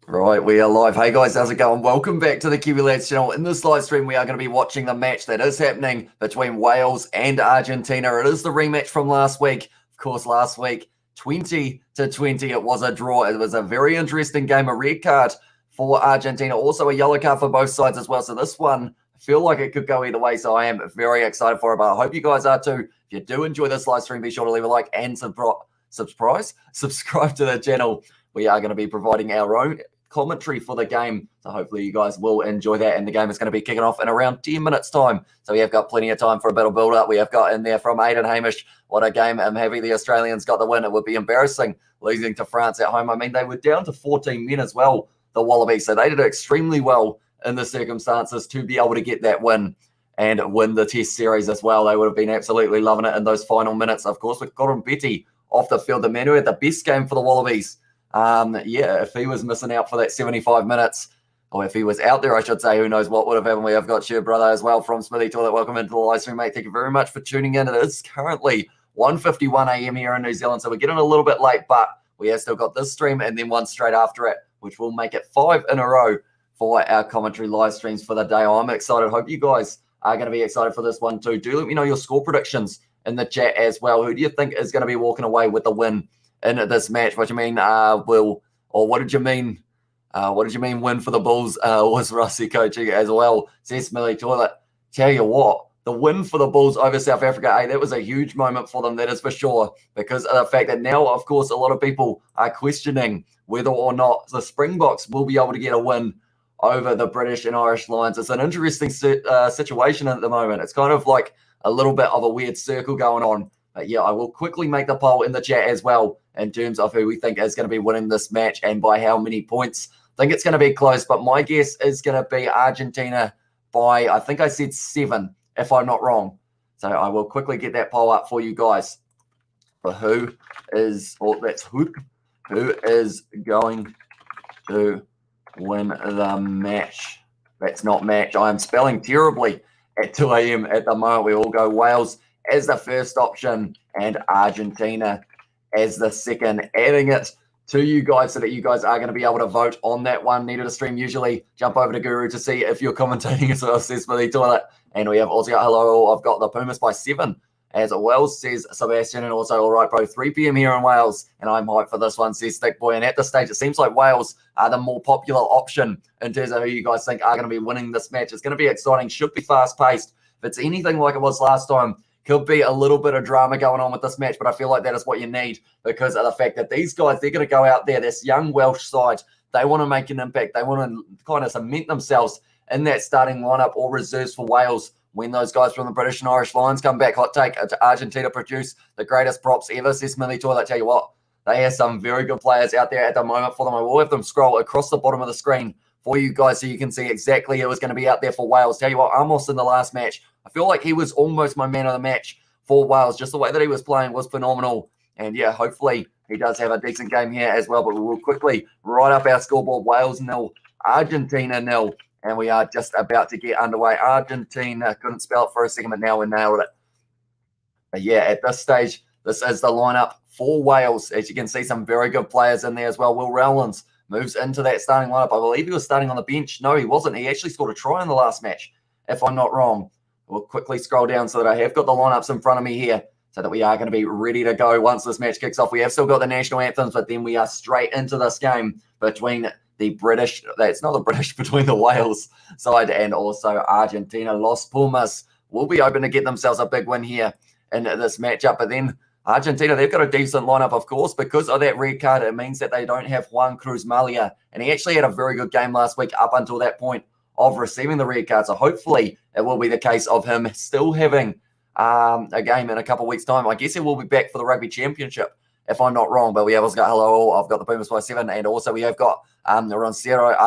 Right, we are live. Hey guys, how's it going? Welcome back to the Kiwi Lads channel. In this live stream, we are going to be watching the match that is happening between Wales and Argentina. It is the rematch from last week. Of course, last week, 20-20, it was a draw. It was a very interesting game, a red card for Argentina, also a yellow card for both sides as well. So this one, I feel like it could go either way, so I am very excited for it, but I hope you guys are too. If you do enjoy this live stream, be sure to leave a like and subscribe to the channel. We are going to be providing our own commentary for the game, so hopefully you guys will enjoy that. And the game is going to be kicking off in around 10 minutes time, so we have got plenty of time for a bit of build up. We have got in there from Aiden Hamish, what a game. I'm happy the Australians got the win. It would be embarrassing losing to France at home. I mean, they were down to 14 men as well, the Wallabies, so they did extremely well in the circumstances to be able to get that win and win the test series as well. They would have been absolutely loving it in those final minutes. Of course, with Gordon Betty off the field, the man who had the best game for the Wallabies. If he was missing out for that 75 minutes, or if he was out there, I should say, who knows what would have happened. We have got your brother as well from Smithy Toilet. Welcome into the live stream, mate. Thank you very much for tuning in. It is currently 1:51 a.m. here in New Zealand, so we're getting a little bit late, but we have still got this stream and then one straight after it, which will make it 5 in a row for our commentary live streams for the day. I'm excited. Hope you guys are going to be excited for this one too. Do let me know your score predictions in the chat as well. Who do you think is going to be walking away with the win in this match? What do you mean, Will? Or what did you mean? What did you mean win for the Bulls? Was Rusty coaching as well? Says Millie Toilet. Tell you what, the win for the Bulls over South Africa, hey, that was a huge moment for them, that is for sure, because of the fact that now, of course, a lot of people are questioning whether or not the Springboks will be able to get a win over the British and Irish Lions. It's an interesting situation at the moment. It's kind of like a little bit of a weird circle going on. But yeah, I will quickly make the poll in the chat as well in terms of who we think is going to be winning this match and by how many points. I think it's going to be close, but my guess is going to be Argentina by, I think I said 7, if I'm not wrong. So I will quickly get that poll up for you guys for who is going to win the match. That's not match. I am spelling terribly at 2 a.m. at the moment. We all go Wales as the first option and Argentina as the second, adding it to you guys so that you guys are going to be able to vote on that one. Needed a stream, usually jump over to Guru to see if you're commentating as well, says Smithy Toilet. And we have also got hello, I've got the Pumas by 7 as well, says Sebastian. And also, all right, bro, 3 p.m. here in Wales, and I'm hyped for this one, says Thick Boy. And at this stage, it seems like Wales are the more popular option in terms of who you guys think are going to be winning this match. It's going to be exciting, should be fast-paced. If it's anything like it was last time, could be a little bit of drama going on with this match, but I feel like that is what you need because of the fact that these guys, they're going to go out there, this young Welsh side, they want to make an impact. They want to kind of cement themselves in that starting lineup or reserves for Wales when those guys from the British and Irish Lions come back. Hot take, Argentina produce the greatest props ever, says Millie Toilet. Tell you what, they have some very good players out there at the moment for them. I will have them scroll across the bottom of the screen for you guys so you can see exactly who is going to be out there for Wales. Tell you what, Amos in the last match, I feel like he was almost my man of the match for Wales. Just the way that he was playing was phenomenal. And yeah, hopefully he does have a decent game here as well. But we will quickly write up our scoreboard. Wales 0, Argentina 0. And we are just about to get underway. Argentina, couldn't spell it for a second, but now we nailed it. But yeah, at this stage, this is the lineup for Wales. As you can see, some very good players in there as well. Will Rowlands moves into that starting lineup. I believe he was starting on the bench. No, he wasn't. He actually scored a try in the last match, if I'm not wrong. We'll quickly scroll down so that I have got the lineups in front of me here so that we are going to be ready to go once this match kicks off. We have still got the national anthems, but then we are straight into this game between the British, it's not the British, between the Wales side and also Argentina. Los Pumas will be hoping to get themselves a big win here in this matchup. But then Argentina, they've got a decent lineup, of course. Because of that red card, it means that they don't have Juan Cruz Malia. And he actually had a very good game last week up until that point of receiving the red card. So hopefully it will be the case of him still having a game in a couple of weeks' time. I guess he will be back for the Rugby Championship, if I'm not wrong. But we have also got hello, I've got the Pumas by 7, and also we have got Roncero,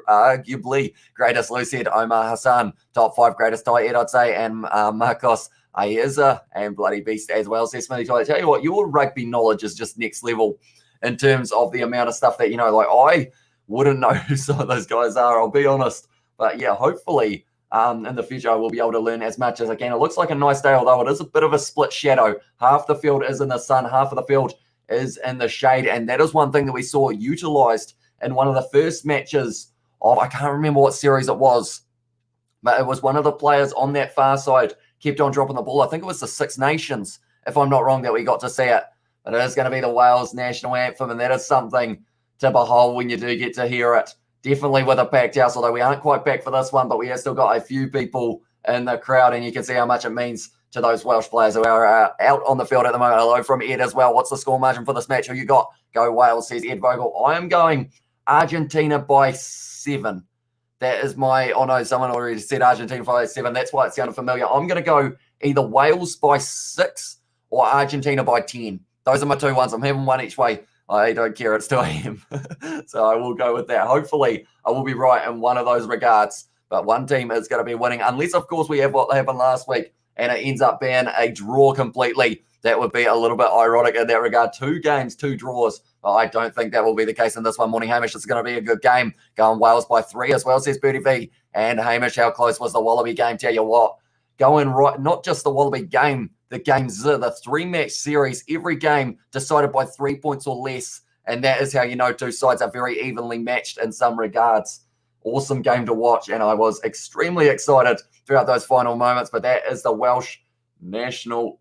arguably greatest Lucid, Omar Hassan, top 5 greatest tight end, I'd say, and Marcos Ayeza and Bloody Beast as well. Says Smithy Toilet. Tell you what, your rugby knowledge is just next level in terms of the amount of stuff that, you know, like I wouldn't know who some of those guys are, I'll be honest. But yeah, hopefully in the future I will be able to learn as much as I can. It looks like a nice day, although it is a bit of a split shadow. Half the field is in the sun, half of the field is in the shade, and that is one thing that we saw utilized in one of the first matches of, I can't remember what series it was, but it was one of the players on that far side kept on dropping the ball. I think it was the Six Nations, if I'm not wrong, that we got to see it. But it is going to be the Wales national anthem, and that is something to behold when you do get to hear it. Definitely with a packed house, although we aren't quite back for this one, but we have still got a few people in the crowd, and you can see how much it means to those Welsh players who are out on the field at the moment. Hello from Ed as well. What's the score margin for this match? Who you got? Go Wales, says Ed Vogel. I am going Argentina by 7. That is my, oh no, someone already said Argentina by 7. That's why it sounded familiar. I'm going to go either Wales by 6 or Argentina by 10. Those are my two ones. I'm having one each way. I don't care. It's 2 a.m. So I will go with that. Hopefully, I will be right in one of those regards. But one team is going to be winning, unless, of course, we have what happened last week and it ends up being a draw completely. That would be a little bit ironic in that regard. 2 games, 2 draws. But I don't think that will be the case in this one. Morning, Hamish. It's going to be a good game. Going Wales by 3 as well, says Birdie V. And Hamish, how close was the Wallaby game? Tell you what, going right, not just the Wallaby game, the games, the 3-match series, every game decided by 3 points or less. And that is how you know 2 sides are very evenly matched in some regards. Awesome game to watch, and I was extremely excited throughout those final moments. But that is the Welsh national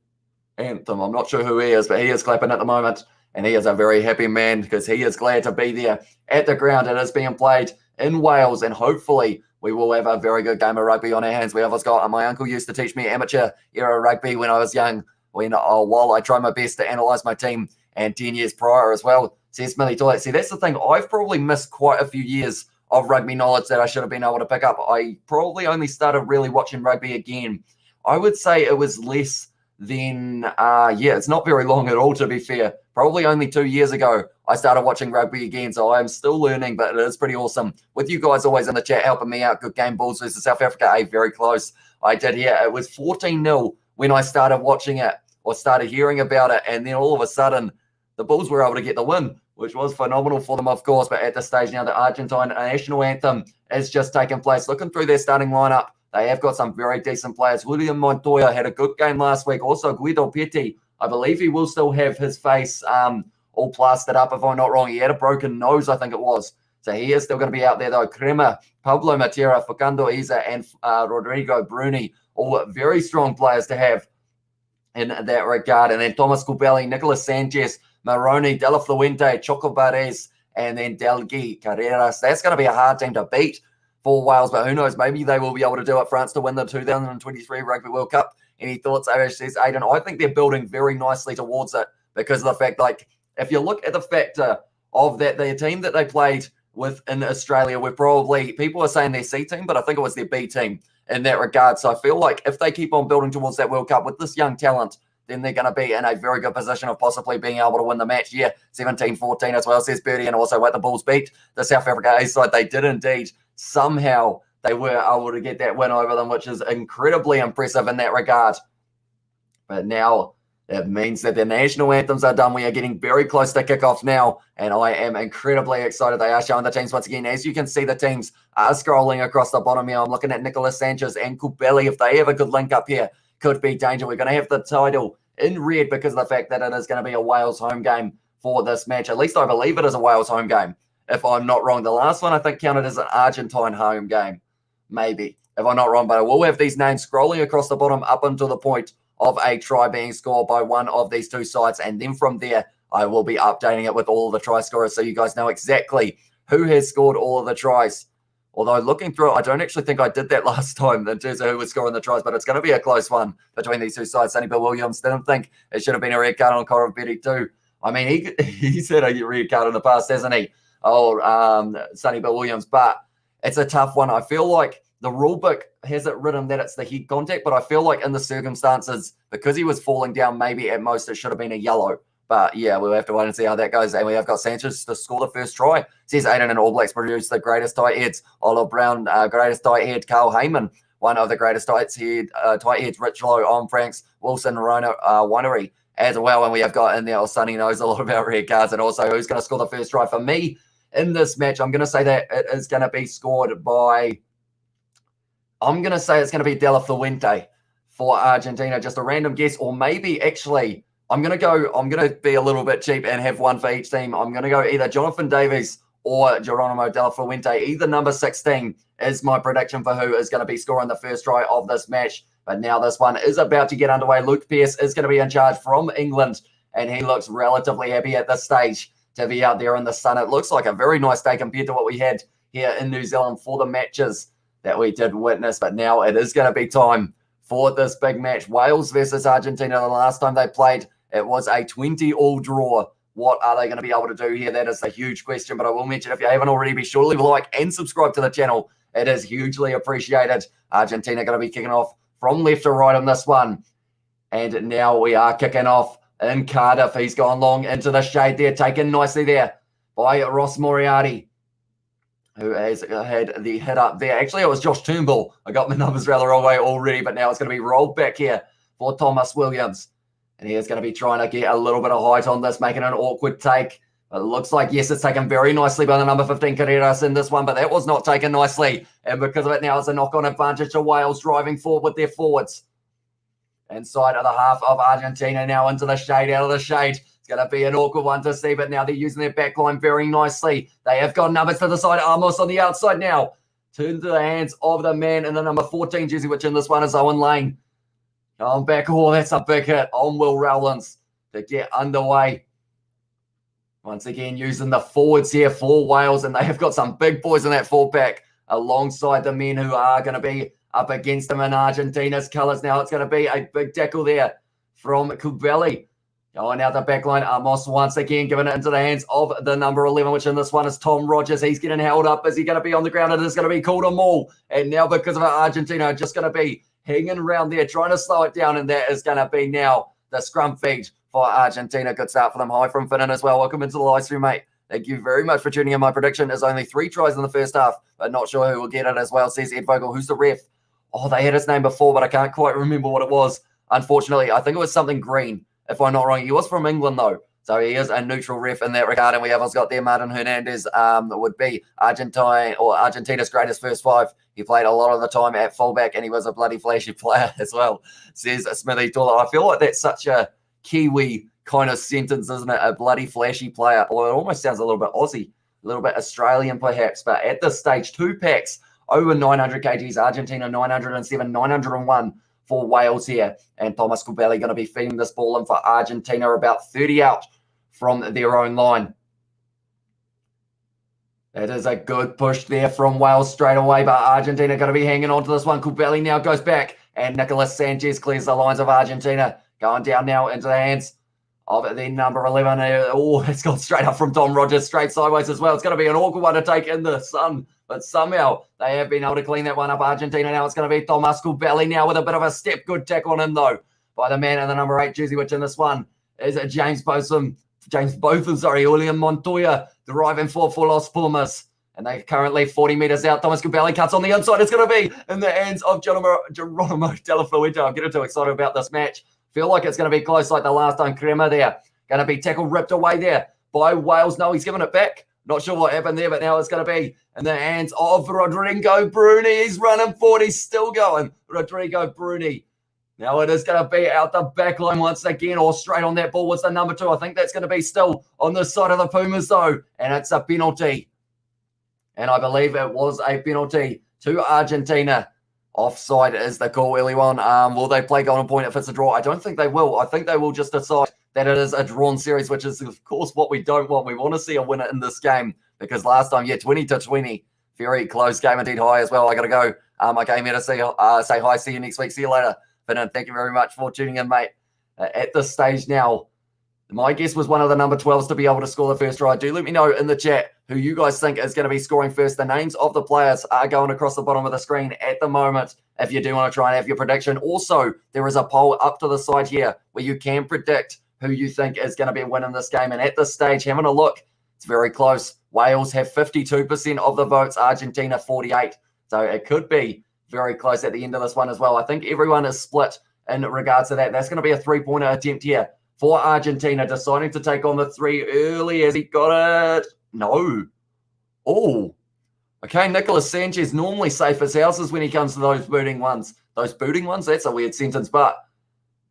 anthem. I'm not sure who he is, but he is clapping at the moment, and he is a very happy man because he is glad to be there at the ground. It is being played in Wales, and hopefully we will have a very good game of rugby on our hands. We have got, my uncle used to teach me amateur era rugby when I was young. While I try my best to analyse my team, and 10 years prior as well, says Millie Toilet. See, that's the thing. I've probably missed quite a few years of rugby knowledge that I should have been able to pick up. I probably only started really watching rugby again. I would say it was less than, it's not very long at all, to be fair. Probably only 2 years ago, I started watching rugby again, so I'm still learning, but it is pretty awesome. With you guys always in the chat helping me out. Good game, Bulls versus South Africa. Very close. I did, it was 14-0 when I started watching it or started hearing about it, and then all of a sudden, the Bulls were able to get the win, which was phenomenal for them, of course. But at this stage now, the Argentine national anthem has just taken place. Looking through their starting lineup, they have got some very decent players. William Montoya had a good game last week. Also, Guido Petti, I believe he will still have his face all plastered up, if I'm not wrong. He had a broken nose, I think it was. So he is still going to be out there, though. Crema, Pablo Matera, Facundo Isa, and Rodrigo Bruni, all very strong players to have in that regard. And then Thomas Cubelli, Nicolas Sanchez, Maroni, De La Fuente, Choco Barres, and then Delgui Carreras. That's going to be a hard team to beat for Wales, but who knows? Maybe they will be able to do it. France to win the 2023 Rugby World Cup. Any thoughts, Irish, says Aidan? I think they're building very nicely towards it because of the fact, like, if you look at the factor of that, the team that they played with in Australia, we're probably, people are saying their C team, but I think it was their B team in that regard. So I feel like if they keep on building towards that World Cup with this young talent, then they're going to be in a very good position of possibly being able to win the match. 17-14 as well, says Birdie. And also, what the Bulls beat the South Africa A side, they did indeed. Somehow, they were able to get that win over them, which is incredibly impressive in that regard. But now, it means that the national anthems are done. We are getting very close to kickoff now, and I am incredibly excited. They are showing the teams once again. As you can see, the teams are scrolling across the bottom here. I'm looking at Nicolas Sanchez and Cubelli. If they have a good link up here, could be danger. We're going to have the title in red because of the fact that it is going to be a Wales home game for this match. At least I believe it is a Wales home game, if I'm not wrong. The last one I think counted as an Argentine home game, maybe, if I'm not wrong. But I will have these names scrolling across the bottom up until the point of a try being scored by one of these two sides. And then from there, I will be updating it with all of the try scorers so you guys know exactly who has scored all of the tries. Although looking through it, I don't actually think I did that last time in terms of who was scoring the tries, but it's going to be a close one between these two sides. Sonny Bill Williams didn't think it should have been a red card on Coral Betty too. I mean, he's had a red card in the past, hasn't he? Sonny Bill Williams, but it's a tough one. I feel like the rule book has it written that it's the head contact, but I feel like in the circumstances, because he was falling down, maybe at most it should have been a yellow. But yeah, we'll have to wait and see how that goes. And we have got Sanchez to score the first try. Says Aiden and All Blacks produce the greatest tight heads. Olive Brown, greatest tight head. Carl Heyman, one of the greatest tight heads. Rich Lowe, On Franks, Wilson, Rona, Winery as well. And we have got in there, Sonny knows a lot about red cards. And also who's going to score the first try. For me, in this match, I'm going to say that it is going to be scored by, I'm going to say it's going to be De La Fuente for Argentina. Just a random guess. Or maybe actually, I'm going to be a little bit cheap and have one for each team. I'm going to go either Jonathan Davies or Geronimo de la Fuente. Either number 16 is my prediction for who is going to be scoring the first try of this match. But now this one is about to get underway. Luke Pearce is going to be in charge from England, and he looks relatively happy at this stage to be out there in the sun. It looks like a very nice day compared to what we had here in New Zealand for the matches that we did witness. But now it is going to be time for this big match. Wales versus Argentina. The last time they played, it was a 20-all draw. What are they going to be able to do here? That is a huge question. But I will mention, if you haven't already, be sure to leave a like and subscribe to the channel. It is hugely appreciated. Argentina going to be kicking off from left to right on this one. And now we are kicking off in Cardiff. He's gone long into the shade there, taken nicely there by Ross Moriarty, who has had the hit up there. Actually, it was Josh Turnbull. I got my numbers rather wrong way already, but now it's going to be rolled back here for Thomas Williams. And he is going to be trying to get a little bit of height on this, making an awkward take. It looks like, yes, it's taken very nicely by the number 15 Carreras in this one, but that was not taken nicely. And because of it, now it's a knock-on advantage to Wales driving forward with their forwards. Inside of the half of Argentina, now into the shade, out of the shade. It's going to be an awkward one to see, but now they're using their back line very nicely. They have got numbers to the side. Amos on the outside now. Turned to the hands of the man in the number 14 jersey, which in this one is Owen Lane. Going back. Oh, that's a big hit on Will Rowlands to get underway. Once again, using the forwards here for Wales, and they have got some big boys in that fullback alongside the men who are going to be up against them in Argentina's colours. Now it's going to be a big tackle there from Kubeli. Going out the back line, Amos once again giving it into the hands of the number 11, which in this one is Tom Rogers. He's getting held up. Is he going to be on the ground? It is going to be called a maul. And now because of it, Argentina are just going to be hanging around there, trying to slow it down, and that is going to be now the scrum feed for Argentina. Good start for them. Hi from Finnan as well. Welcome into the live stream, mate. Thank you very much for tuning in. My prediction is only 3 tries in the first half, but not sure who will get it as well, says Ed Vogel. Who's the ref? Oh, they had his name before, but I can't quite remember what it was. Unfortunately, I think it was something green, if I'm not wrong. He was from England, though, so he is a neutral ref in that regard. And we have got there Martin Hernandez, that would be Argentina's greatest first 5. He played a lot of the time at fullback, and he was a bloody flashy player as well, says Smithy Taller. I feel like that's such a Kiwi kind of sentence, isn't it? A bloody flashy player. Or it almost sounds a little bit Aussie, a little bit Australian perhaps. But at this stage, 2 packs over 900 kgs. Argentina 907, 901 for Wales here. And Thomas Kubeli going to be feeding this ball in for Argentina, about 30 out from their own line. It is a good push there from Wales straight away, but Argentina going to be hanging on to this one. Kubeli now goes back, and Nicolas Sanchez clears the lines of Argentina. Going down now into the hands of the number 11. Oh, it's gone straight up from Tom Rogers, straight sideways as well. It's going to be an awkward one to take in the sun, but somehow they have been able to clean that one up. Argentina now, it's going to be Thomas Kubeli now with a bit of a step. Good tackle on him, though, by the man in the number 8 jersey, which in this one is James Botham, Julian Montoya, driving for Los Pumas. And they're currently 40 metres out. Thomas Kubeli cuts on the inside. It's going to be in the hands of Geronimo de la Fuente. I'm getting too excited about this match. Feel like it's going to be close like the last time. Crema there. Going to be tackled, ripped away there by Wales. No, he's giving it back. Not sure what happened there, but now it's going to be in the hands of Rodrigo Bruni. He's running forward. He's still going. Rodrigo Bruni. Now it is going to be out the back line once again, or straight on that ball was the number 2. I think that's going to be still on the side of the Pumas, though. And it's a penalty. And I believe it was a penalty to Argentina. Offside is the call early on. Will they play golden point if it's a draw? I don't think they will. I think they will just decide that it is a drawn series, which is, of course, what we don't want. We want to see a winner in this game because last time, 20-20. Very close game indeed. High as well. I got to go. I came here to say hi. See you next week. See you later. But thank you very much for tuning in, mate. At this stage now, my guess was one of the number 12s to be able to score the first try. Do let me know in the chat who you guys think is going to be scoring first. The names of the players are going across the bottom of the screen at the moment if you do want to try and have your prediction. Also, there is a poll up to the side here where you can predict who you think is going to be winning this game. And at this stage, having a look, it's very close. Wales have 52% of the votes, Argentina 48%. So it could be very close at the end of this one as well. I think everyone is split in regards to that. That's going to be a 3-pointer attempt here for Argentina, deciding to take on the 3 early as he got it. No. Oh. Okay, Nicolas Sanchez, normally safe as houses when he comes to those booting ones. Those booting ones? That's a weird sentence, but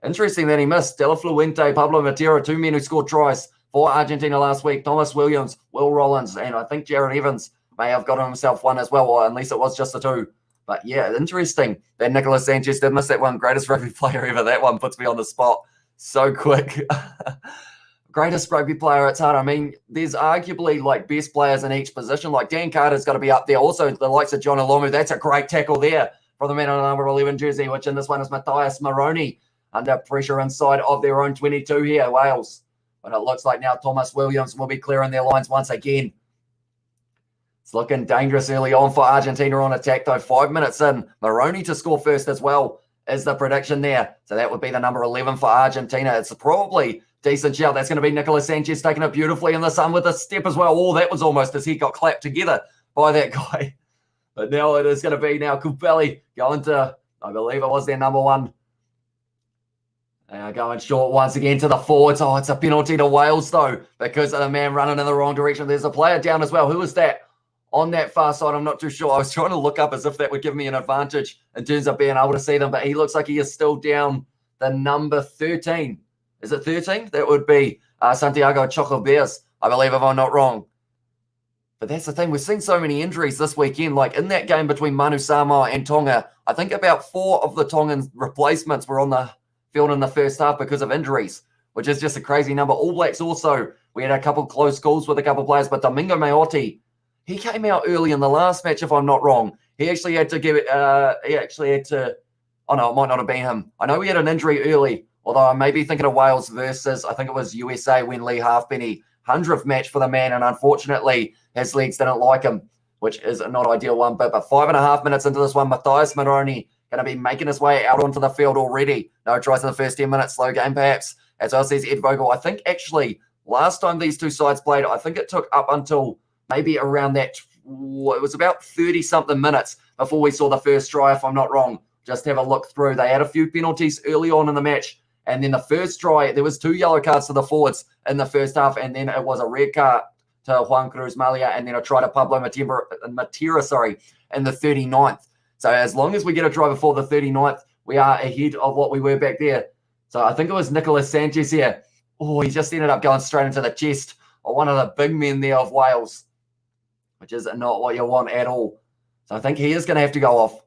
interesting that he missed. De La Fuente, Pablo Matera, 2 men who scored tries. for Argentina last week. Thomas Williams, Will Rollins, and I think Jared Evans may have gotten himself one as well, or unless it was just the two. But yeah, interesting that Nicolas Sanchez did miss that one. Greatest rugby player ever. That one puts me on the spot so quick. Greatest rugby player, it's hard. I mean, there's arguably like best players in each position. Like Dan Carter's got to be up there. Also, the likes of John Olomu. That's a great tackle there for the man on the number 11 jersey, which in this one is Matthias Maroney under pressure inside of their own 22 here, Wales. But it looks like now Thomas Williams will be clearing their lines once again. It's looking dangerous early on for Argentina on attack, though. 5 minutes in, Maroney to score first as well is the prediction there. So that would be the number 11 for Argentina. It's probably decent shout. That's going to be Nicolas Sanchez taking it beautifully in the sun with a step as well. Oh, that was almost as he got clapped together by that guy. But now it is going to be now Kupeli going to, I believe it was their number one. Going short once again to the forwards. Oh, it's a penalty to Wales, though, because of the man running in the wrong direction. There's a player down as well. Who is that? On that far side, I'm not too sure. I was trying to look up as if that would give me an advantage in terms of being able to see them, but he looks like he is still down the number 13. Is it 13? That would be Santiago Chocobears, I believe, if I'm not wrong. But that's the thing. We're seeing so many injuries this weekend. Like in that game between Manu Samoa and Tonga, I think about 4 of the Tongan replacements were on the field in the first half because of injuries, which is just a crazy number. All Blacks also, we had a couple close calls with a couple of players, but Domingo Maiotti, he came out early in the last match, if I'm not wrong. He actually had to give it, oh no, it might not have been him. I know he had an injury early, although I may be thinking of Wales versus, I think it was USA when Lee Halfpenny, 100th match for the man, and unfortunately, his legs didn't like him, which is not ideal one. But 5.5 minutes into this one, Matthias Maroney going to be making his way out onto the field already. No tries in the first 10 minutes, slow game perhaps. As well says Ed Vogel, I think actually last time these two sides played, I think it took up until maybe around that, it was about 30-something minutes before we saw the first try, if I'm not wrong. Just have a look through. They had a few penalties early on in the match. And then the first try, there was 2 yellow cards to the forwards in the first half. And then it was a red card to Juan Cruz Malia. And then a try to Pablo Matera, in the 39th. So as long as we get a try before the 39th, we are ahead of what we were back there. So I think it was Nicolas Sanchez here. Oh, he just ended up going straight into the chest of one of the big men there of Wales, which is not what you want at all. So I think he is going to have to go off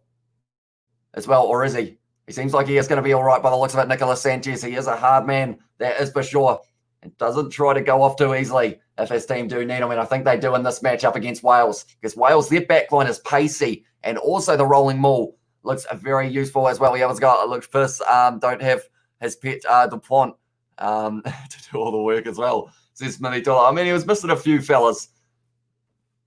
as well, or is he? He seems like he is going to be all right by the looks of it, Nicolas Sanchez. He is a hard man, that is for sure. And doesn't try to go off too easily if his team do need him. And I think they do in this matchup against Wales, because Wales, their backline is pacey, and also the rolling maul looks very useful as well. We have got Luke Fiss, don't have his pet Dupont to do all the work as well. Says Smithy Tola. I mean, he was missing a few fellas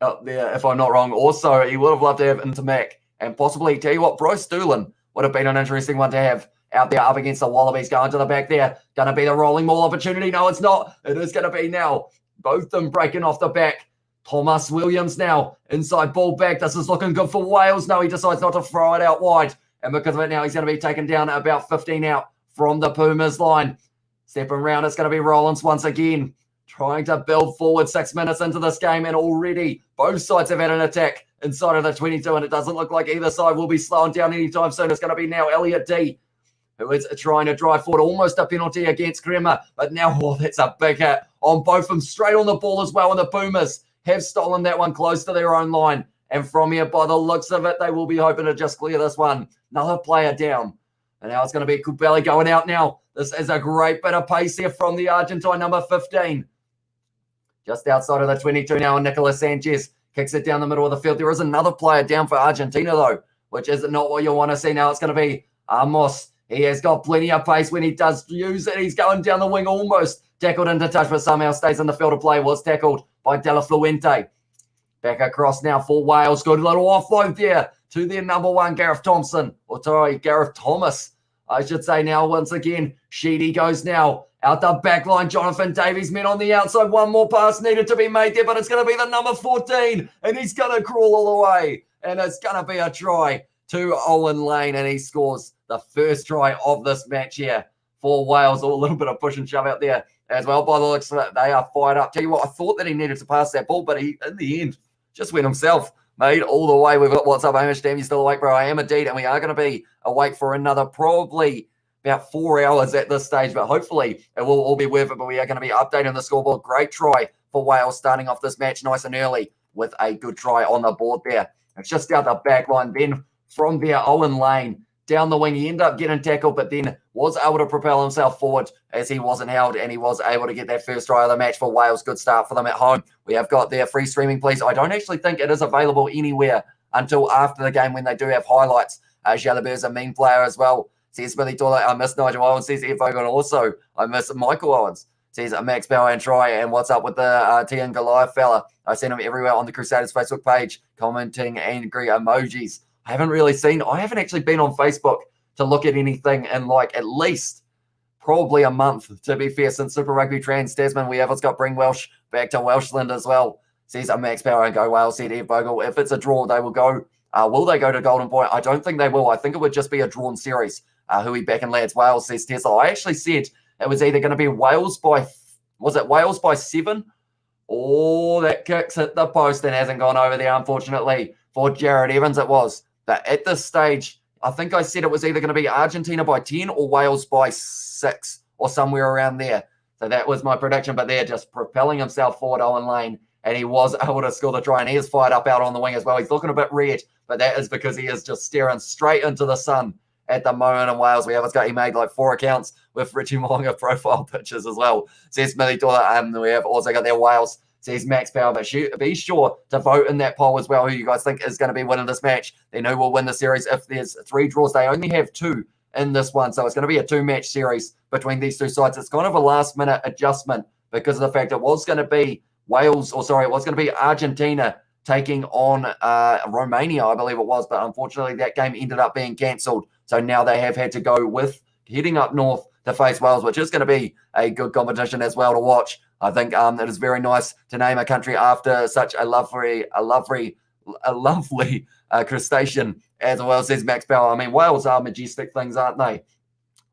up there, if I'm not wrong. Also, he would have loved to have Intermac, and possibly, tell you what, Bryce Doolan would have been an interesting one to have out there up against the Wallabies. Going to the back there. Going to be the rolling maul opportunity. No, it's not. It is going to be now. Both of them breaking off the back. Thomas Williams now. Inside ball back. This is looking good for Wales. No, he decides not to throw it out wide. And because of it now, he's going to be taken down at about 15 out from the Pumas line. Stepping around, it's going to be Rollins once again. Trying to build forward 6 minutes into this game. And already both sides have had an attack inside of the 22. And it doesn't look like either side will be slowing down anytime soon. It's going to be now Elliot D, who is trying to drive forward. Almost a penalty against Crema. But now, oh, that's a big hit on both of them. Straight on the ball as well. And the Pumas have stolen that one close to their own line. And from here, by the looks of it, they will be hoping to just clear this one. Another player down. And now it's going to be Kupeli going out now. This is a great bit of pace here from the Argentine number 15. Just outside of the 22 now, and Nicolas Sanchez kicks it down the middle of the field. There is another player down for Argentina, though, which is not what you want to see now. It's going to be Amos. He has got plenty of pace when he does use it. He's going down the wing, almost tackled into touch, but somehow stays in the field of play. Was tackled by De La Fuente. Back across now for Wales. Good little offload there to their number one, Gareth Thomas, I should say now once again. Sheedy goes now out the back line. Jonathan Davies, men on the outside. One more pass needed to be made there, but it's going to be the number 14, and he's going to crawl all the way, and it's going to be a try to Owen Lane, and he scores the first try of this match here for Wales. A little bit of push and shove out there as well. By the looks of it, they are fired up. Tell you what, I thought that he needed to pass that ball, but he, in the end, just went himself. Made all the way. We've got what's up, Hamish? Damn, you still awake, bro? I am indeed, and we are going to be awake for another probably about 4 hours at this stage, but hopefully it will all be worth it. But we are going to be updating the scoreboard. Great try for Wales starting off this match nice and early with a good try on the board there. It's just down the back line. Then from there, Owen Lane down the wing. He ended up getting tackled, but then was able to propel himself forward as he wasn't held, and he was able to get that first try of the match for Wales. Good start for them at home. We have got their free streaming, please. I don't actually think it is available anywhere until after the game when they do have highlights. Jalabert, a mean player as well. Says Billy Toilet, I miss Nigel Owens. Says Ed Vogan also, I miss Michael Owens. Says Max Bauer and Try. And what's up with the T and Goliath fella? I seen him everywhere on the Crusaders Facebook page, commenting angry emojis. I haven't actually been on Facebook to look at anything in like at least probably a month, to be fair, since Super Rugby Trans Tasman. We have got Bring Welsh back to Welshland as well. Says Max Power and go Wales, said Ed Bogle. If it's a draw, they will go. Will they go to Golden Point? I don't think they will. I think it would just be a drawn series. Hui back in lads, Wales, says Tesla. I actually said it was either going to be Wales by 7? Oh, that kick's hit the post and hasn't gone over there, unfortunately. For Jared Evans, it was. But at this stage, I think I said it was either going to be Argentina by 10 or Wales by 6 or somewhere around there. So that was my prediction. But they're just propelling himself forward, Owen Lane, and he was able to score the try. And he is fired up out on the wing as well. He's looking a bit red, but that is because he is just staring straight into the sun at the moment in Wales. He made like 4 accounts with Richie Mo'unga profile pictures as well. Says Millie Dollar. We have also got their Wales. Says Max Power, but be sure to vote in that poll as well who you guys think is going to be winning this match. Then who will win the series if there's 3 draws. They only have 2 in this one, so it's going to be a 2-match series between these 2 sides. It's kind of a last-minute adjustment because of the fact it was going to be Argentina taking on Romania, I believe it was, but unfortunately that game ended up being cancelled. So now they have had to go with heading up north to face Wales, which is going to be a good competition as well to watch. I think it is very nice to name a country after such a lovely crustacean as well, says Max Power. I mean, whales are majestic things, aren't they?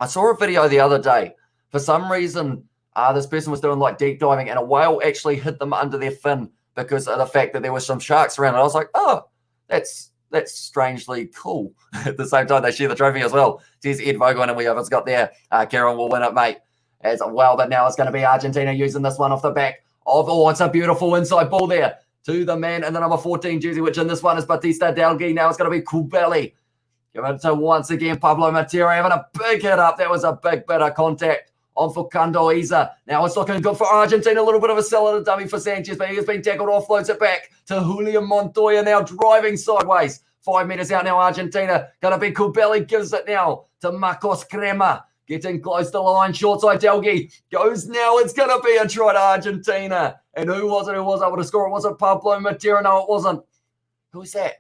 I saw a video the other day. For some reason, this person was doing like deep diving and a whale actually hit them under their fin because of the fact that there were some sharks around. And I was like, oh, that's strangely cool. At the same time, they share the trophy as well. Says Ed Vogan, and we have got there. Karen will win it, mate, as well. But now it's going to be Argentina using this one off the back of, it's a beautiful inside ball there to the man in the number 14 jersey, which in this one is Batista Delgui. Now it's going to be Kubeli. Give it to once again Pablo Matera having a big hit up. That was a big bit of contact on Facundo Isa. Now it's looking good for Argentina. A little bit of a cylinder dummy for Sanchez, but he has been tackled, offloads it back to Julian Montoya, now driving sideways. 5 meters out now, Argentina. Going to be Kubeli, gives it now to Marcos Crema. Getting close to the line, short side, Delgui goes now. It's going to be a try to Argentina. And who was it who was able to score it? Was it Pablo Matera? No, it wasn't. Who's that?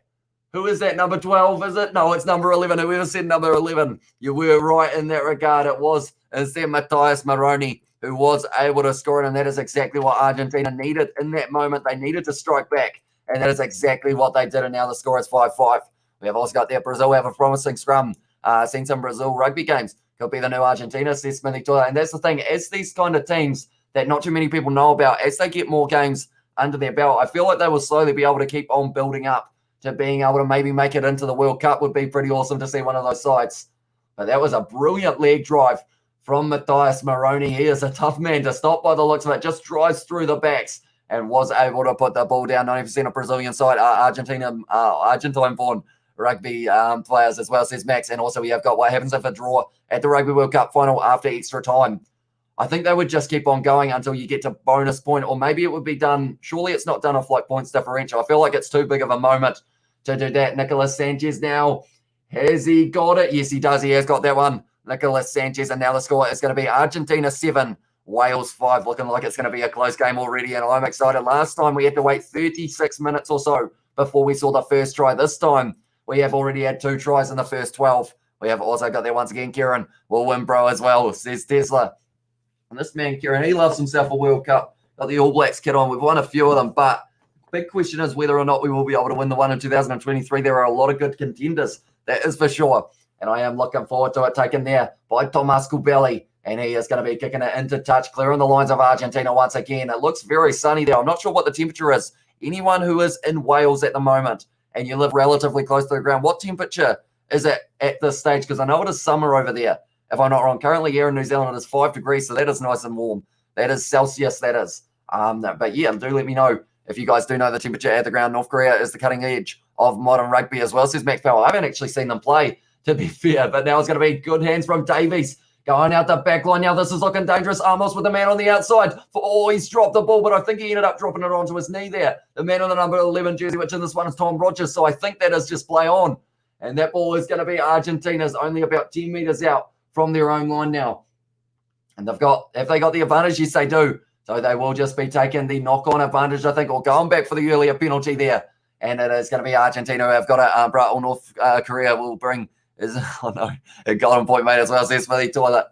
Who is that? Number 12, is it? No, it's number 11. Whoever said number 11, you were right in that regard. It was instead Matthias Maroni who was able to score it, and that is exactly what Argentina needed in that moment. They needed to strike back, and that is exactly what they did, and now the score is 5-5. We have also got there Brazil have a promising scrum. Seen some Brazil rugby games. Could be the new Argentina, says Smithy Toilet. And that's the thing, as these kind of teams that not too many people know about, as they get more games under their belt, I feel like they will slowly be able to keep on building up to being able to maybe make it into the World Cup. Would be pretty awesome to see one of those sides. But that was a brilliant leg drive from Matthias Maroni. He is a tough man to stop by the looks of it. Just drives through the backs and was able to put the ball down. 90% of Brazilian side, Argentine-born rugby players as well, says Max. And also we have got what happens if a draw at the Rugby World Cup final after extra time. I think they would just keep on going until you get to bonus point, or maybe it would be done. Surely it's not done off like points differential. I feel like it's too big of a moment to do that. Nicolas Sanchez now. Has he got it? Yes, he does. He has got that one. Nicolas Sanchez. And now the score is going to be Argentina 7, Wales 5. Looking like it's going to be a close game already. And I'm excited. Last time we had to wait 36 minutes or so before we saw the first try. This time we have already had 2 tries in the first 12. We have also got there once again. Kieran will win, bro, as well, says Tesla. And this man, Kieran, he loves himself a World Cup. Got the All Blacks kit on. We've won a few of them, but big question is whether or not we will be able to win the one in 2023. There are a lot of good contenders, that is for sure. And I am looking forward to it taken there by Tomas Kubeli. And he is going to be kicking it into touch, clearing the lines of Argentina once again. It looks very sunny there. I'm not sure what the temperature is. Anyone who is in Wales at the moment and you live relatively close to the ground, what temperature is it at this stage? Because I know it is summer over there. if I'm not wrong. Currently here in New Zealand, it is 5 degrees, so that is nice and warm. That is Celsius, that is. But yeah, do let me know if you guys do know the temperature at the ground. North Korea is the cutting edge of modern rugby as well, says Max Powell. I haven't actually seen them play, to be fair, but now it's going to be good hands from Davies. Going out the back line now. This is looking dangerous. Amos with the man on the outside. He's dropped the ball, but I think he ended up dropping it onto his knee there. The man on the number 11 jersey, which in this one is Tom Rogers. So I think that is just play on. And that ball is going to be Argentina's, only about 10 meters out from their own line now. And if they got the advantage, yes, they do. So they will just be taking the knock-on advantage, I think, or going back for the earlier penalty there. And it is going to be Argentina who have got it. Or North Korea will bring a golden point mate as well, says for the toilet.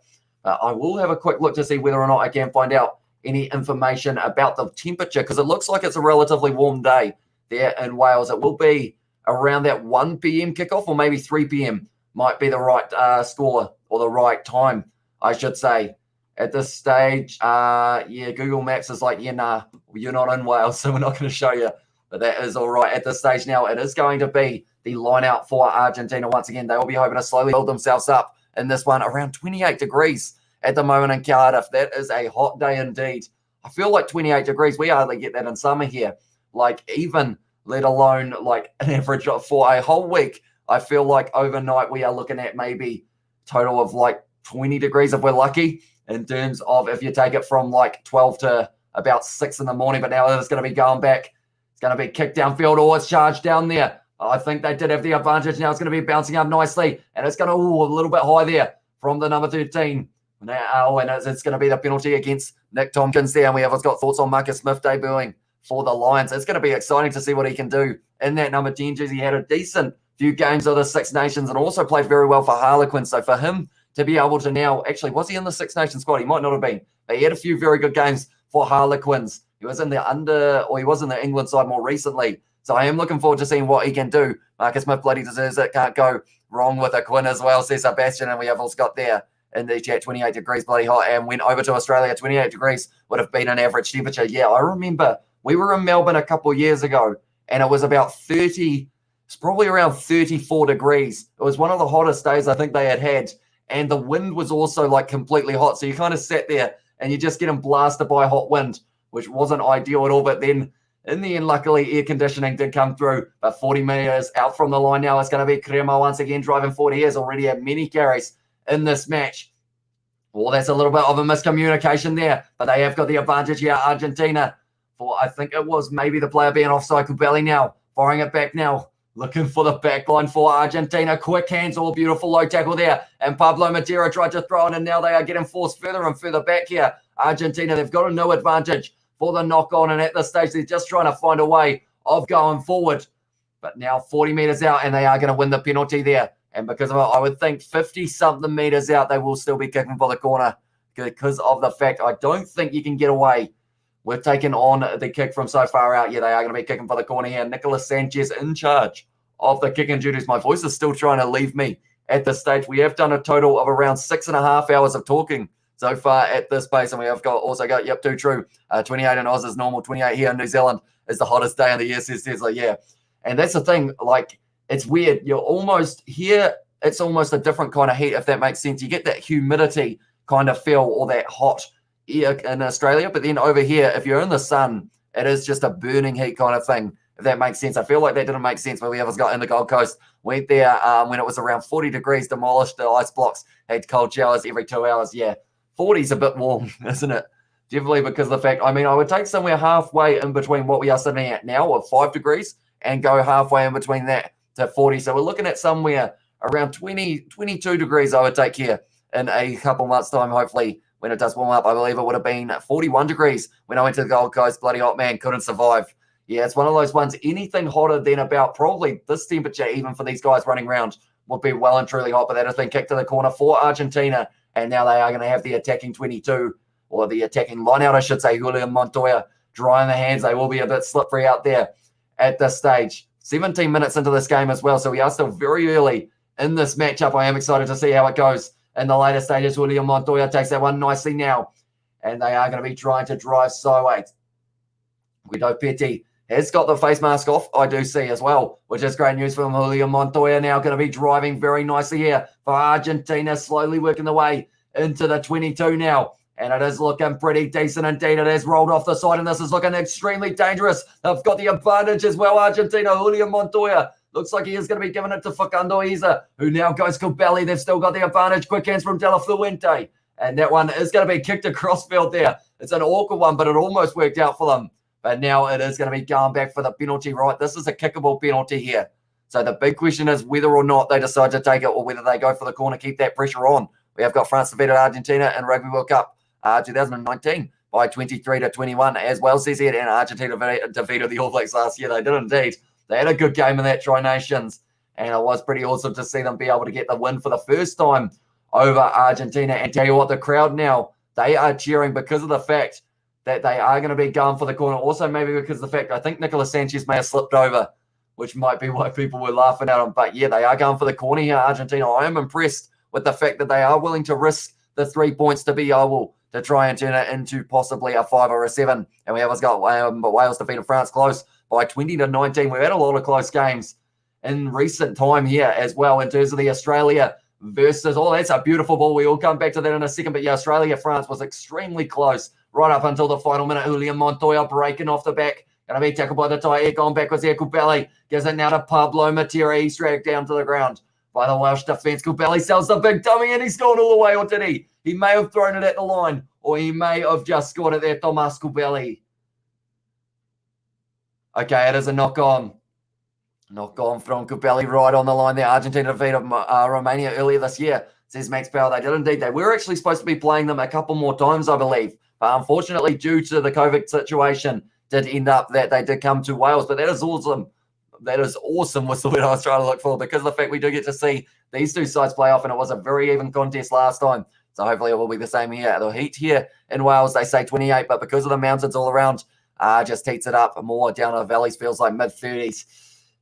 I will have a quick look to see whether or not I can find out any information about the temperature, because it looks like it's a relatively warm day there in Wales. It will be around that 1 p.m. kickoff, or maybe 3 p.m. might be the right score, or the right time, I should say. At this stage, yeah, Google Maps is like, yeah, nah, you're not in Wales, so we're not going to show you. But that is all right at this stage now. It is going to be the line out for Argentina once again. They will be hoping to slowly build themselves up in this one. Around 28 degrees at the moment in Cardiff. That is a hot day indeed. I feel like 28 degrees, we hardly get that in summer here. Like even, let alone like an average for a whole week. I feel like overnight we are looking at maybe total of like 20 degrees if we're lucky, in terms of if you take it from like 12 to about 6 in the morning. But now it's going to be going back. It's going to be kicked downfield, or it's charged down there. I think they did have the advantage. Now it's going to be bouncing up nicely, and it's going to, a little bit high there from the number 13. Now, and it's going to be the penalty against Nick Tompkins there. And we have got thoughts on Marcus Smith debuting for the Lions. It's going to be exciting to see what he can do in that number 10 jersey. He had a decent few games of the Six Nations and also played very well for Harlequins. So for him to be able to now, actually, was he in the Six Nations squad? He might not have been, but he had a few very good games for Harlequins. He was in the he was in the England side more recently. So I am looking forward to seeing what he can do. Marcus Smith bloody deserves it. Can't go wrong with a Quinn as well, says Sebastian. And we have also got there in the chat, 28 degrees, bloody hot. And went over to Australia, 28 degrees would have been an average temperature. Yeah, I remember we were in Melbourne a couple of years ago, and it was about 30, it's probably around 34 degrees. It was one of the hottest days I think they had. And the wind was also like completely hot. So you kind of sat there and you're just getting blasted by hot wind, which wasn't ideal at all. But then in the end, luckily, air conditioning did come through. But 40 meters out from the line now, it's going to be Cremo once again driving forward. He has already had many carries in this match. Well, that's a little bit of a miscommunication there. But they have got the advantage here, Argentina. For I think it was maybe the player being offside. Kubeli now, firing it back now. Looking for the back line for Argentina. Quick hands, all beautiful low tackle there. And Pablo Matera tried to throw it, and now they are getting forced further and further back here. Argentina, they've got a no advantage for the knock-on, and at this stage, they're just trying to find a way of going forward. But now 40 meters out, and they are going to win the penalty there. And because of it, I would think 50-something meters out, they will still be kicking for the corner because of the fact I don't think you can get away with taking on the kick from so far out. Yeah, they are going to be kicking for the corner here. Nicolas Sanchez in charge of the kicking duties. My voice is still trying to leave me at this stage. We have done a total of around 6.5 hours of talking so far at this pace, and we have also got, yep, too true. 28 in Oz is normal. 28 here in New Zealand is the hottest day in the year, says like, yeah. And that's the thing, like, it's weird. You're almost here, it's almost a different kind of heat, if that makes sense. You get that humidity kind of feel, or that hot air in Australia, but then over here, if you're in the sun, it is just a burning heat kind of thing, if that makes sense. I feel like that didn't make sense when we ever got in the Gold Coast. Went there when it was around 40 degrees, demolished the ice blocks, had cold showers every 2 hours. Yeah, 40 is a bit warm, isn't it? Definitely, because of the fact, I mean, I would take somewhere halfway in between what we are sitting at now of 5 degrees and go halfway in between that to 40. So we're looking at somewhere around 20, 22 degrees I would take here in a couple months' time, hopefully. When it does warm up, I believe it would have been 41 degrees when I went to the Gold Coast. Bloody hot, man. Couldn't survive. Yeah, it's one of those ones. Anything hotter than about probably this temperature, even for these guys running around, would be well and truly hot. But that has been kicked to the corner for Argentina. And now they are going to have the attacking 22, or the attacking lineout, I should say, Julian Montoya, drying the hands. They will be a bit slippery out there at this stage. 17 minutes into this game as well. So we are still very early in this matchup. I am excited to see how it goes. In the later stages, Julian Montoya takes that one nicely now. And they are going to be trying to drive sideways. Guido Petty has got the face mask off, I do see as well, which is great news for him. Julian Montoya now going to be driving very nicely here for Argentina, slowly working the way into the 22 now. And it is looking pretty decent indeed. It has rolled off the side, and this is looking extremely dangerous. They've got the advantage as well, Argentina. Julian Montoya looks like he is going to be giving it to Facundo Isa, who now goes Kubeli. They've still got the advantage. Quick hands from De La Fuente. And that one is going to be kicked across field there. It's an awkward one, but it almost worked out for them. But now it is going to be going back for the penalty, right? This is a kickable penalty here. So the big question is whether or not they decide to take it or whether they go for the corner, keep that pressure on. We have got France defeated Argentina in Rugby World Cup 2019 by 23-21, as well says it. And Argentina defeated the All Blacks last year. They did indeed. They had a good game in that Tri Nations, and it was pretty awesome to see them be able to get the win for the first time over Argentina. And tell you what, the crowd now, they are cheering because of the fact that they are going to be going for the corner. Also, maybe because of the fact I think Nicolas Sanchez may have slipped over, which might be why people were laughing at him. But yeah, they are going for the corner here, Argentina. I am impressed with the fact that they are willing to risk the 3 points to be able to try and turn it into possibly a 5 or a 7. And we have got Wales defeated France close by 20-19. We've had a lot of close games in recent time here as well in terms of the Australia versus, oh, that's a beautiful ball. We will come back to that in a second. But yeah, Australia-France was extremely close right up until the final minute. Julian Montoya breaking off the back. Going to be tackled by the tie. Gone backwards there. Kubeli gives it now to Pablo Matera. He's dragged down to the ground by the Welsh defence. Kubeli sells the big dummy, and he's gone all the way, or did he? He may have thrown it at the line, or he may have just scored it there, Tomas Kubeli. Okay, it is a knock-on. Knock-on from Kubeli right on the line there. Argentina defeated Romania earlier this year, says Max Powell. They did indeed. They were actually supposed to be playing them a couple more times, I believe. But unfortunately, due to the COVID situation, did end up that they did come to Wales. But that is awesome. That is awesome was the word I was trying to look for, because of the fact we do get to see these two sides play off, and it was a very even contest last time. So hopefully it will be the same here. The heat here in Wales, they say 28, but because of the mountains all around, just heats it up more. Down in the valleys feels like mid-30s.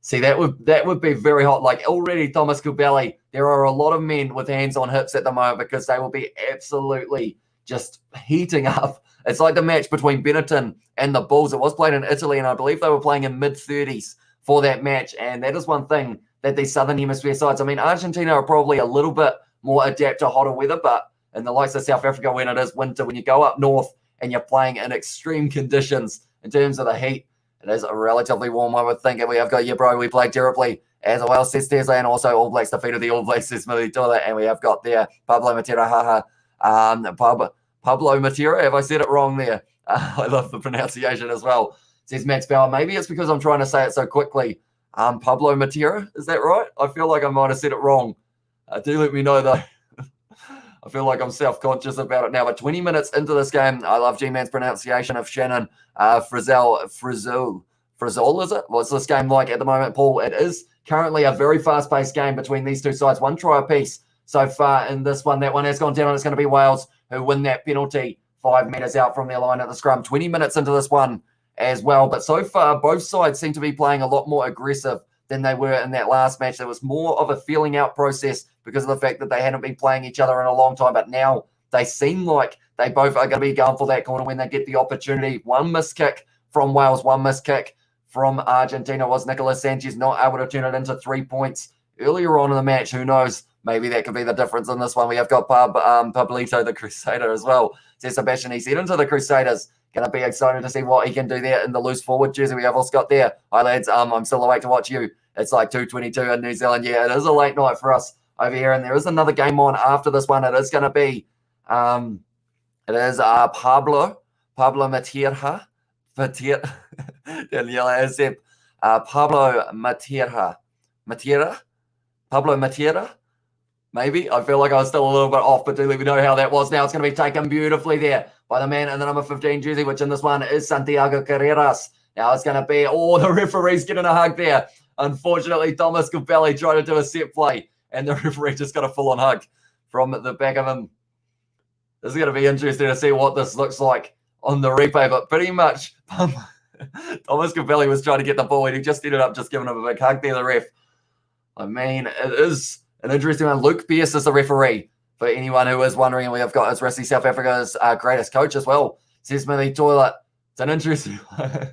See, that would be very hot. Like already Thomas Kubeli, there are a lot of men with hands on hips at the moment because they will be absolutely just heating up. It's like the match between Benetton and the Bulls. It was played in Italy, and I believe they were playing in mid-30s for that match. And that is one thing that these Southern Hemisphere sides, I mean, Argentina are probably a little bit more adept to hotter weather, but in the likes of South Africa, when it is winter, when you go up north and you're playing in extreme conditions in terms of the heat, it is a relatively warm, I would think. And we have got, yeah, bro, we played terribly as well, says Tesla, and also All Blacks defeated the All Blacks, says Smithy Toilet. And we have got there Pablo Matera, Pablo Matera, have I said it wrong there? I love the pronunciation as well. Says Max Bauer. Maybe it's because I'm trying to say it so quickly. Pablo Matera, is that right? I feel like I might have said it wrong. Do let me know, though. I feel like I'm self-conscious about it now. But 20 minutes into this game, I love G-Man's pronunciation of Shannon Frizzell, is it? What's this game like at the moment, Paul? It is currently a very fast-paced game between these two sides. One try apiece so far in this one. That one has gone down, and it's going to be Wales who win that penalty 5 meters out from their line at the scrum. 20 minutes into this one as well. But so far, both sides seem to be playing a lot more aggressive than they were in that last match. There was more of a feeling out process because of the fact that they hadn't been playing each other in a long time. But now they seem like they both are going to be going for that corner when they get the opportunity. One missed kick from Wales, one missed kick from Argentina was Nicolas Sanchez not able to turn it into 3 points earlier on in the match. Who knows? Maybe that could be the difference in this one. We have got Pablito, the Crusader, as well. Says Sebastian, he's heading to the Crusaders. Going to be excited to see what he can do there in the loose forward jersey we have also got there. Hi, lads. I'm still awake to watch you. It's like 2:22 in New Zealand. Yeah, it is a late night for us over here, and there is another game on after this one. It is going to be, Pablo Matera. Pablo Matera. Maybe. I feel like I was still a little bit off, but do let me know how that was. Now it's going to be taken beautifully there by the man in the number 15 jersey, which in this one is Santiago Carreras. Now it's going to be, the referee's getting a hug there. Unfortunately, Thomas Kubeli tried to do a set play, and the referee just got a full-on hug from the back of him. This is going to be interesting to see what this looks like on the replay, but pretty much Thomas Kubeli was trying to get the ball, and he just ended up just giving him a big hug there, the ref. I mean, it is an interesting one. Luke Pearce is the referee, for anyone who is wondering. And we have got Israeli South Africa's greatest coach as well, says Smithy Toilet. It's an interesting one.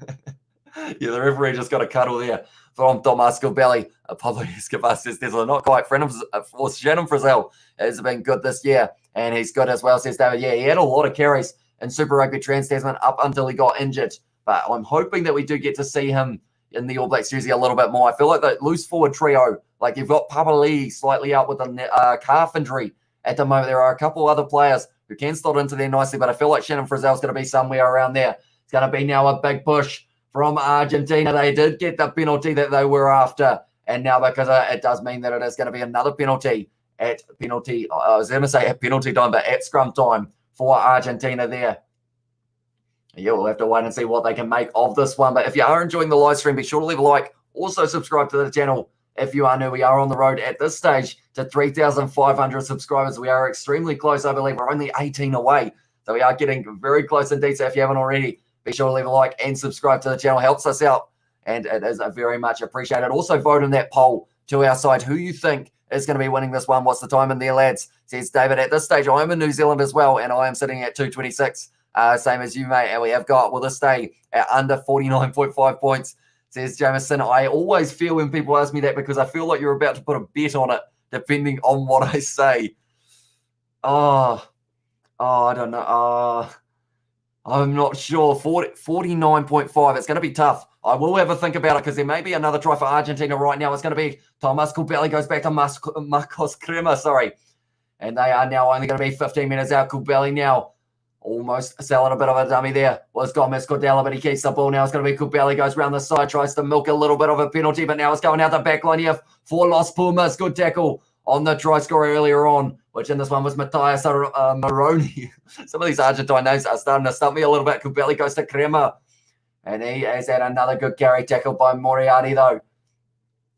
Yeah, the referee just got a cuddle there from Tomas Kubeli. Pablo Escobar says there's not quite friend for Shannon Frizzell has been good this year, and he's good as well, says David. Yeah, he had a lot of carries in Super Rugby Trans-Tasman up until he got injured, but I'm hoping that we do get to see him in the All Blacks jersey a little bit more. I feel like the loose forward trio, like you've got Papali slightly out with a calf injury at the moment. There are a couple other players who can slot into there nicely, but I feel like Shannon Frizzell's going to be somewhere around there. It's going to be now a big push from Argentina. They did get the penalty that they were after, and now because it does mean that it is going to be another penalty at penalty. I was going to say at penalty time, but at scrum time for Argentina there. Yeah, we'll have to wait and see what they can make of this one. But if you are enjoying the live stream, be sure to leave a like. Also, subscribe to the channel if you are new. We are on the road at this stage to 3,500 subscribers. We are extremely close, I believe. We're only 18 away. So we are getting very close indeed. So if you haven't already, be sure to leave a like and subscribe to the channel. Helps us out, and it is very much appreciated. Also, vote in that poll to our side. Who you think is going to be winning this one? What's the time in there, lads? Says David. At this stage, I am in New Zealand as well, and I am sitting at 226. Same as you, mate. And we have got, will this stay at under 49.5 points? Says Jameson. I always feel when people ask me that because I feel like you're about to put a bet on it, depending on what I say. I don't know. I'm not sure. 49.5. It's going to be tough. I will have a think about it because there may be another try for Argentina right now. It's going to be Tomas Kubeli goes back to Marcos Crema, and they are now only going to be 15 minutes out. Kubeli now almost selling a bit of a dummy there. Was Gomez Cordella, but he keeps the ball now. It's going to be Kubeli, goes around the side, tries to milk a little bit of a penalty, but now it's going out the back line here for Los Pumas. Good tackle on the try scorer earlier on, which in this one was Matthias Maroni. Some of these Argentine names are starting to stump me a little bit. Kubeli goes to Crema, and he has had another good carry tackle by Moriarty, though.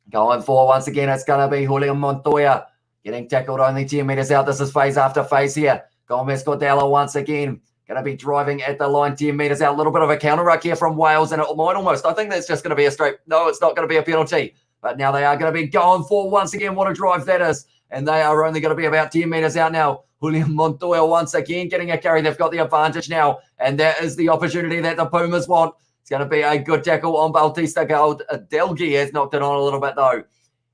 Going for once again, it's going to be Julian Montoya getting tackled only 10 meters out. This is phase after phase here. Gomez Cordella once again going to be driving at the line 10 meters out. A little bit of a counter ruck here from Wales, and it might almost, I think that's just going to be a straight, no, it's not going to be a penalty. But now they are going to be going for once again. What a drive that is. And they are only going to be about 10 meters out now. Julian Montoya once again getting a carry. They've got the advantage now. And that is the opportunity that the Pumas want. It's going to be a good tackle on Bautista Delgi. Has knocked it on a little bit though.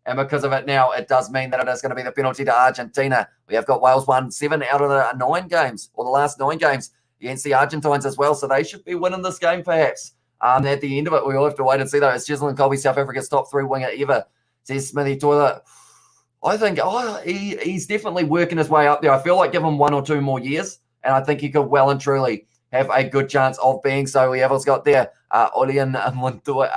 And because of it now, it does mean that it is going to be the penalty to Argentina. We have got Wales won 7 out of the 9 games, or the last 9 games against the Argentines as well. So they should be winning this game perhaps. At the end of it, we will have to wait and see though. It's Jesselyn Colby, South Africa's top 3 winger ever. Says Smithy Toilet. I think he's definitely working his way up there. I feel like give him 1 or 2 more years, and I think he could well and truly have a good chance of being so. We have also got there Julian Montoya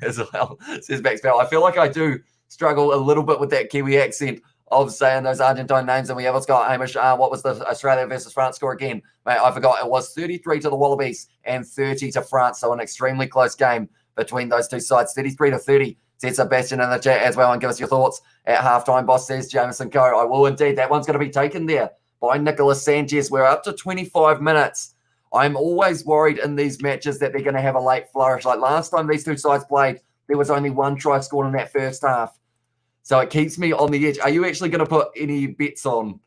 as well, says Max Bell. I feel like I do struggle a little bit with that Kiwi accent of saying those Argentine names. And we have also got Hamish. What was the Australia versus France score again? Mate, I forgot. It was 33 to the Wallabies and 30 to France. So an extremely close game between those two sides. 33 to 30. Said Sebastian in the chat as well. And give us your thoughts at halftime. Boss says Jameson Co. I will indeed. That one's going to be taken there by Nicolas Sanchez. We're up to 25 minutes. I'm always worried in these matches that they're going to have a late flourish. Like last time these two sides played, there was only 1 try scored in that first half. So it keeps me on the edge. Are you actually going to put any bets on,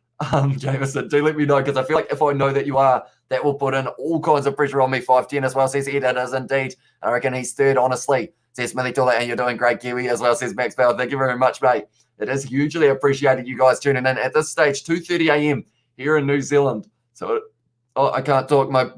Jameson? Do let me know, because I feel like if I know that you are, that will put in all kinds of pressure on me. 5-10 as well, says Ed. It is indeed. I reckon he's third, honestly. Says Smithy Toilet, and you're doing great, Kiwi, as well, says Max Bell. Thank you very much, mate. It is hugely appreciated, you guys tuning in. At this stage, 2:30 a.m. here in New Zealand. So I can't talk. My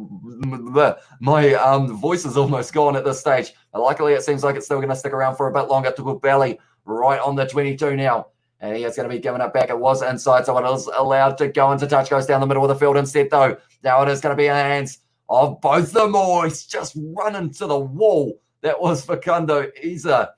voice is almost gone at this stage. But luckily, it seems like it's still going to stick around for a bit longer. To Belly right on the 22 now. And he is going to be giving it back. It was inside, so it is allowed to go into touch. Goes down the middle of the field instead, though. Now it is going to be in the hands of both them. Oh, he's just running to the wall. That was Facundo Isa.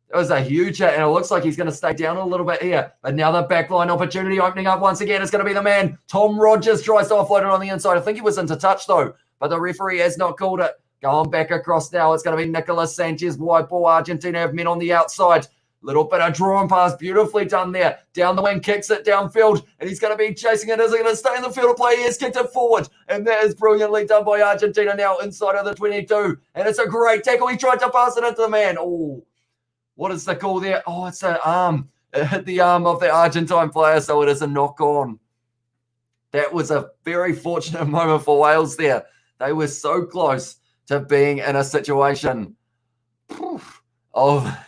It was a huge hit, and it looks like he's going to stay down a little bit here. But now the backline opportunity opening up once again. It's going to be the man. Tom Rogers tries to offload it on the inside. I think he was into touch, though, but the referee has not called it. Going back across now, it's going to be Nicolas Sanchez. Wide ball. Argentina have men on the outside. Little bit of draw and pass. Beautifully done there. Down the wing, kicks it downfield, and he's going to be chasing it. Is he going to stay in the field of play? He has kicked it forward, and that is brilliantly done by Argentina now inside of the 22. And it's a great tackle. He tried to pass it into the man. Oh, what is the call there? Oh, it's an arm. It hit the arm of the Argentine player, so it is a knock on. That was a very fortunate moment for Wales there. They were so close to being in a situation. Oh,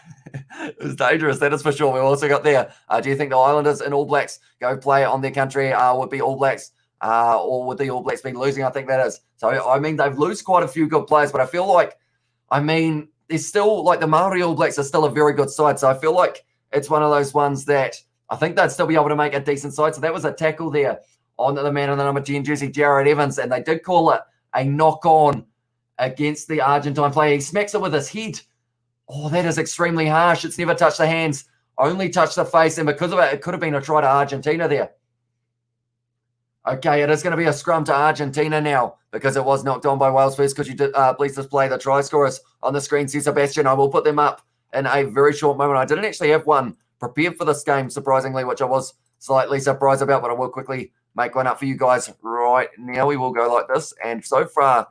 it was dangerous, that is for sure. We also got there. Do you think the Islanders and All Blacks go play on their country would be All Blacks? Or would the All Blacks be losing? I think that is. So, I mean, they've lost quite a few good players, but I feel like, I mean, there's still, like, the Māori All Blacks are still a very good side. So I feel like it's one of those ones that I think they'd still be able to make a decent side. So that was a tackle there on the man in the number 10 jersey, Jared Evans, and they did call it a knock-on against the Argentine player. He smacks it with his head. Oh, that is extremely harsh. It's never touched the hands, only touched the face, and because of it, it could have been a try to Argentina there. Okay, it is going to be a scrum to Argentina now because it was knocked on by Wales first. Could you please display the try scorers on the screen, says Sebastian? I will put them up in a very short moment. I didn't actually have one prepared for this game, surprisingly, which I was slightly surprised about, but I will quickly make one up for you guys right now. We will go like this, and so far,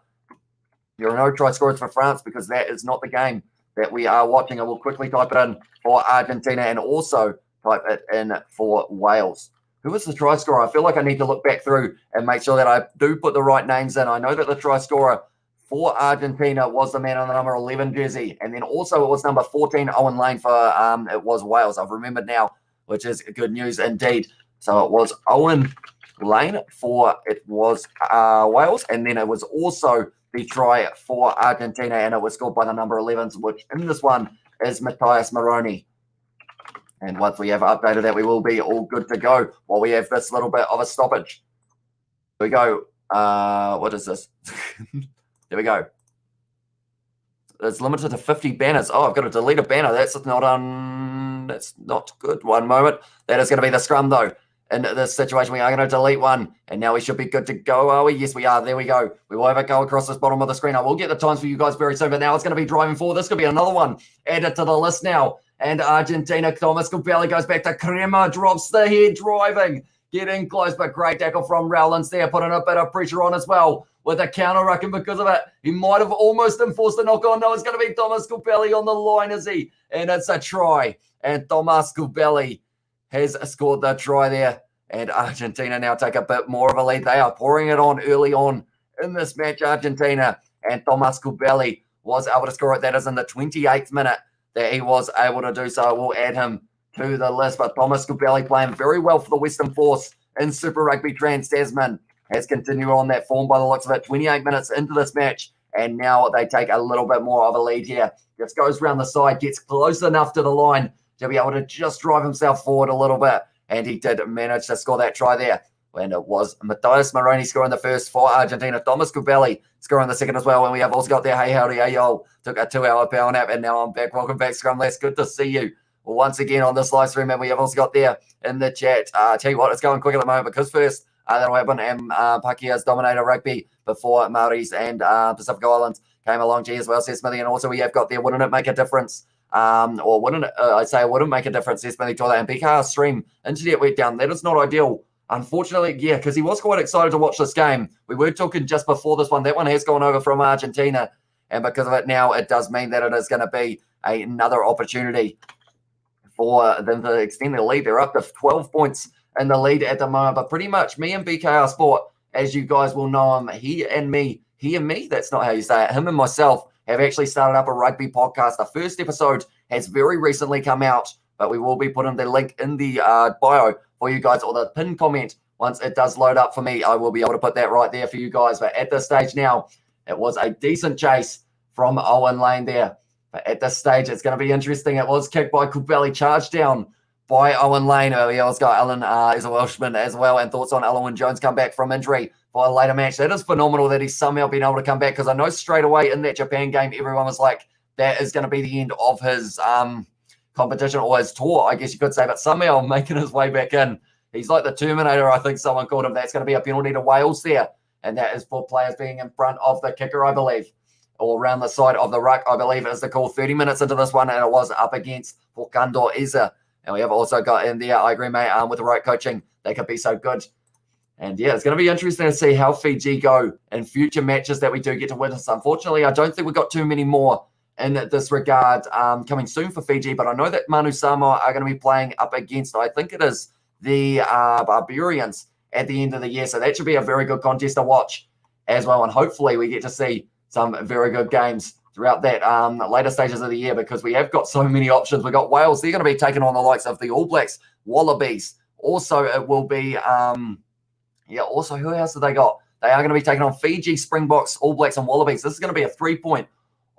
there are no try scorers for France because that is not the game that we are watching. I will quickly type it in for Argentina and also type it in for Wales. Who was the try scorer? I feel like I need to look back through and make sure that I do put the right names in. I know that the try scorer for Argentina was the man on the number 11 jersey, and then also it was number 14, Owen Lane, for it was Wales. I've remembered now, which is good news indeed. So it was Owen Lane for it was Wales, and then it was also the try for Argentina, and it was scored by the number 11s, which in this one is Matthias Moroni. And once we have updated that, we will be all good to go while we have this little bit of a stoppage. Here we go. What is this? There we go. It's limited to 50 banners. Oh, I've got to delete a banner. That's not good. One moment. That is going to be the scrum, though. In this situation, we are going to delete one. And now we should be good to go, are we? Yes, we are. There we go. We will have it go across this bottom of the screen. I will get the times for you guys very soon, but now it's going to be driving forward. This could be another one added to the list now. And Argentina, Thomas Kubeli goes back to Crema, drops the head, driving, getting close, but great tackle from Rowlands there, putting a bit of pressure on as well with a counter ruck, and because of it, he might have almost enforced a knock-on. No, it's going to be Thomas Kubeli on the line, is he? And it's a try, and Thomas Kubeli has scored the try there, and Argentina now take a bit more of a lead. They are pouring it on early on in this match, Argentina, and Thomas Kubeli was able to score it. That is in the 28th minute that he was able to do so. We'll add him to the list. But Thomas Kubeli playing very well for the Western Force in Super Rugby Trans-Tasman has continued on that form by the looks of it. 28 minutes into this match, and now they take a little bit more of a lead here. Just goes around the side, gets close enough to the line to be able to just drive himself forward a little bit, and he did manage to score that try there. And it was Matthias Moroni scoring the first for Argentina. Thomas Kubeli scoring the second as well. And we have also got there, hey, howdy, hey, yo. Took a 2-hour power nap, and now I'm back. Welcome back, Scrum Lads. Good to see you once again on this live stream. And we have also got there in the chat. Tell you what, it's going quick at the moment because first, that'll happen. And Pakea's dominated rugby before Maoris and Pacific Islands came along. G as well, says Smithy. And also we have got there, wouldn't it make a difference? Or wouldn't it, I'd say it wouldn't make a difference, says Smithy Toilet. And PK's stream internet went down. That is not ideal. Unfortunately, yeah, because he was quite excited to watch this game. We were talking just before this one. That one has gone over from Argentina. And because of it now, it does mean that it is going to be another opportunity for them to extend their lead. They're up to 12 points in the lead at the moment. But pretty much me and BKR Sport, as you guys will know him, he and me, that's not how you say it, him and myself have actually started up a rugby podcast. The first episode has very recently come out, but we will be putting the link in the bio for you guys, or the pinned comment. Once it does load up for me, I will be able to put that right there for you guys. But at this stage now, it was a decent chase from Owen Lane there. But at this stage, it's going to be interesting. It was kicked by Kubeli, charged down by Owen Lane. We also got Alan is a Welshman as well. And thoughts on Alan Jones come back from injury for a later match. That is phenomenal that he's somehow been able to come back, because I know straight away in that Japan game, everyone was like, that is going to be the end of his competition, or his tour, I guess you could say, but somehow making his way back in. He's like the Terminator, I think someone called him. That's going to be a penalty to Wales there, and that is for players being in front of the kicker, I believe, or around the side of the ruck, I believe is the call. 30 minutes into this one, and it was up against Fokando Eza. And we have also got in there, I agree, mate, with the right coaching, they could be so good. And yeah, it's going to be interesting to see how Fiji go in future matches that we do get to witness. Unfortunately, I don't think we've got too many more in this regard coming soon for Fiji, but I know that Manu Samoa are going to be playing up against, I think it is the Barbarians at the end of the year, so that should be a very good contest to watch. as well. And hopefully we get to see some very good games throughout that later stages of the year, because we have got so many options. We've got Wales. They're going to be taking on the likes of the All Blacks, Wallabies. Also, it will be, also, who else have they got? They are going to be taking on Fiji, Springboks, All Blacks, and Wallabies. This is going to be a 3-point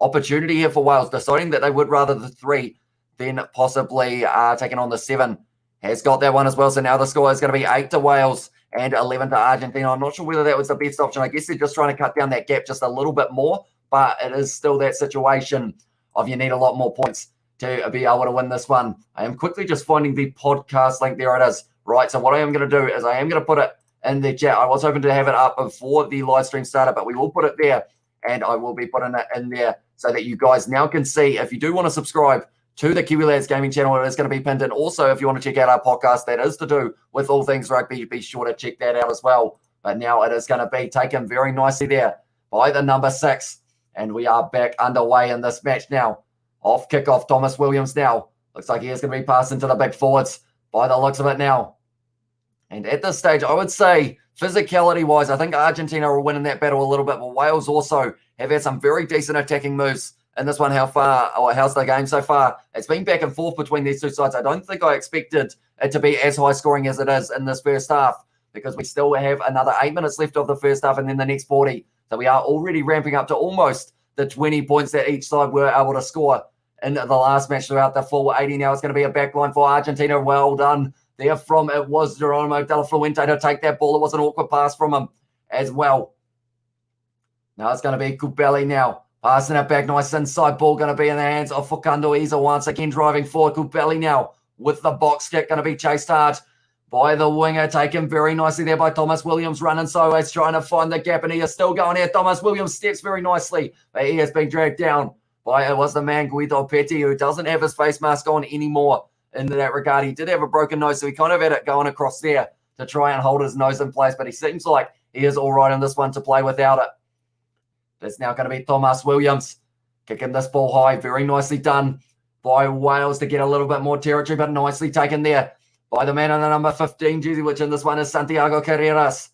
opportunity here for Wales, deciding that they would rather the 3 than possibly taking on the 7. Has got that one as well. So now the score is going to be 8 to Wales and 11 to Argentina. I'm not sure whether that was the best option. I guess they're just trying to cut down that gap just a little bit more, but it is still that situation of you need a lot more points to be able to win this one. I am quickly just finding the podcast link. There it is. Right, so what I am going to do is I am going to put it in the chat. I was hoping to have it up before the live stream started, but we will put it there, and I will be putting it in there so that you guys now can see. If you do want to subscribe to the Kiwi Lads Gaming channel, it is going to be pinned in. Also, if you want to check out our podcast that is to do with all things rugby, be sure to check that out as well. But now it is going to be taken very nicely there by the number 6, and we are back underway in this match now. Off kickoff, Thomas Williams now. Looks like he is going to be passing to the big forwards by the looks of it now. And at this stage, I would say, physicality-wise, I think Argentina are winning that battle a little bit, but Wales also have had some very decent attacking moves in this one. How's the game so far? It's been back and forth between these two sides. I don't think I expected it to be as high scoring as it is in this first half, because we still have another 8 minutes left of the first half and then the next 40. So we are already ramping up to almost the 20 points that each side were able to score in the last match throughout the full 80. Now it's going to be a backline for Argentina. Well done there from, it was Geronimo de la Fuente to take that ball. It was an awkward pass from him as well. Now it's going to be Kubeli now. Passing it back, nice inside ball, going to be in the hands of Facundo Isa once again, driving forward. Kubeli now with the box kick, going to be chased hard by the winger, taken very nicely there by Thomas Williams, running sideways, trying to find the gap, and he is still going here. Thomas Williams steps very nicely, but he has been dragged down by, it was the man Guido Petty, who doesn't have his face mask on anymore in that regard. He did have a broken nose, so he kind of had it going across there to try and hold his nose in place, but he seems like he is all right in this one to play without it. It's now going to be Thomas Williams kicking this ball high. Very nicely done by Wales to get a little bit more territory, but nicely taken there by the man in the number 15 jersey, which in this one is Santiago Carreras.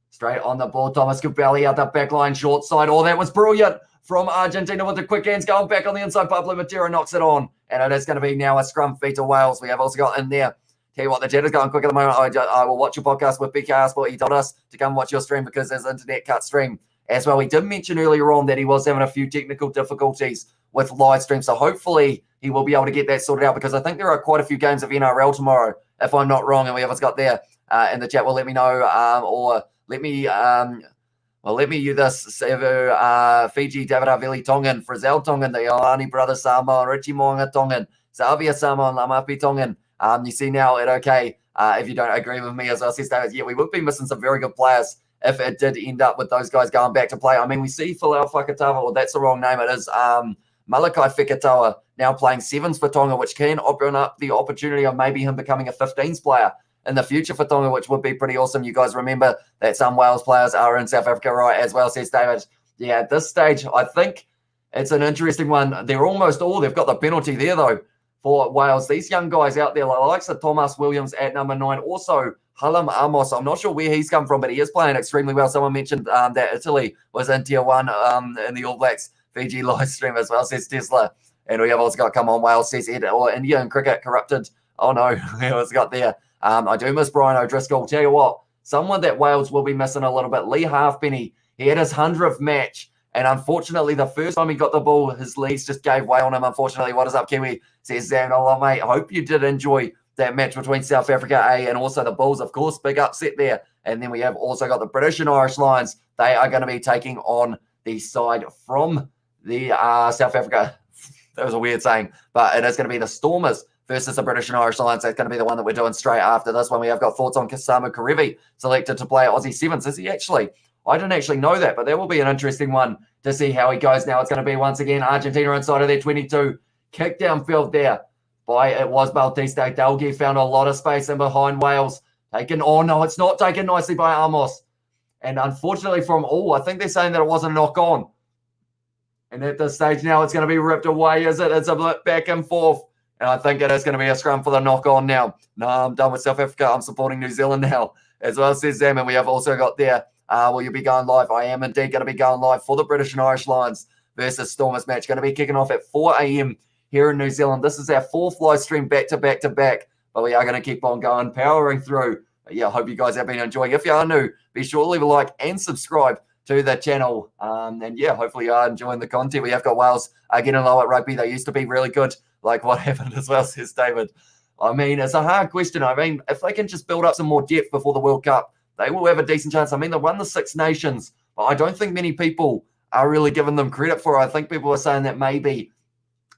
Straight on the ball, Thomas Kubeli out the back line, short side. Oh, that was brilliant from Argentina with the quick hands going back on the inside. Pablo Matera knocks it on, and it is going to be now a scrum feed to Wales. We have also got in there. Tell you what, the chat is going quick at the moment. I will watch your podcast with BKR Sport. He told us to come watch your stream because there's internet cut stream as well. He did mention earlier on that he was having a few technical difficulties with live stream, so hopefully he will be able to get that sorted out, because I think there are quite a few games of NRL tomorrow, if I'm not wrong, and whoever's got there in the chat will let me know, or let me use this. Fiji, David Avili Tongan, Frizzell Tongan, the Iolani brothers Samoa, Richie Moanga Tongan, Xavier Samoa, Lamapi Tongan. You see now it okay if you don't agree with me as well. Says David, yeah, we would be missing some very good players if it did end up with those guys going back to play. I mean, we see Folau Fakatawa, well, that's the wrong name. It is Malakai Fekatawa now playing 7s for Tonga, which can open up the opportunity of maybe him becoming a 15s player in the future for Tonga, which would be pretty awesome. You guys remember that some Wales players are in South Africa, right, as well, says David. Yeah, at this stage, I think it's an interesting one. They're almost all, they've got the penalty there, though, for Wales. These young guys out there, like Thomas Williams at number 9, also Halam Amos, I'm not sure where he's come from, but he is playing extremely well. Someone mentioned that Italy was in Tier 1 in the All Blacks Fiji live stream as well, says Tesla. And we have also got, come on, Wales, says Ed, or India and cricket corrupted. Oh, no, we also got there. I do miss Brian O'Driscoll. Tell you what, someone that Wales will be missing a little bit, Lee Halfpenny. He had his 100th match, and unfortunately, the first time he got the ball, his legs just gave way on him, unfortunately. What is up, Kiwi? Says Zam. Oh, mate, I hope you did enjoy that match between South Africa A and also the Bulls, of course. Big upset there. And then we have also got the British and Irish Lions. They are going to be taking on the side from the South Africa. That was a weird saying, but it is going to be the Stormers versus the British and Irish Lions. That's going to be the one that we're doing straight after this one. We have got thoughts on Kasamu Karevi selected to play Aussie Sevens. Is he actually? I didn't actually know that, but that will be an interesting one to see how he goes now. It's going to be, once again, Argentina inside of their 22. Kick downfield there by, it was Bautista. Delgi found a lot of space in behind Wales. Taken, oh no, it's not taken nicely by Amos. And unfortunately from all, I think they're saying that it wasn't a knock on. And at this stage now, it's going to be ripped away, is it? It's a bit back and forth. And I think it is going to be a scrum for the knock on now. No, I'm done with South Africa. I'm supporting New Zealand now, as well, says Zam. And we have also got there will you be going live? I am indeed going to be going live for the British and Irish Lions versus Stormers match. Going to be kicking off at 4 a.m. here in New Zealand. This is our 4th live stream back to back to back, but we are going to keep on going, powering through. Yeah, I hope you guys have been enjoying. If you are new, be sure to leave a like and subscribe to the channel. And yeah, hopefully you are enjoying the content. We have got Wales getting low at rugby. They used to be really good. Like what happened as well, says David. I mean, it's a hard question. I mean, if they can just build up some more depth before the World Cup, they will have a decent chance. I mean, they won the Six Nations, but I don't think many people are really giving them credit for it. I think people are saying that maybe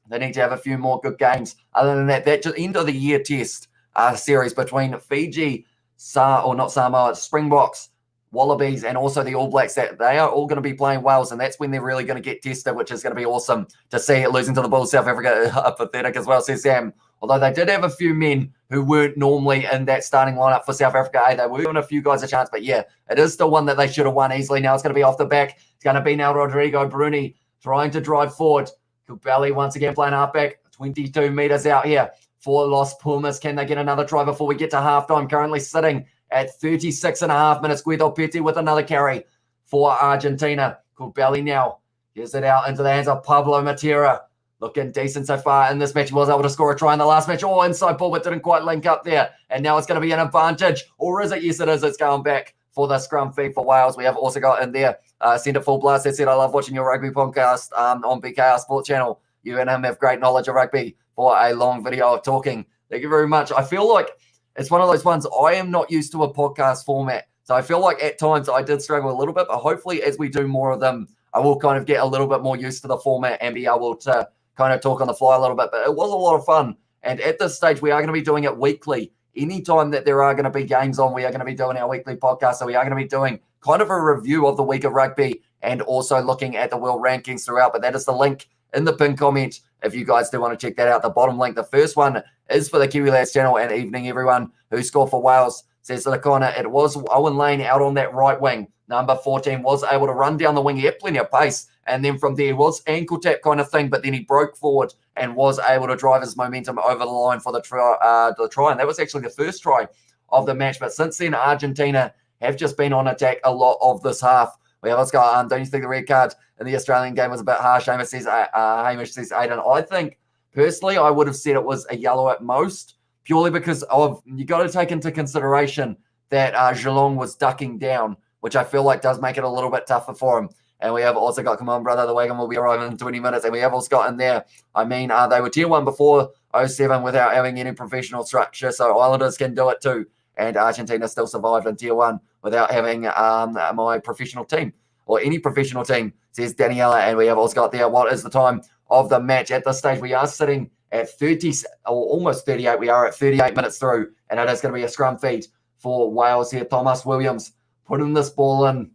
they need to have a few more good games. Other than that, that just end of the year test series between Fiji, Samoa, Springboks, Wallabies, and also the All Blacks, that they are all going to be playing Wales, and that's when they're really going to get tested, which is going to be awesome to see it. Losing to the Bulls, South Africa, pathetic as well, says Sam. Although they did have a few men who weren't normally in that starting lineup for South Africa. They were giving a few guys a chance, but yeah, it is still one that they should have won easily. Now it's going to be off the back. It's going to be now Rodrigo Bruni trying to drive forward. Kubali once again playing halfback, 22 meters out here for Los Pumas. Can they get another try before we get to halftime? Currently sitting at 36 and a half minutes. Guido Peti with another carry for Argentina. Kubali now gives it out into the hands of Pablo Matera. Looking decent so far in this match. He was able to score a try in the last match. Oh, inside ball, but didn't quite link up there. And now it's going to be an advantage. Or is it? Yes, it is. It's going back for the scrum feed for Wales. We have also got in there Send It Full Blast. They said, I love watching your rugby podcast on BKR Sports Channel. You and him have great knowledge of rugby for a long video of talking. Thank you very much. I feel like it's one of those ones, I am not used to a podcast format. So I feel like at times I did struggle a little bit, but hopefully as we do more of them, I will kind of get a little bit more used to the format and be able to kind of talk on the fly a little bit. But it was a lot of fun. And at this stage, we are going to be doing it weekly. Anytime that there are going to be games on, we are going to be doing our weekly podcast. So we are going to be doing kind of a review of the week of rugby and also looking at the world rankings throughout. But that is the link in the pinned comment if you guys do want to check that out. The bottom link, the first one is for the Kiwi Lads channel. And evening, everyone who scored for Wales. Says to the corner, it was Owen Lane out on that right wing. Number 14 was able to run down the wing. He had plenty of pace. And then from there was ankle tap kind of thing, but then he broke forward and was able to drive his momentum over the line for the try. And that was actually the first try of the match. But since then, Argentina have just been on attack a lot of this half. We have, let's go. Don't you think the red card in the Australian game was a bit harsh? Hamish says, Aiden. I think, personally, I would have said it was a yellow at most, purely because of, you got to take into consideration that Geelong was ducking down, which I feel like does make it a little bit tougher for him. And we have also got, come on, brother, the wagon will be arriving in 20 minutes. And we have also got in there, I mean, they were tier 1 before 07 without having any professional structure. So Islanders can do it too. And Argentina still survived in tier 1 without having my professional team or any professional team, says Daniela. And we have also got there, what is the time of the match? At this stage, we are sitting at 30 or almost 38. We are at 38 minutes through. And it is going to be a scrum feed for Wales here. Thomas Williams putting this ball in.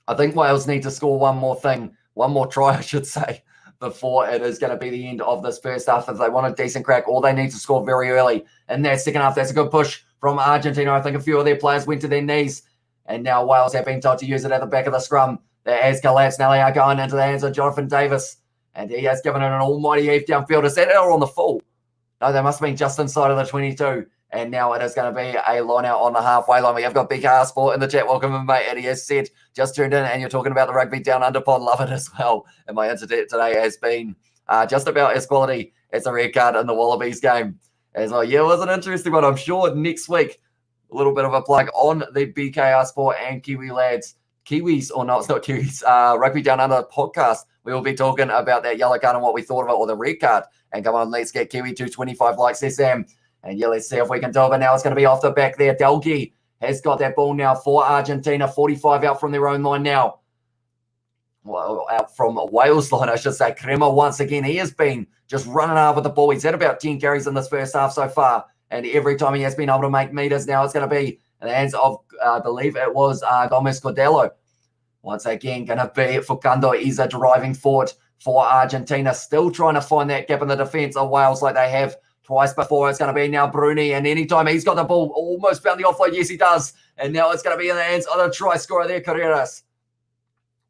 I think Wales need to score one more try, I should say, before it is going to be the end of this first half. If they want a decent crack, or they need to score very early in that second half. That's a good push from Argentina. I think a few of their players went to their knees, and now Wales have been told to use it at the back of the scrum. That has collapsed. Now they are going into the hands of Jonathan Davis, and he has given it an almighty heave downfield. Is that out on the full? No, they must have been just inside of the 22. And now it is going to be a line out on the halfway line. We have got BKR Sport in the chat. Welcome, mate. And he has said, just tuned in, and you're talking about the rugby down under pod. Love it as well. And my internet today has been just about as quality as a red card in the Wallabies game as well. Yeah, it was an interesting one. I'm sure next week, a little bit of a plug on the BKR Sport and Kiwi Lads. Kiwis, or no, it's not Kiwis, Rugby Down Under podcast. We will be talking about that yellow card and what we thought of it, or the red card. And come on, let's get Kiwi to 25 likes there, Sam. And yeah, let's see if we can do it. But now it's going to be off the back there. Delgi has got that ball now for Argentina. 45 out from their own line now. Well, out from Wales line, I should say. Crema once again. He has been just running hard with the ball. He's had about 10 carries in this first half so far. And every time he has been able to make meters, now it's going to be in the hands of, I believe it was Gomez Cordero. Once again, going to be Fukando Isa driving forward for Argentina. Still trying to find that gap in the defence of Wales like they have twice before. It's going to be now Bruni, and anytime he's got the ball, almost found the offload. Yes, he does. And now it's going to be in the hands of the try scorer there, Carreras.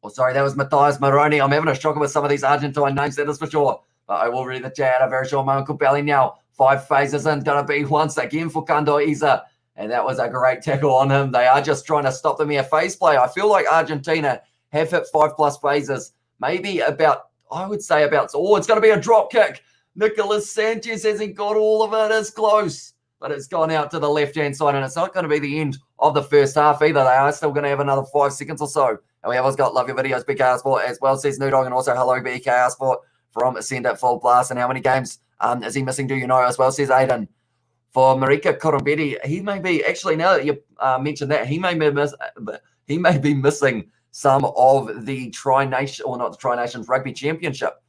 Oh, sorry, that was Matthias Maroni. I'm having a struggle with some of these Argentine names, that is for sure. But I will read the chat out a very short moment. Kubali now, 5 phases in. Going to be once again for Kando Isa. And that was a great tackle on him. They are just trying to stop the mere phase play. I feel like Argentina have hit 5+ phases, maybe about, I would say about, oh, it's going to be a drop kick. Nicolas Sanchez hasn't got all of it. It's close, but it's gone out to the left-hand side, and it's not going to be the end of the first half either. They are still going to have another 5 seconds or so. And we have got love your videos, BKR Sport, as well, says Nudog, and also hello, BKR Sport, from Send It Full Blast. And how many games is he missing, do you know, as well, says Aiden. For Marika Korombedi, he may be, actually, now that you mentioned that, he may be missing some of the Tri-Nation, or not the Tri-Nations Rugby Championship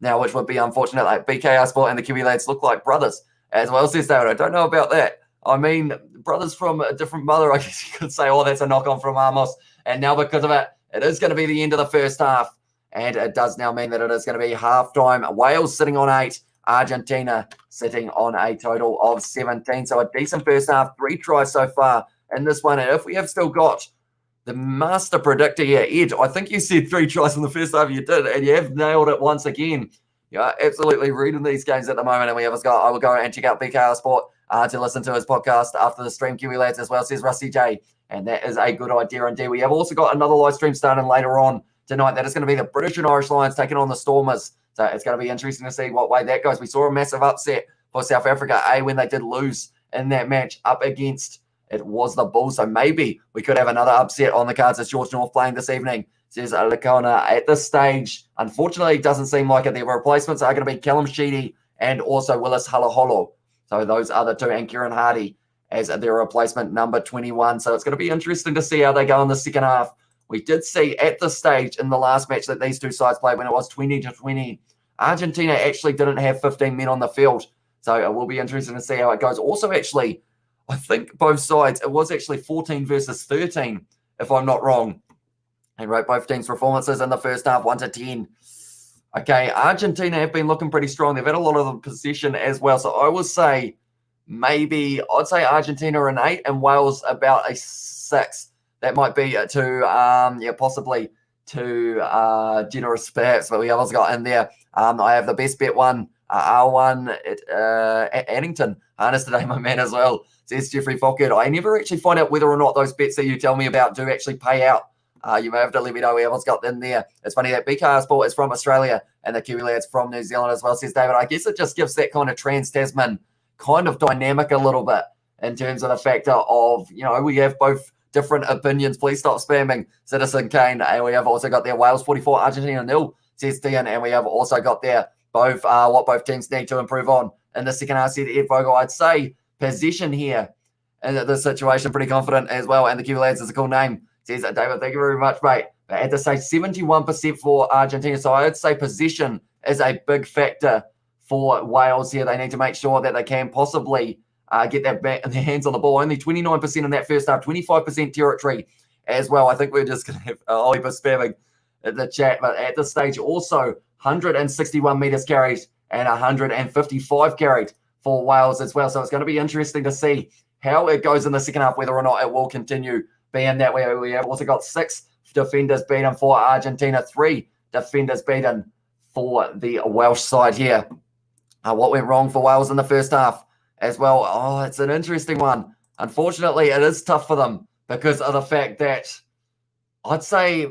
now, which would be unfortunate. Like BKR Sport and the Kiwi lads look like brothers, as well, says David. I don't know about that. I mean, brothers from a different mother, I guess you could say. Oh, that's a knock-on from Amos. And now because of it, it is going to be the end of the first half. And it does now mean that it is going to be halftime. Wales sitting on 8. Argentina sitting on a total of 17. So a decent first half, 3 tries so far in this one. And if we have still got the master predictor here, Ed, I think you said 3 tries in the first half. You did, and you have nailed it once again. Yeah, absolutely reading these games at the moment. And we have got, I will go and check out BKR Sport to listen to his podcast after the stream, Kiwi lads, as well, says Rusty J. And that is a good idea indeed. We have also got another live stream starting later on tonight. That is going to be the British and Irish Lions taking on the Stormers. So it's going to be interesting to see what way that goes. We saw a massive upset for South Africa, when they did lose in that match up against, it was the Bulls. So maybe we could have another upset on the cards. It's George North playing this evening, says Lakona. At this stage, unfortunately, it doesn't seem like it. Their replacements are going to be Callum Sheedy and also Willis Halaholo. So those other two, and Kieran Hardy as their replacement, number 21. So it's going to be interesting to see how they go in the second half. We did see at this stage in the last match that these two sides played, when it was 20-20, Argentina actually didn't have 15 men on the field. So it will be interesting to see how it goes. Also, actually, I think both sides, it was actually 14 versus 13, if I'm not wrong. And wrote both teams' performances in the first half, 1-10. Okay, Argentina have been looking pretty strong. They've had a lot of the possession as well. So I would say I'd say Argentina an 8 and Wales about a 6. That might be possibly too generous perhaps, but we have also got in there. I have the best bet one, R1 at Addington. Harness today, my man, as well, says Jeffrey Fockett. I never actually find out whether or not those bets that you tell me about do actually pay out. You may have to let me know. We have also got in there. It's funny that BKR Sport is from Australia and the Kiwi lads from New Zealand as well, says David. I guess it just gives that kind of trans-Tasman kind of dynamic a little bit in terms of the factor of, we have both different opinions. Please stop spamming Citizen Kane. And we have also got there Wales 44, Argentina 0, says Dian. And we have also got there both what both teams need to improve on in the second half, said Ed Vogel. I'd say possession here in the situation, pretty confident as well. And the Kiwi lads is a cool name, says David. Thank you very much, mate. But at the stage, 71% for Argentina. So I'd say possession is a big factor for Wales here. They need to make sure that they can possibly get their hands on the ball. Only 29% in that first half, 25% territory as well. I think we're just going to have Oliver spamming in the chat. But at this stage, also 161 metres carried and 155 carried for Wales as well. So it's going to be interesting to see how it goes in the second half, whether or not it will continue being that way. We have also got 6 defenders beaten for Argentina, 3 defenders beaten for the Welsh side here. What went wrong for Wales in the first half as well? Oh, it's an interesting one. Unfortunately, it is tough for them because of the fact that I'd say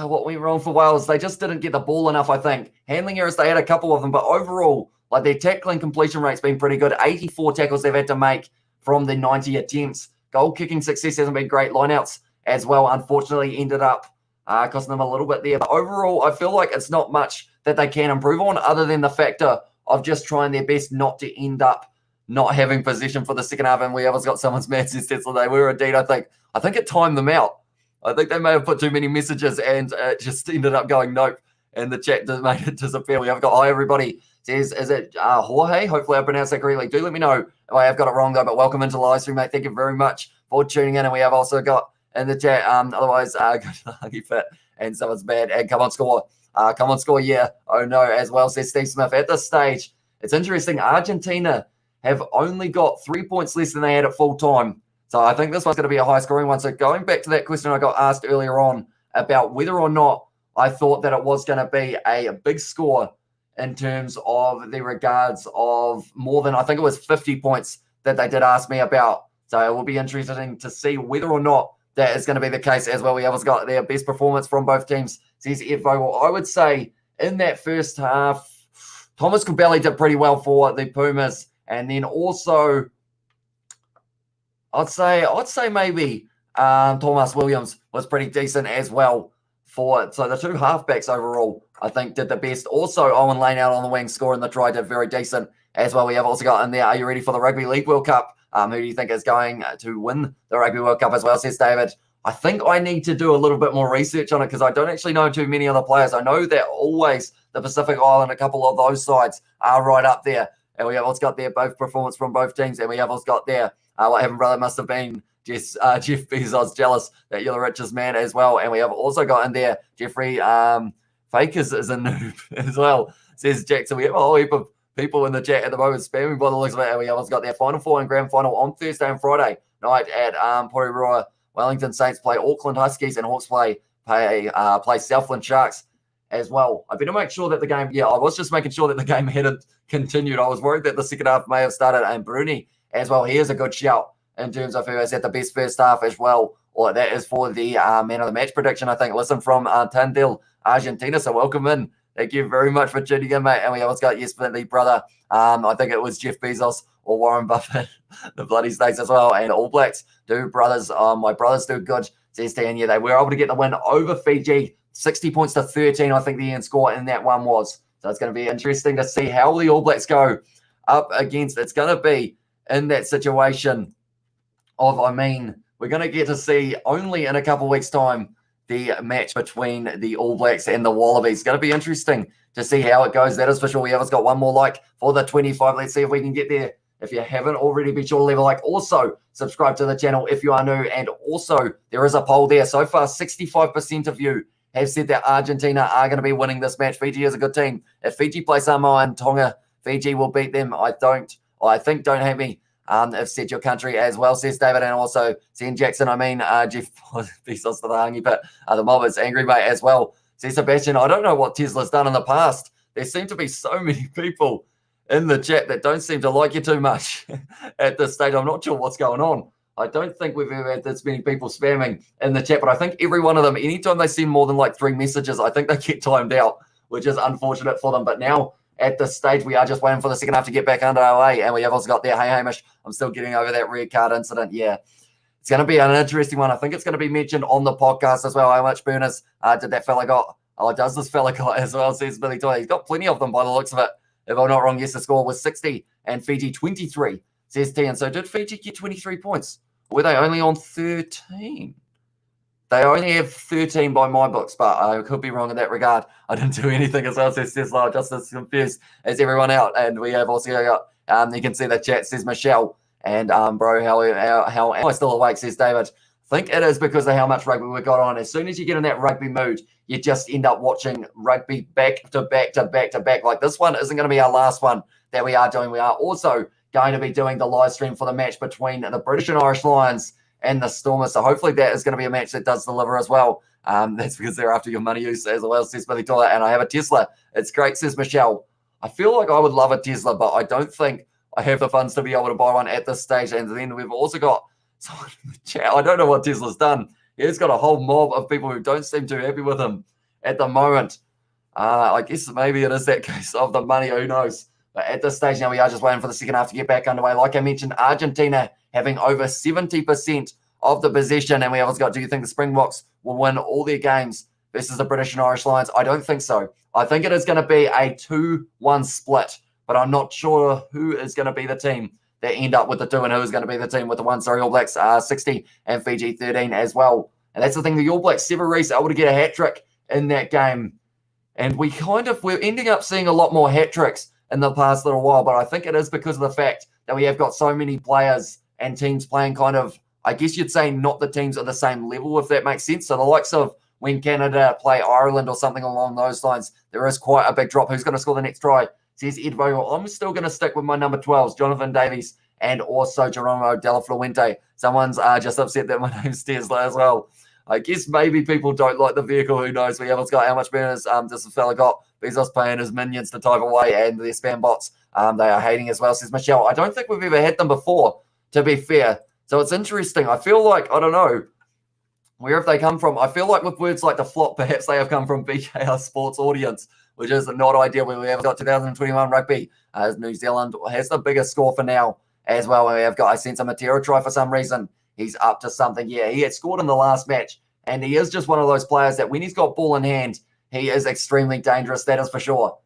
what went wrong for Wales, they just didn't get the ball enough, I think. Handling errors, they had a couple of them, but overall, like their tackling completion rate's been pretty good. 84 tackles they've had to make from the 90 attempts. Goal kicking success hasn't been great. Lineouts as well, unfortunately, ended up costing them a little bit there. But overall, I feel like it's not much that they can improve on other than the factor of just trying their best not to end up not having possession for the second half. And we have got someone's message today. We were indeed, I think it timed them out. I think they may have put too many messages and just ended up going nope. And the chat made it disappear. We have got, hi, everybody. Says, is it Jorge? Hopefully I pronounced that correctly. Do let me know if I have got it wrong, though. But welcome into the live stream, mate. Thank you very much for tuning in. And we have also got in the chat, otherwise, go to the Huggy Fit and someone's bad. And come on, score. Come on, score, yeah. Oh, no, as well, says Steve Smith. At this stage, it's interesting. Argentina have only got 3 points less than they had at full time. So I think this one's going to be a high-scoring one. So going back to that question I got asked earlier on about whether or not I thought that it was going to be a big score in terms of the regards of more than, I think it was 50 points that they did ask me about. So it will be interesting to see whether or not that is going to be the case as well. We have got their best performance from both teams, says Ed Vogel. I would say in that first half, Thomas Kubeli did pretty well for the Pumas. And then also, I'd say maybe Thomas Williams was pretty decent as well for it. So the two halfbacks overall, I think, did the best. Also, Owen Lane out on the wing scoring the try did very decent as well. We have also got in there, are you ready for the Rugby League World Cup? Who do you think is going to win the Rugby World Cup as well, says David. I think I need to do a little bit more research on it because I don't actually know too many other players. I know that always the Pacific Island, a couple of those sides are right up there. And we have also got there both performance from both teams. And we have also got there, what happened, brother, must have been Jeff Bezos jealous that you're the richest man as well. And we have also got in there Jeffrey Fakers is a noob as well, says Jackson. We have a whole heap of people in the chat at the moment spamming by the looks of it. And we have also got their Final Four and Grand Final on Thursday and Friday night at Porirua. Wellington Saints play Auckland Huskies and Hawks play Southland Sharks as well. I better make sure that the game, I was just making sure that the game hadn't continued. I was worried that the second half may have started, and Bruni as well. He is a good shout in terms of who has had the best first half as well. Or that is for the man of the match prediction, I think. Listen from Tandil, Argentina. So welcome in. Thank you very much for tuning in, mate. And we also got, yes, the brother. I think it was Jeff Bezos or Warren Buffett, the bloody snakes as well. And All Blacks do, brothers. My brothers do good, says Tanya. They were able to get the win over Fiji, 60 points to 13, I think the end score in that one was. So it's going to be interesting to see how the All Blacks go up against. It's going to be in that situation of, we're going to get to see only in a couple of weeks' time the match between the All Blacks and the Wallabies. It's going to be interesting to see how it goes. That is for sure. We have got one more like for the 25. Let's see if we can get there. If you haven't already, be sure to leave a like. Also, subscribe to the channel if you are new. And also, there is a poll there. So far, 65% of you have said that Argentina are going to be winning this match. Fiji is a good team. If Fiji play Samoa and Tonga, Fiji will beat them. Don't have me. Have said your country as well, says David. And also, Zen Jackson, Jeff Bezos to the hangi, but the mob is angry, mate, as well. Says Sebastian, I don't know what Tesla's done in the past. There seem to be so many people in the chat that don't seem to like you too much at this stage. I'm not sure what's going on. I don't think we've ever had this many people spamming in the chat, but I think every one of them, anytime they send more than like 3 messages, I think they get timed out, which is unfortunate for them. But now at this stage, we are just waiting for the second half to get back under our way. And we have also got there, hey, Hamish, I'm still getting over that red card incident. Yeah, it's going to be an interesting one. I think it's going to be mentioned on the podcast as well. How much burners did that fella got? Does this fella got as well, says Billy Toy. He's got plenty of them by the looks of it. If I'm not wrong, yes, the score was 60 and Fiji 23, says T. And so did Fiji get 23 points? Were they only on 13? They only have 13 by my books, but I could be wrong in that regard. I didn't do anything as well, says Tesla. Just as confused as everyone out. And we have also got, you can see the chat, says Michelle. And, bro, how am I still awake, says David. I think it is because of how much rugby we got on. As soon as you get in that rugby mood, you just end up watching rugby back to back to back to back. Like this one isn't going to be our last one that we are doing. We are also going to be doing the live stream for the match between the British and Irish Lions and the Stormers. So hopefully that is going to be a match that does deliver as well. That's because they're after your money use as well, says Billy Toilet. And I have a Tesla. It's great, says Michelle. I feel like I would love a Tesla, but I don't think I have the funds to be able to buy one at this stage. And then we've also got someone in the chat. I don't know what Tesla's done. He's got a whole mob of people who don't seem too happy with him at the moment. I guess maybe it is that case of the money. Who knows? But at this stage now, we are just waiting for the second half to get back underway. Like I mentioned, Argentina having over 70% of the possession. And we have got, do you think the Springboks will win all their games versus the British and Irish Lions? I don't think so. I think it is going to be a 2-1 split, but I'm not sure who is going to be the team that end up with the 2 and who is going to be the team with the 1. Sorry, All Blacks 60 and Fiji 13 as well. And that's the thing, the All Blacks, Sever Reece able to get a hat-trick in that game. And we're ending up seeing a lot more hat-tricks in the past little while, but I think it is because of the fact that we have got so many players and teams playing kind of, I guess you'd say, not the teams at the same level, if that makes sense. So the likes of when Canada play Ireland or something along those lines, there is quite a big drop. Who's going to score the next try? Says Ed Vogel. I'm still going to stick with my number 12s, Jonathan Davies and also Geronimo De La Fuente. Someone's just upset that my name's Tesla as well. I guess maybe people don't like the vehicle. Who knows? We haven't got how much burners this fella got. Bezos paying his minions to type away, and their spam bots, they are hating as well, says Michelle. I don't think we've ever had them before, to be fair. So it's interesting. I feel like, I don't know, where have they come from? I feel like with words like the flop, perhaps they have come from BKR Sports Audience, which is not ideal. We have got 2021 rugby. New Zealand has the biggest score for now as well. We have got, I sense a Matera try for some reason. He's up to something. Yeah, he had scored in the last match, and he is just one of those players that when he's got ball in hand, he is extremely dangerous. That is for sure.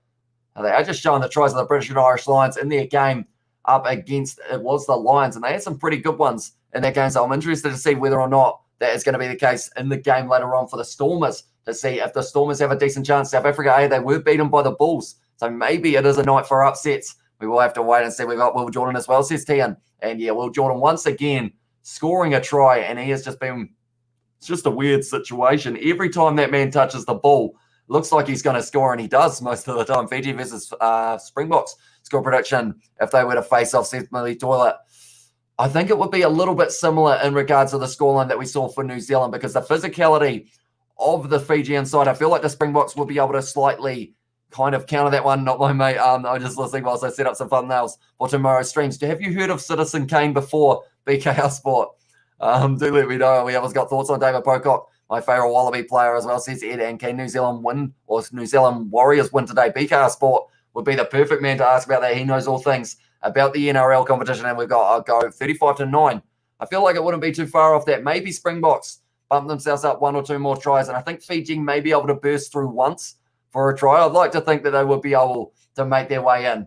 They are just showing the tries of the British and Irish Lions in their game up against, it was the Lions, and they had some pretty good ones in that game. So I'm interested to see whether or not that is going to be the case in the game later on for the Stormers, to see if the Stormers have a decent chance. South Africa, they were beaten by the Bulls, so maybe it is a night for upsets. We will have to wait and see. We've got Will Jordan as well, says Tian. And yeah, Will Jordan once again scoring a try, and he has just been, it's just a weird situation. Every time that man touches the ball, looks like he's going to score, and he does most of the time. Fiji versus Springboks score prediction, if they were to face off, says Millie Toilet. I think it would be a little bit similar in regards to the scoreline that we saw for New Zealand, because the physicality of the Fijian side, I feel like the Springboks will be able to slightly kind of counter that one. Not my mate. I'm just listening whilst I set up some thumbnails for tomorrow's streams. Have you heard of Citizen Kane before, BKR Sport? Do let me know. We have got thoughts on David Pocock, my favourite Wallaby player as well, says Ed. And can New Zealand win, or New Zealand Warriors win today? BKR Sport would be the perfect man to ask about that. He knows all things about the NRL competition, and we've got, I'll go 35-9. I feel like it wouldn't be too far off that. Maybe Springboks bump themselves up one or two more tries, and I think Fiji may be able to burst through once for a try. I'd like to think that they would be able to make their way in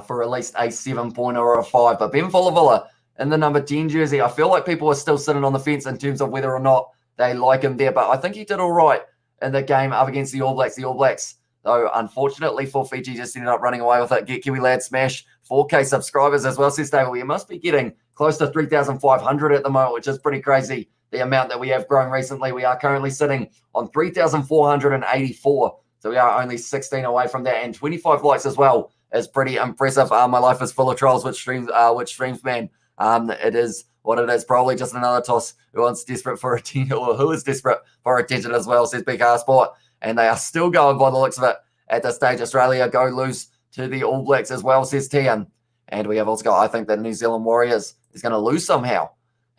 for at least a 7-pointer or a 5. But Ben Fulavilla in the number 10 jersey, I feel like people are still sitting on the fence in terms of whether or not they like him there. But I think he did all right in the game up against the All Blacks. The All Blacks, though, unfortunately for Fiji, just ended up running away with it. Get Kiwi Lad Smash, 4K subscribers as well, says David. We must be getting close to 3,500 at the moment, which is pretty crazy. The amount that we have grown recently. We are currently sitting on 3,484. So we are only 16 away from that. And 25 likes as well is pretty impressive. My life is full of trolls. Which streams, man? It is what it is. Probably just another toss who is desperate for attention, or who is desperate for attention as well, says BKR Sport. And they are still going by the looks of it at this stage. Australia go lose to the All Blacks as well, says Tian. And we have also got, I think, the New Zealand Warriors is going to lose somehow.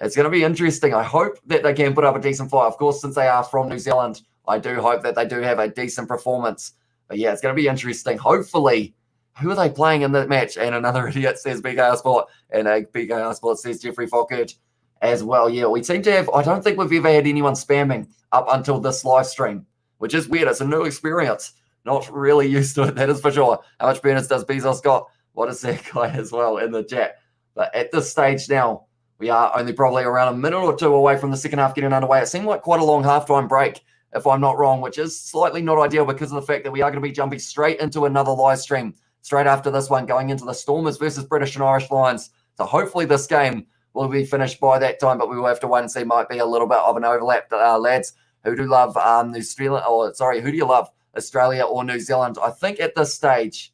It's going to be interesting. I hope that they can put up a decent fight. Of course, since they are from New Zealand, I do hope that they do have a decent performance. But yeah, it's going to be interesting. Hopefully, who are they playing in that match? And another idiot says BKR Sport. And BKR Sport says Jeffrey Fockert as well. Yeah, we seem to have, I don't think we've ever had anyone spamming up until this live stream, which is weird. It's a new experience. Not really used to it, that is for sure. How much bonus does Bezos got? What is that guy as well in the chat? But at this stage now, we are only probably around a minute or two away from the second half getting underway. It seemed like quite a long halftime break, if I'm not wrong, which is slightly not ideal because of the fact that we are going to be jumping straight into another live stream straight after this one, going into the Stormers versus British and Irish Lions. So hopefully this game will be finished by that time, but we will have to wait and see. Might be a little bit of an overlap. Lads, who do love who do you love, Australia or New Zealand? I think at this stage,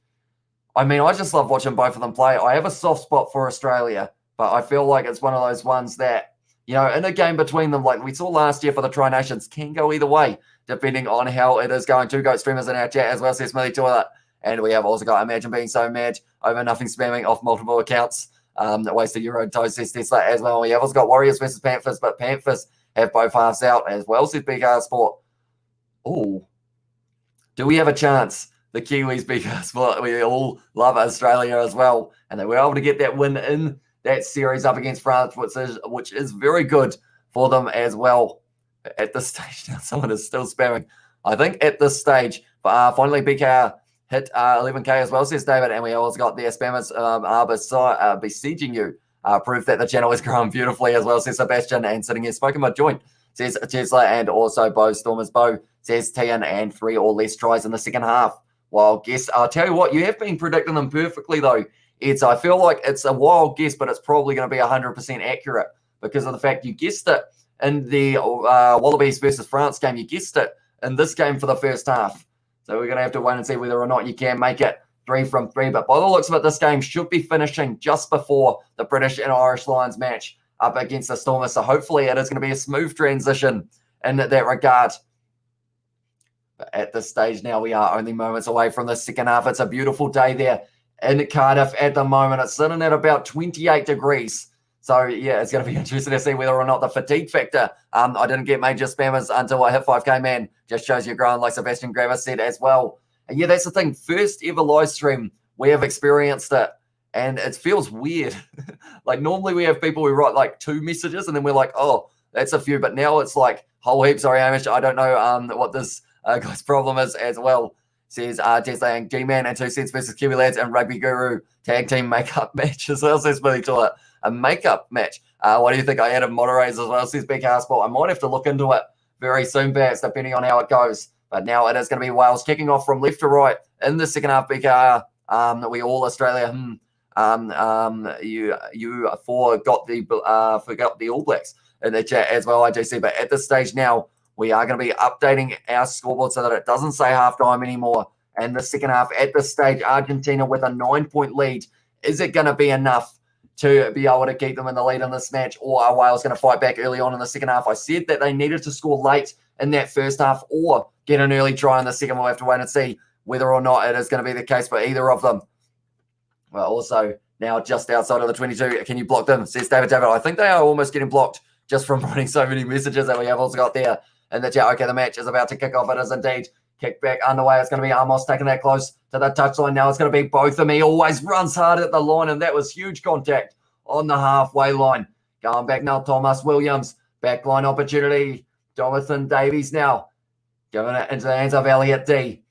I mean, I just love watching both of them play. I have a soft spot for Australia, but I feel like it's one of those ones that, you know, in a game between them, like we saw last year for the Tri Nations, can go either way, depending on how it is going. 2 GOAT streamers in our chat as well, says Millie Toilet. And we have also got Imagine Being So Mad over nothing spamming off multiple accounts. Wasted your own toes, says Tesla as well. We have also got Warriors versus Panthers, but Panthers have both halves out as well, says BKR Sport. Oh, do we have a chance? The Kiwis, BKR Sport, we all love Australia as well. And they were able to get that win in that series up against France, which is very good for them as well. At this stage now, someone is still spamming. I think at this stage, finally BKR hit 11K as well, says David, and we also got their spammers besieging you. Proof that the channel is growing beautifully as well, says Sebastian, and sitting here spoken by joint, says Tesla, and also Bo Stormers Bo, says Tian, and 3 or less tries in the second half. Wild guess. I'll tell you what, you have been predicting them perfectly though. I feel like it's a wild guess, but it's probably going to be 100% accurate because of the fact you guessed it in the Wallabies versus France game. You guessed it in this game for the first half. So we're going to have to wait and see whether or not you can make it 3 from 3. But by the looks of it, this game should be finishing just before the British and Irish Lions match up against the Stormers. So hopefully it is going to be a smooth transition in that regard. But at this stage now, we are only moments away from the second half. It's a beautiful day there in Cardiff at the moment. It's sitting at about 28 degrees. So, yeah, it's going to be interesting to see whether or not the fatigue factor. I didn't get major spammers until I hit 5K, man. Just shows you're growing, like Sebastian Graver said as well. And, yeah, that's the thing. First ever live stream, we have experienced it. And it feels weird. Like, normally we have people who write, like, 2 messages, and then we're like, oh, that's a few. But now it's like, whole heap. Sorry, Amish. I don't know what this guy's problem is as well. Says Tesla G-Man and 2 cents versus Kiwi Lads and Rugby Guru tag team makeup match as well. Says Billy Toilet. A makeup match. What do you think? I added moderators as well, says Big Sport. I might have to look into it very soon, perhaps, depending on how it goes. But now it is going to be Wales kicking off from left to right in the second half. BKR, we all Australia. You forgot the All Blacks in the chat as well. I do see, but at this stage now, we are going to be updating our scoreboard so that it doesn't say halftime anymore. And the second half at this stage, Argentina with a 9-point lead. Is it going to be enough to be able to keep them in the lead in this match, or are Wales going to fight back early on in the second half? I said that they needed to score late in that first half or get an early try in the second. We'll have to wait and see whether or not it is going to be the case for either of them. Well, also, now just outside of the 22, can you block them? Says David. I think they are almost getting blocked just from writing so many messages that we have also got there in the chat. Okay, the match is about to kick off. It is indeed. Kick back underway. It's going to be Amos taking that close to the touchline. Now it's going to be both of me. Always runs hard at the line, and that was huge contact on the halfway line. Going back now, Thomas Williams. Backline opportunity. Jonathan Davies now. Giving it into the hands of Elliot D.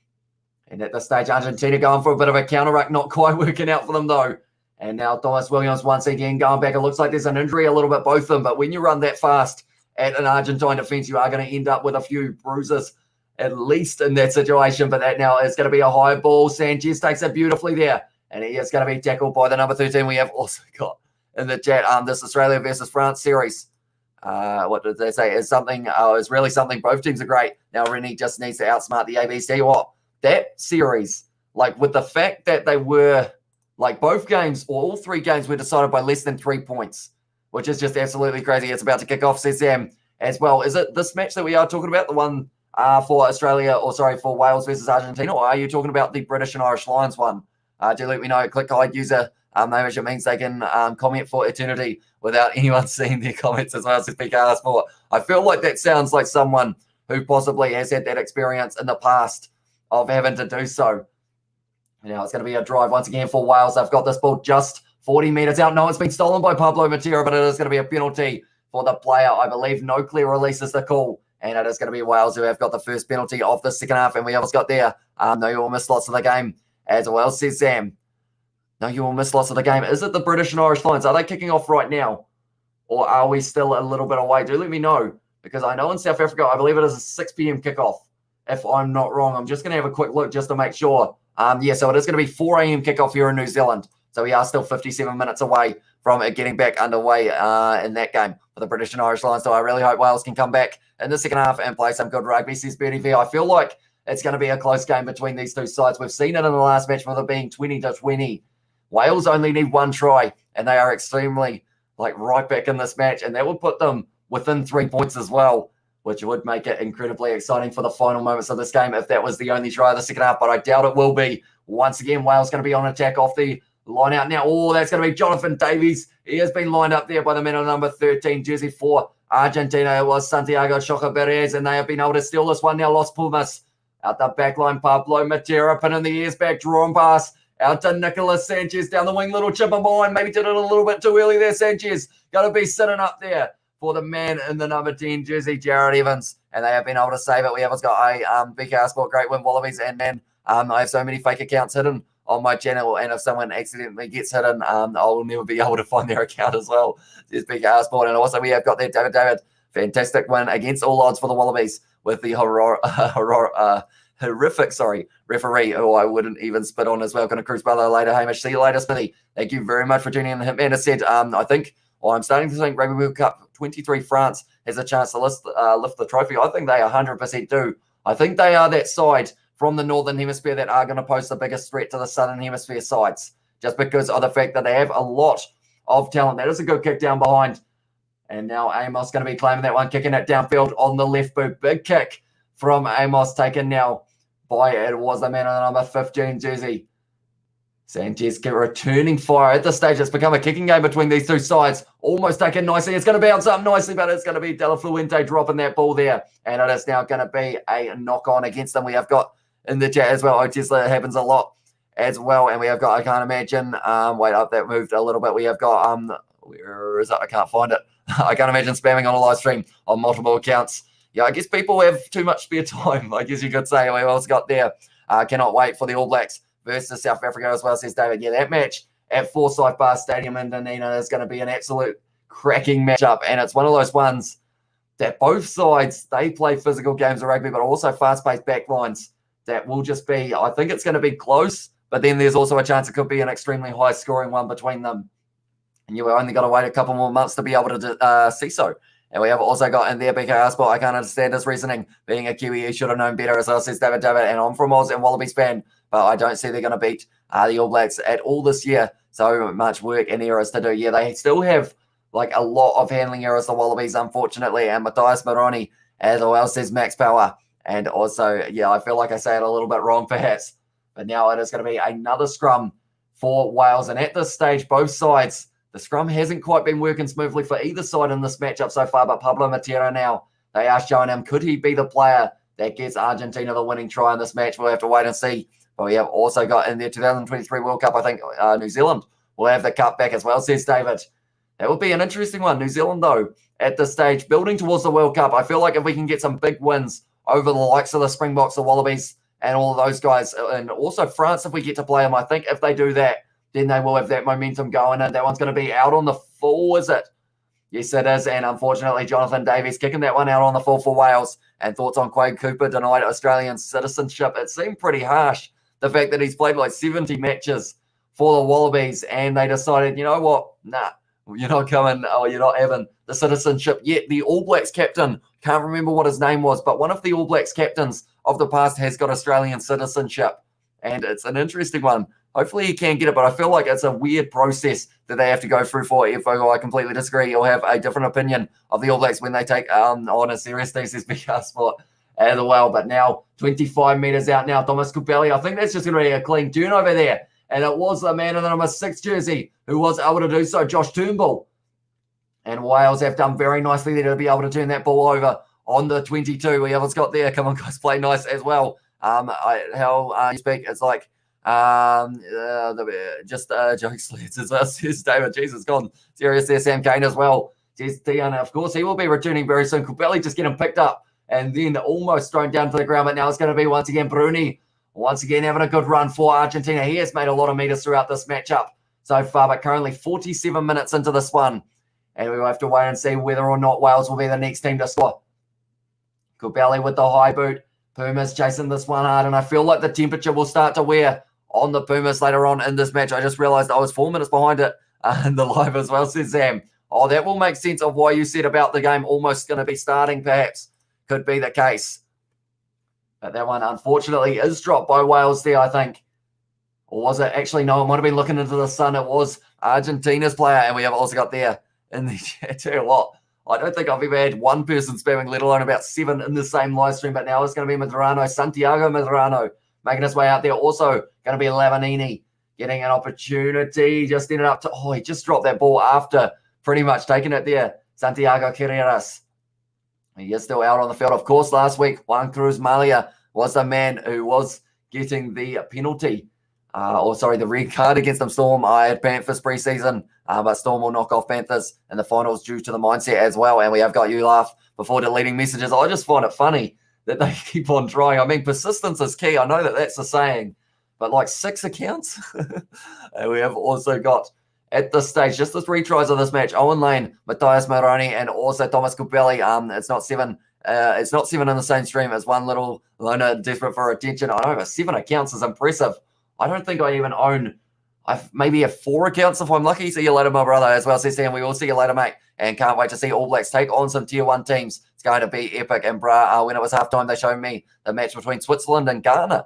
And at this stage, Argentina going for a bit of a counter-ruck. Not quite working out for them, though. And now Thomas Williams once again going back. It looks like there's an injury a little bit, both of them. But when you run that fast at an Argentine defence, you are going to end up with a few bruises, at least in that situation. But that now is going to be a high ball. Sanchez takes it beautifully there. And he is going to be tackled by the number 13. We have also got in the chat this Australia versus France series. What did they say? Is something, is really something. Both teams are great. Now Rennie just needs to outsmart the ABC. What? That series, like with the fact that they were, like both games or all 3 games were decided by less than 3 points, which is just absolutely crazy. It's about to kick off, says Sam, as well. Is it this match that we are talking about, the one for Australia, or sorry, for Wales versus Argentina, or are you talking about the British and Irish Lions one? Do let me know. Click guide user name, it means they can comment for eternity without anyone seeing their comments as well as PKR Sport. I feel like that sounds like someone who possibly has had that experience in the past of having to do so. Now it's going to be a drive once again for Wales. They've got this ball just 40 metres out. No, it's been stolen by Pablo Matera, but it is going to be a penalty for the player. I believe no clear release is the call. And it is going to be Wales who have got the first penalty of the second half. And we almost got there. No, you will miss lots of the game as well, says Sam. No, you will miss lots of the game. Is it the British and Irish Lions? Are they kicking off right now? Or are we still a little bit away? Do let me know. Because I know in South Africa, I believe it is a 6 p.m. kickoff. If I'm not wrong, I'm just going to have a quick look just to make sure. Yeah, so it is going to be 4 a.m. kickoff here in New Zealand. So we are still 57 minutes away from it getting back underway in that game for the British and Irish Lions. So I really hope Wales can come back in the second half and play some good rugby, says Bertie V. I feel like it's going to be a close game between these two sides. We've seen it in the last match with it being 20-20. Wales only need 1 try, and they are extremely right back in this match. And that would put them within 3 points as well, which would make it incredibly exciting for the final moments of this game if that was the only try of the second half. But I doubt it will be. Once again, Wales going to be on attack off the line out now. Oh, that's going to be Jonathan Davies. He has been lined up there by the man on number 13, jersey 4, Argentina. It was Santiago Chocoberez, and they have been able to steal this one now. Los Pumas out the back line. Pablo Matera pin in the ears back, drawn pass out to Nicolas Sanchez down the wing. Little chip of mine. Maybe did it a little bit too early there, Sanchez. Got to be sitting up there for the man in the number 10 jersey, Jared Evans. And they have been able to save it. We have got a BKR Sport Great Win Wallabies. And man, I have so many fake accounts hidden on my channel, and if someone accidentally gets hidden, I will never be able to find their account as well. There's BKR Sport. And also we have got there David. Fantastic win against all odds for the Wallabies with the horrific referee, who I wouldn't even spit on as well. Going to cruise brother later. Hamish, see you later, Smithy. Thank you very much for tuning in. Hitman has said, I'm starting to think Rugby World Cup 23 France has a chance to lift the trophy. I think they 100% do. I think they are that side from the Northern Hemisphere that are going to pose the biggest threat to the Southern Hemisphere sides, just because of the fact that they have a lot of talent. That is a good kick down behind. And now Amos going to be claiming that one, kicking it downfield on the left boot. Big kick from Amos, taken now by, it was the man on the number 15 jersey. Sanchez returning fire at this stage. It's become a kicking game between these two sides. Almost taken nicely. It's going to bounce up nicely, but it's going to be De La Fuente dropping that ball there. And it is now going to be a knock-on against them. We have got in the chat as well. Tesla happens a lot as well. And we have got, I can't imagine. Wait up, that moved a little bit. We have got, where is it? I can't find it. I can't imagine spamming on a live stream on multiple accounts. Yeah, I guess people have too much spare time, I guess you could say. We also got there. Cannot wait for the All Blacks versus South Africa as well, says David. Yeah, that match at Forsyth Bar Stadium in Dunedin is going to be an absolute cracking matchup. And it's one of those ones that both sides, they play physical games of rugby, but also fast-paced backlines that will just be, I think it's going to be close, but then there's also a chance it could be an extremely high-scoring one between them. And you've only got to wait a couple more months to be able to see so. And we have also got in there BKR Sport. I can't understand his reasoning. Being a Kiwi, he should have known better as well, says David. And I'm from Oz and Wallabies fan, but I don't see they're going to beat the All Blacks at all this year. So much work and errors to do. Yeah, they still have like a lot of handling errors, the Wallabies, unfortunately. And Matthias Moroni as well, says Max Power. And also, yeah, I feel like I say it a little bit wrong perhaps. But now it is going to be another scrum for Wales. And at this stage, both sides, the scrum hasn't quite been working smoothly for either side in this matchup so far, but Pablo Matera now, they are showing him, could he be the player that gets Argentina the winning try in this match? We'll have to wait and see. But we have also got in the 2023 World Cup, I think New Zealand will have the cup back as well, says David. That would be an interesting one. New Zealand, though, at this stage, building towards the World Cup. I feel like if we can get some big wins over the likes of the Springboks, the Wallabies, and all of those guys, and also France, if we get to play them, I think if they do that, then they will have that momentum going, and that one's going to be out on the full, is it? Yes, it is, and unfortunately, Jonathan Davies kicking that one out on the full for Wales. And thoughts on Quade Cooper denied Australian citizenship. It seemed pretty harsh, the fact that he's played like 70 matches for the Wallabies, and they decided, you know what, nah, you're not coming, or you're not having the citizenship yet. The All Blacks captain, can't remember what his name was, but one of the All Blacks captains of the past has got Australian citizenship, and it's an interesting one. Hopefully he can get it, but I feel like it's a weird process that they have to go through for if I completely disagree. You'll have a different opinion of the All Blacks when they take on a serious thesis BR Sport as well. But now 25 metres out now, Thomas Kupeli. I think that's just going to be a clean turn over there. And it was the man in the number 6 jersey who was able to do so, Josh Turnbull. And Wales have done very nicely there to be able to turn that ball over on the 22. We haven't got there. Come on, guys, play nice as well. How you speak, it's like, jokes as well, says David. Jesus, gone serious there. Sam Kane as well. And of course, he will be returning very soon. Kupeli just getting picked up and then almost thrown down to the ground. But now it's going to be once again Bruni. Once again, having a good run for Argentina. He has made a lot of meters throughout this matchup so far, but currently 47 minutes into this one. And we will have to wait and see whether or not Wales will be the next team to score. Kupeli with the high boot. Pumas chasing this one hard, and I feel like the temperature will start to wear on the Pumas later on in this match. I just realized I was 4 minutes behind it in the live as well, says Sam. Oh, that will make sense of why you said about the game almost going to be starting, perhaps. Could be the case. But that one, unfortunately, is dropped by Wales there, I think. Or was it? Actually, no, it might have been looking into the sun. It was Argentina's player, and we have also got there in the chat too. What? I don't think I've ever had one person spamming, let alone about 7 in the same live stream. But now it's going to be Medrano, Santiago Medrano, making his way out there. Also going to be Lavanini getting an opportunity. Just ended up to, he just dropped that ball after pretty much taking it there. Santiago Carreras. He is still out on the field. Of course, last week, Juan Cruz Malia was the man who was getting the penalty. The red card against them. Storm, I had Panthers preseason, but Storm will knock off Panthers in the finals due to the mindset as well. And we have got you laugh before deleting messages. I just find it funny that they keep on trying. I mean, persistence is key. I know that that's a saying, but like 6 accounts. And we have also got at this stage, just the 3 tries of this match, Owen Lane, Matthias Moroni, and also Thomas Kupeli. It's not 7. It's not 7 in the same stream as one little loner desperate for attention. I know, but 7 accounts is impressive. I don't think I even own, maybe have 4 accounts if I'm lucky. See you later, my brother, as well, says Sam. We will see you later, mate. And can't wait to see All Blacks take on some Tier 1 teams. It's going to be epic. And when it was halftime, they showed me the match between Switzerland and Ghana.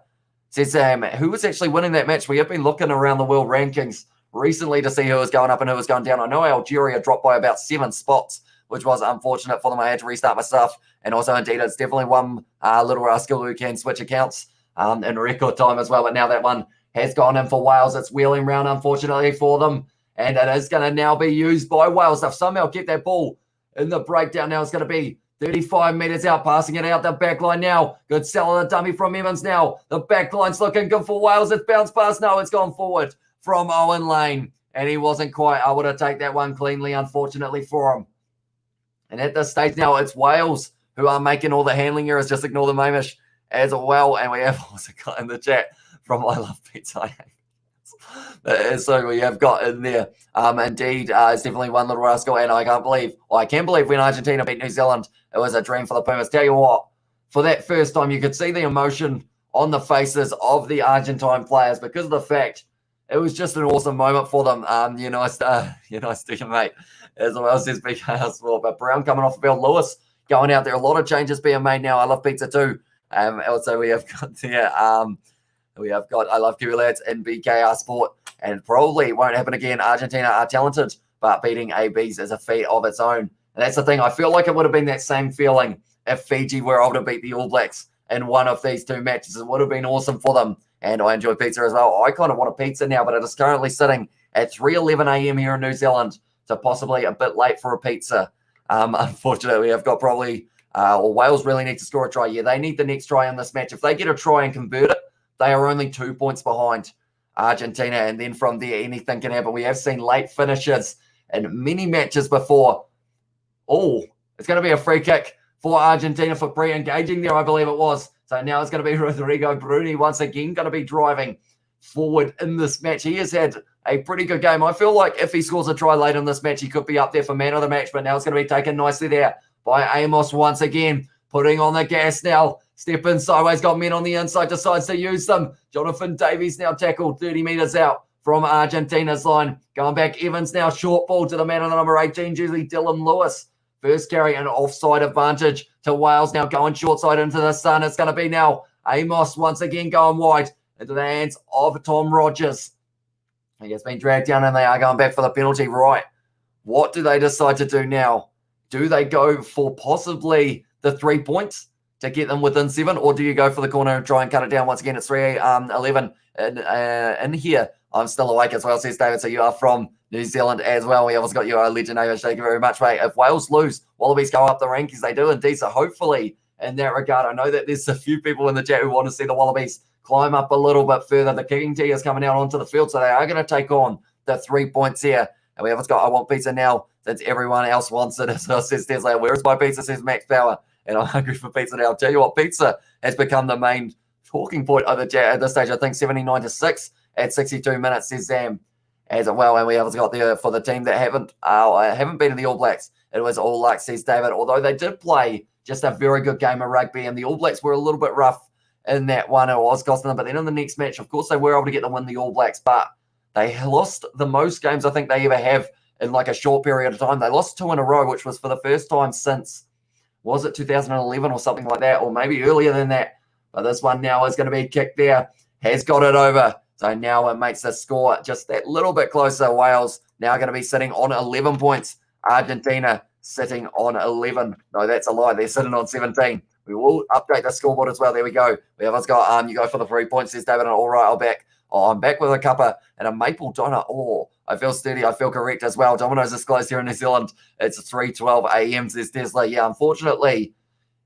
Says Sam, who was actually winning that match? We have been looking around the world rankings recently to see who was going up and who was going down. I know Algeria dropped by about 7 spots, which was unfortunate for them. I had to restart my stuff. And also, indeed, it's definitely one little rascal who can switch accounts in record time as well. But now that one has gone in for Wales. It's wheeling round, unfortunately, for them. And it is going to now be used by Wales. They've somehow kept that ball in the breakdown. Now it's going to be 35 metres out, passing it out the back line now. Good sell on the dummy from Evans now. The back line's looking good for Wales. It's bounced past. No, it's gone forward from Owen Lane. And he wasn't quite able to take that one cleanly, unfortunately, for him. And at this stage now, it's Wales who are making all the handling errors. Just ignore the Mamish as well. And we have also got in the chat from I Love Pizza. So we have got in there. Indeed, it's definitely one little rascal. And I can believe when Argentina beat New Zealand, it was a dream for the Pumas. Tell you what, for that first time, you could see the emotion on the faces of the Argentine players because of the fact it was just an awesome moment for them. You're nice to you, mate, as well, says BK Sport. But Brown coming off the field, Lewis going out there. A lot of changes being made now. I Love Pizza too. Also, we have got there. We have got I Love Kiwi Lads in BKR Sport, and probably won't happen again. Argentina are talented, but beating ABs is a feat of its own. And that's the thing. I feel like it would have been that same feeling if Fiji were able to beat the All Blacks in one of these two matches. It would have been awesome for them. And I enjoy pizza as well. I kind of want a pizza now, but it is currently sitting at 3:11 a.m. here in New Zealand, so possibly a bit late for a pizza. Unfortunately, we have got probably Wales really need to score a try. Yeah, they need the next try in this match. If they get a try and convert it, they are only 2 points behind Argentina, and then from there, anything can happen. We have seen late finishes in many matches before. Oh, it's going to be a free kick for Argentina for pre-engaging there, I believe it was. So now it's going to be Rodrigo Bruni once again going to be driving forward in this match. He has had a pretty good game. I feel like if he scores a try late in this match, he could be up there for man of the match, but now it's going to be taken nicely there by Amos once again, putting on the gas now. Stepping sideways, got men on the inside, decides to use them. Jonathan Davies now tackled 30 metres out from Argentina's line. Going back, Evans now short ball to the man on the number 18, usually Dylan Lewis. First carry, an offside advantage to Wales. Now going short side into the sun. It's going to be now Amos once again going wide into the hands of Tom Rogers. He has been dragged down and they are going back for the penalty. Right. What do they decide to do now? Do they go for possibly the 3 points to get them within 7, or do you go for the corner and try and cut it down? Once again, it's 3:11 in here. I'm still awake as well, says David. So you are from New Zealand as well. We also got you, legend. Thank you very much, mate. If Wales lose, Wallabies go up the rankings. They do indeed. So hopefully, in that regard, I know that there's a few people in the chat who want to see the Wallabies climb up a little bit further. The kicking tee is coming out onto the field, so they are going to take on the 3 points here. And we have got I want pizza now since everyone else wants it. So says Tesla, where's my pizza? Says Max Power. And I'm hungry for pizza now. I'll tell you what, pizza has become the main talking point of the chat at this stage. I think 79-6 at 62 minutes, says Zam as well. And we have got there for the team that haven't been in the All Blacks. It was all luck, says David. Although they did play just a very good game of rugby, and the All Blacks were a little bit rough in that one. It was costing them. But then in the next match, of course, they were able to get the win, the All Blacks. But they lost the most games I think they ever have in like a short period of time. They lost 2 in a row, which was for the first time since, was it 2011 or something like that, or maybe earlier than that. But this one now is going to be kicked there. Has got it over. So now it makes the score just that little bit closer. Wales now going to be sitting on 11 points. Argentina sitting on 11. No, that's a lie. They're sitting on 17. We will update the scoreboard as well. There we go. We have got you go for the 3 points, says David. And all right, I'm back with a cuppa and a maple donut. Oh, I feel sturdy. I feel correct as well. Domino's is closed here in New Zealand. It's 3:12 a.m. says Tesla. Yeah, unfortunately,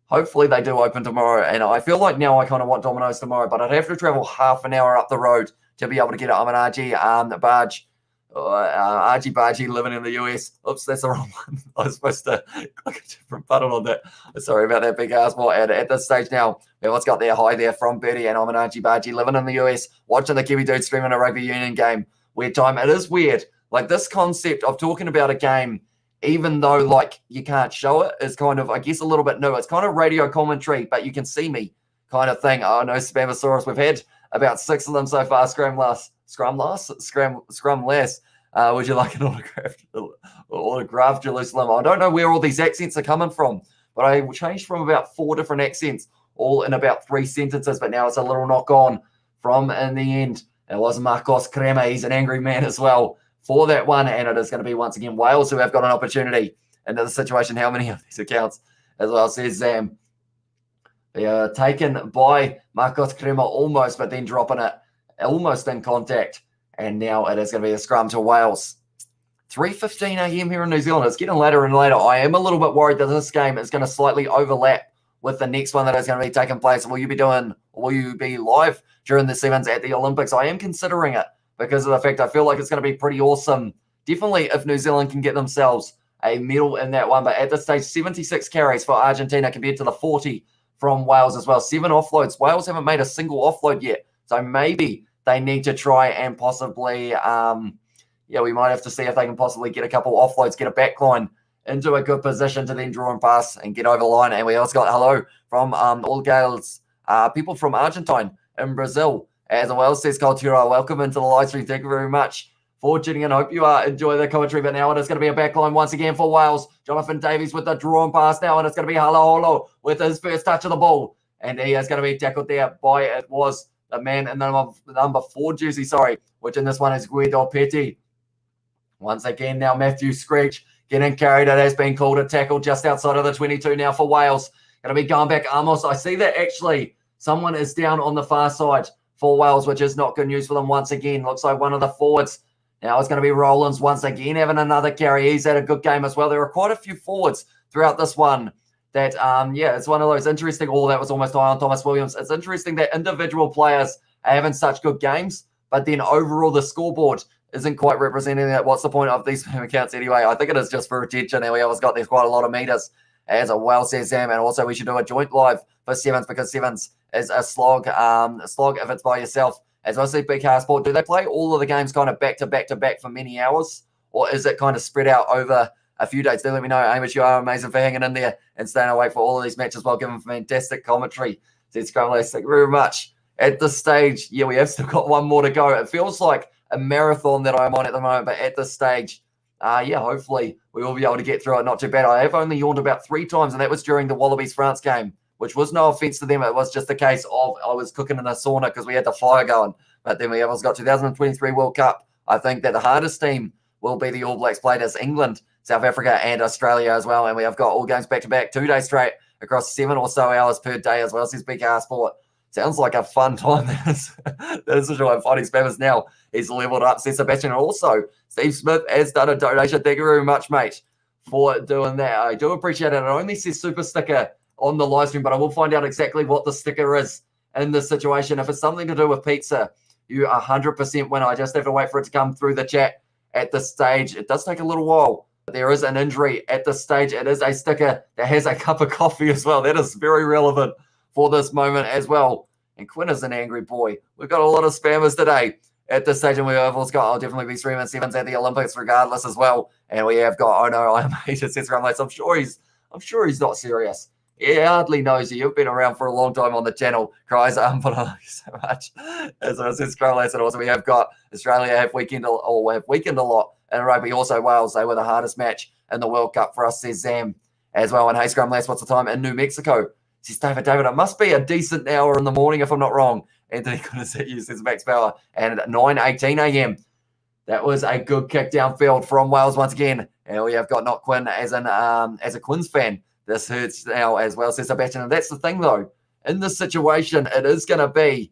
hopefully they do open tomorrow. And I feel like now I kind of want Domino's tomorrow, but I'd have to travel half an hour up the road to be able to get it. I'm an RG Barge. RG Bargy living in the US. Oops, that's the wrong one. I was supposed to click a different button on that. Sorry about that, big ass. Well, at this stage now, what's got there? Hi there from Birdie, and I'm an RG Bargy living in the US, watching the Kiwi dude streaming a rugby union game. Weird time. It is weird. Like this concept of talking about a game, even though like you can't show it, is kind of, I guess, a little bit new. It's kind of radio commentary, but you can see me kind of thing. Oh no, Spamasaurus. We've had about 6 of them so far. Scrum less. Would you like an autograph, Jerusalem? I don't know where all these accents are coming from, but I changed from about 4 different accents, all in about 3 sentences. But now it's a little knock on from in the end. It was Marcos Crema. He's an angry man as well for that one. And it is going to be once again Wales who have got an opportunity into the situation. How many of these accounts as well, says Zam. They are taken by Marcos Crema almost, but then dropping it almost in contact. And now it is going to be a scrum to Wales. 3:15 a.m. here in New Zealand. It's getting later and later. I am a little bit worried that this game is going to slightly overlap with the next one that is going to be taking place. Will you be live during the sevens at the Olympics? I am considering it because of the fact I feel like it's going to be pretty awesome. Definitely if New Zealand can get themselves a medal in that one. But at this stage, 76 carries for Argentina compared to the 40 from Wales as well. 7 offloads. Wales haven't made a single offload yet. So maybe they need to try and possibly, we might have to see if they can possibly get a couple offloads, get a backline into a good position to then draw and pass and get over the line. And we also got hello from all Gales, people from Argentine in Brazil. As well, says Cultura, welcome into the live stream. Thank you very much for tuning in. I hope you enjoy the commentary. But now it is going to be a backline once again for Wales. Jonathan Davies with the draw and pass now, and it's going to be Holo with his first touch of the ball. And he is going to be tackled there by, it was the man in the number 4 jersey, which in this one is Guido Petty. Once again, now Matthew Screech getting carried. It has been called a tackle just outside of the 22 now for Wales. Going to be going back Amos. I see that actually someone is down on the far side for Wales, which is not good news for them once again. Looks like one of the forwards. Now it's going to be Rollins once again having another carry. He's had a good game as well. There are quite a few forwards throughout this one that, it's one of those interesting. Oh, that was almost high on Thomas Williams. It's interesting that individual players are having such good games, but then overall the scoreboard isn't quite representing that. What's the point of these accounts anyway? I think it is just for attention. And we always got there's quite a lot of meters, as well says Sam. And also we should do a joint live for sevens because sevens is a slog. A slog if it's by yourself. As I see Big Car Sport, do they play all of the games kind of back to back to back for many hours? Or is it kind of spread out over a few days? Do let me know. Amish, you are amazing for hanging in there and staying awake for all of these matches while giving fantastic commentary. Said Scrumless, thank you very much. At this stage, we have still got one more to go. It feels like a marathon that I'm on at the moment, but at this stage, hopefully we will be able to get through it. Not too bad. I have only yawned about 3 times, and that was during the Wallabies France game, which was no offense to them. It was just a case of I was cooking in a sauna because we had the fire going. But then we have also got 2023 World Cup. I think that the hardest team will be the All Blacks played as England, South Africa, and Australia as well. And we have got all games back to back, 2 days straight across 7 or so hours per day as well. Says BKR Sport. Sounds like a fun time. That is for sure. I'm fighting spammers now. He's leveled up. Says Sebastian. Also, Steve Smith has done a donation. Thank you very much, mate, for doing that. I do appreciate it. It only says super sticker on the live stream, but I will find out exactly what the sticker is in this situation. If it's something to do with pizza, you 100% win. I just have to wait for it to come through the chat at this stage. It does take a little while. There is an injury at this stage. It is a sticker that has a cup of coffee as well. That is very relevant for this moment as well. And Quinn is an angry boy. We've got a lot of spammers today at this stage, and we have also got, I'll definitely be streaming sevens at the Olympics regardless as well. And we have got, I'm hated since I'm sure he's not serious. He hardly knows you. You've been around for a long time on the channel. Cries, but I love you so much. As I said, Scrollas, and also we have got Australia have weakened a lot in rugby. Also Wales, they were the hardest match in the World Cup for us, says Zam as well. And hey, Scrum Lass, what's the time in New Mexico? Says David, it must be a decent hour in the morning if I'm not wrong. Anthony couldn't see you, says Max Power. And at 9:18 a.m. That was a good kick downfield from Wales once again. And we have got not Quinn as a Quins fan. This hurts now as well, says Sebastian. And that's the thing, though. In this situation, it is going to be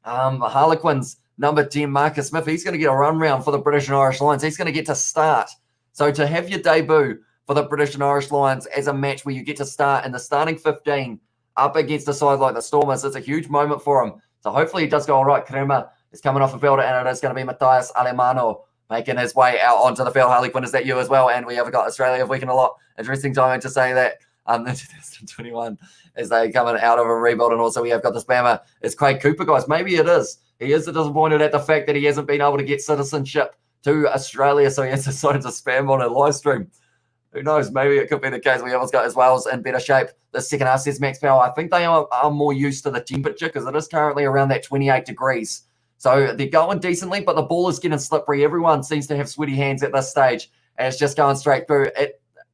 Harlequins number 10, Marcus Smith. He's going to get a run round for the British and Irish Lions. He's going to get to start. So to have your debut for the British and Irish Lions as a match where you get to start in the starting 15 up against a side like the Stormers, it's a huge moment for him. So hopefully he does go all right. Crema is coming off the field, and it is going to be Matthias Alemano making his way out onto the field. Harley Quinn, is that you as well? And we have got Australia weakened a lot. Interesting timing to say that. The 2021 as they coming out of a rebuild. And also we have got the spammer. It's Craig Cooper, guys. Maybe it is. He is disappointed at the fact that he hasn't been able to get citizenship to Australia, so he has decided to spam on a live stream. Who knows? Maybe it could be the case. We always got as Wales in better shape. The second half, says Max Power. I think they are more used to the temperature because it is currently around that 28 degrees. So they're going decently, but the ball is getting slippery. Everyone seems to have sweaty hands at this stage, and it's just going straight through.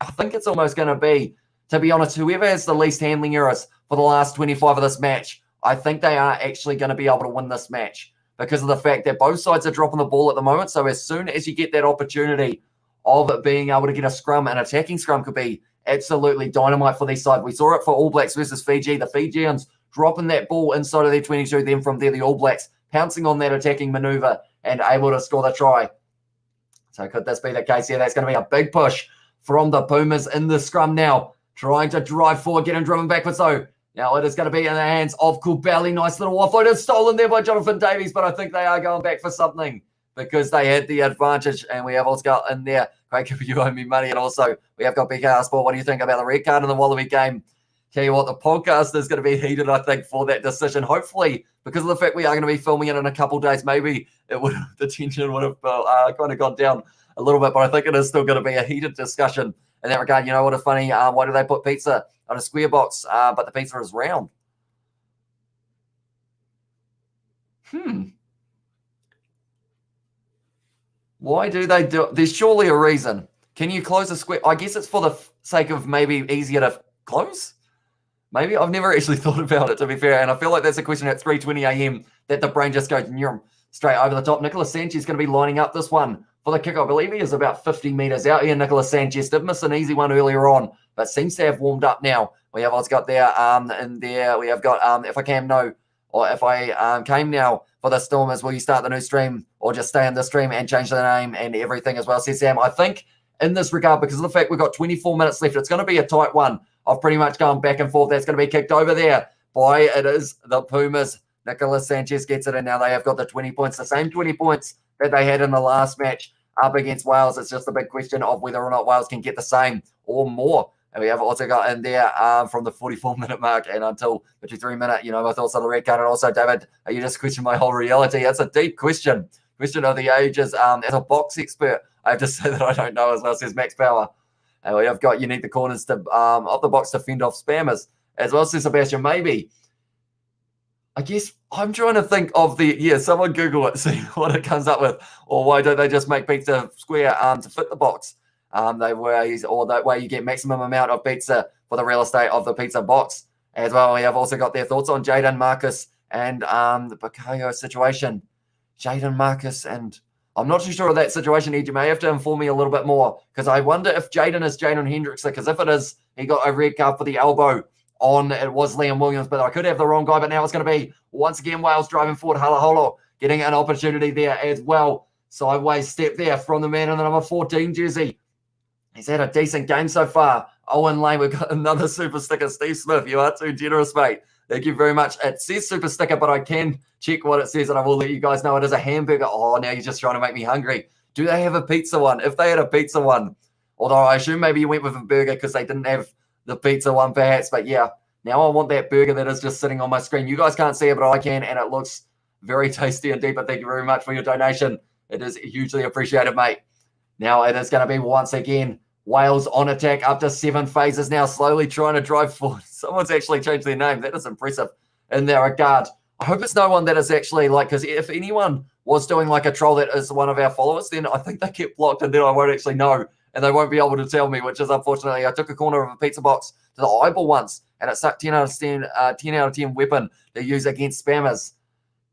I think it's almost going to be, to be honest, whoever has the least handling errors for the last 25 of this match, I think they are actually going to be able to win this match because of the fact that both sides are dropping the ball at the moment. So as soon as you get that opportunity of being able to get a scrum, an attacking scrum could be absolutely dynamite for these sides. We saw it for All Blacks versus Fiji. The Fijians dropping that ball inside of their 22. Then from there, the All Blacks pouncing on that attacking maneuver and able to score the try. So could this be the case here? That's going to be a big push from the Pumas in the scrum now, trying to drive forward, getting driven backwards though. Now it is going to be in the hands of Kubali. Nice little offload. It's stolen there by Jonathan Davies, but I think they are going back for something because they had the advantage. And we have also got in there, Craig, if you owe me money. And also we have got BKR Sport. What do you think about the red card in the Wallaby game? Tell you what, the podcast is going to be heated, I think, for that decision. Hopefully, because of the fact we are going to be filming it in a couple of days, maybe the tension would have kind of gone down a little bit, but I think it is still going to be a heated discussion in that regard. You know what a funny, why do they put pizza on a square box, but the pizza is round? Why do they do it? There's surely a reason. Can you close a square? I guess it's for the sake of maybe easier to close. Maybe I've never actually thought about it, to be fair. And I feel like that's a question at 3:20 a.m. that the brain just goes straight over the top. Nicholas Sanchez is going to be lining up this one for the kick. I believe he is about 50 meters out here. Nicholas Sanchez did miss an easy one earlier on, but seems to have warmed up now. We have what's got there in there. We have got if I came now for the Stormers, will you start the new stream or just stay in the stream and change the name and everything as well? Says Sam. I think in this regard, because of the fact we've got 24 minutes left, it's going to be a tight one. I've pretty much gone back and forth. That's going to be kicked over there by it is the Pumas. Nicholas Sanchez gets it, and now they have got the 20 points, the same 20 points that they had in the last match up against Wales. It's just a big question of whether or not Wales can get the same or more. And we have also got in there from the 44-minute mark and until the 53-minute, my thoughts on the red card. And also, David, you just questioned my whole reality. That's a deep question. Question of the ages. As a box expert, I have to say that I don't know as well, says Max Power. And we have got you need the corners to of the box to fend off spammers as well, says Sebastian. Maybe. I guess I'm trying to think of someone Google it, see what it comes up with. Or why don't they just make pizza square to fit the box? That way you get maximum amount of pizza for the real estate of the pizza box as well. We have also got their thoughts on Jaden, Marcus, and the Bakayo situation. Jaden, Marcus, and I'm not too sure of that situation. You may have to inform me a little bit more because I wonder if Jaden is Jaden Hendrickson, because if it is, he got a red card for the elbow on, it was Liam Williams, but I could have the wrong guy, but now it's going to be, once again, Wales driving forward, Halaholo getting an opportunity there as well. Sideways step there from the man in the number 14 jersey. He's had a decent game so far. Owen Lane, we've got another super sticker. Steve Smith, you are too generous, mate. Thank you very much. It says super sticker, but I can check what it says, and I will let you guys know it is a hamburger. Oh, now you're just trying to make me hungry. Do they have a pizza one? If they had a pizza one, although I assume maybe you went with a burger because they didn't have the pizza one perhaps, but yeah, now I want that burger that is just sitting on my screen. You guys can't see it, but I can, and it looks very tasty indeed, but thank you very much for your donation. It is hugely appreciated, mate. Now it is going to be once again Wales on attack up to 7 phases now, slowly trying to drive forward. Someone's actually changed their name. That is impressive in that regard. I hope it's no one that is actually because if anyone was doing like a troll that is one of our followers, then I think they get blocked and then I won't actually know and they won't be able to tell me, which is unfortunately, I took a corner of a pizza box to the eyeball once and it sucked 10 out of 10 weapon to use against spammers.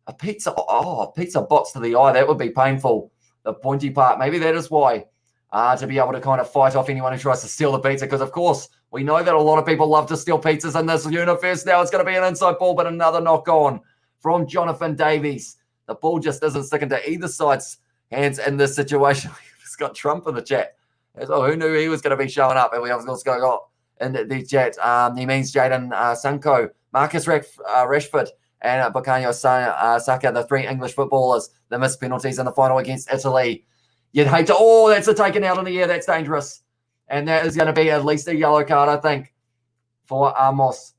A pizza box to the eye, that would be painful. The pointy part, maybe that is why. To be able to kind of fight off anyone who tries to steal the pizza. Because, of course, we know that a lot of people love to steal pizzas in this universe. Now it's going to be an inside ball, but another knock on from Jonathan Davies. The ball just isn't sticking to either side's hands in this situation. We've got Trump in the chat. So who knew he was going to be showing up? And we have also got in the chat. He means Jaden Sanko, Marcus Rashford, and Bukayo Saka, the 3 English footballers, the missed penalties in the final against Italy. You'd hate to, that's a taken out in the air. That's dangerous. And that is going to be at least a yellow card, I think, for Amos.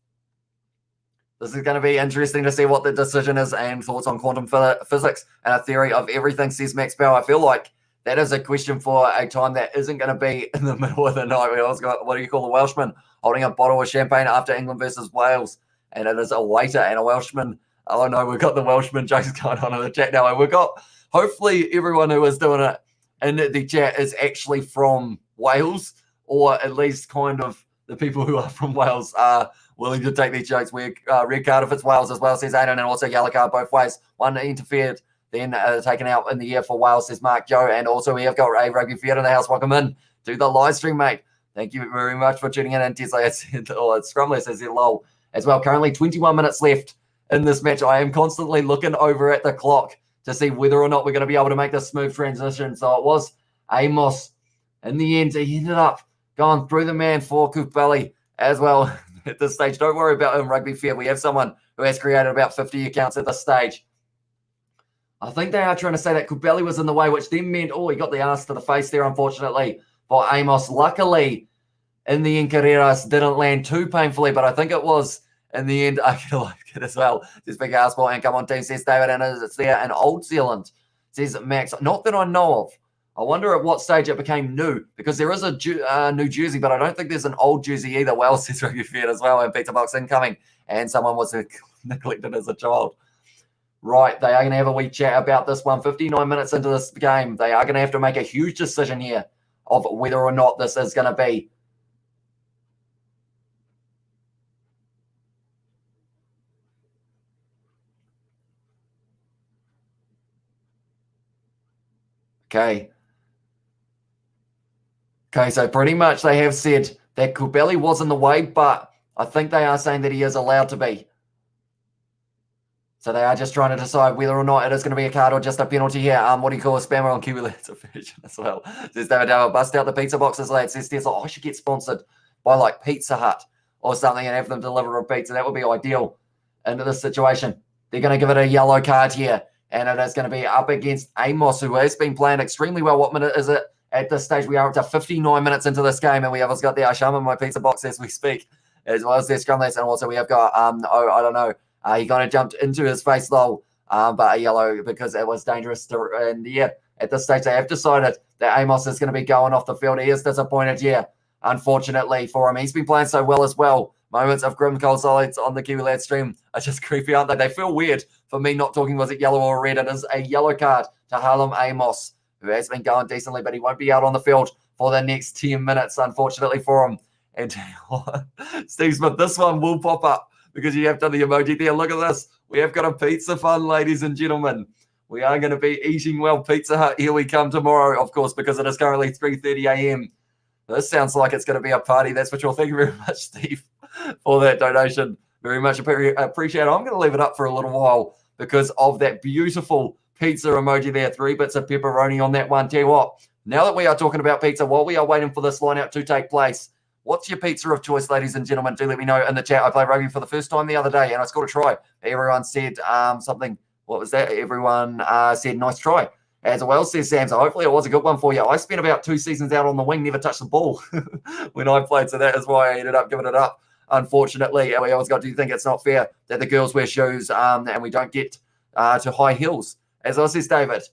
This is going to be interesting to see what the decision is and thoughts on quantum physics and a theory of everything, says Max Bell. I feel like that is a question for a time that isn't going to be in the middle of the night. We also got, what do you call the Welshman, holding a bottle of champagne after England versus Wales. And it is a waiter and a Welshman. Oh, no, we've got the Welshman jokes going on in the chat now. And we've got, hopefully, everyone who is doing it in the chat is actually from Wales, or at least kind of the people who are from Wales are willing to take these jokes. Red card if it's Wales as well, says Aiden, and also yellow card both ways. One interfered, then taken out in the air for Wales, says Mark Joe. And also we have got a Rugby Fiat in the house. Welcome in to the live stream, mate. Thank you very much for tuning in. And Tesla, Scrumless says lol as well. Currently 21 minutes left in this match. I am constantly looking over at the clock to see whether or not we're going to be able to make this smooth transition. So it was Amos. In the end, he ended up going through the man for Kupeli as well at this stage. Don't worry about him, Rugby Fair. We have someone who has created about 50 accounts at this stage. I think they are trying to say that Kupeli was in the way, which then meant, he got the ass to the face there, unfortunately, for Amos. Luckily, in the end, Carreras didn't land too painfully, but I think it was, in the end, I can like it as well. Says Big House Ball and come on team, says David, and it's there in Old Zealand, says Max. Not that I know of. I wonder at what stage it became new, because there is a new jersey, but I don't think there's an old jersey either. Wales says Rugby Fair as well, and Peter Box incoming, and someone was neglected as a child. Right, they are going to have a wee chat about this one. 59 minutes into this game, they are going to have to make a huge decision here of whether or not this is going to be. Okay, so pretty much they have said that Kupeli was in the way, but I think they are saying that he is allowed to be. So they are just trying to decide whether or not it is going to be a card or just a penalty here. What do you call a spammer on Kiwi Lads version as well? Says David Dale, bust out the pizza boxes, lads. Says Tesla, I should get sponsored by like Pizza Hut or something and have them deliver a pizza. That would be ideal into this situation. They're going to give it a yellow card here, and it is going to be up against Amos, who has been playing extremely well. What minute is it? At this stage, we are up to 59 minutes into this game, and we have got the Asham in my pizza box as we speak, as well as their scrum lads, and also we have got, I don't know, he kind of jumped into his face, though, but a yellow because it was dangerous. And yeah, at this stage, they have decided that Amos is going to be going off the field. He is disappointed here, unfortunately, for him. He's been playing so well as well. Moments of grim cold silence on the Kiwi Lad stream are just creepy, aren't they? They feel weird for me not talking, was it yellow or red? It is a yellow card to Harlem Amos, who has been going decently, but he won't be out on the field for the next 10 minutes, unfortunately for him. And Steve Smith, this one will pop up because you have done the emoji there. Look at this. We have got a pizza fun, ladies and gentlemen. We are going to be eating well. Pizza Hut, here we come tomorrow, of course, because it is currently 3:30 a.m. This sounds like it's going to be a party. That's for sure. Thank you very much, Steve, for that donation. Very much appreciate it. I'm going to leave it up for a little while because of that beautiful pizza emoji there. 3 bits of pepperoni on that one. Tell you what, now that we are talking about pizza, while we are waiting for this line out to take place, what's your pizza of choice, ladies and gentlemen? Do let me know in the chat. I played rugby for the first time the other day, and I scored a try. Everyone said something. What was that? Everyone said nice try. As well, says Sam. So hopefully it was a good one for you. I spent about 2 seasons out on the wing, never touched the ball when I played, so that is why I ended up giving it up. Unfortunately, we always got to think it's not fair that the girls wear shoes and we don't get to high heels. As I says, David,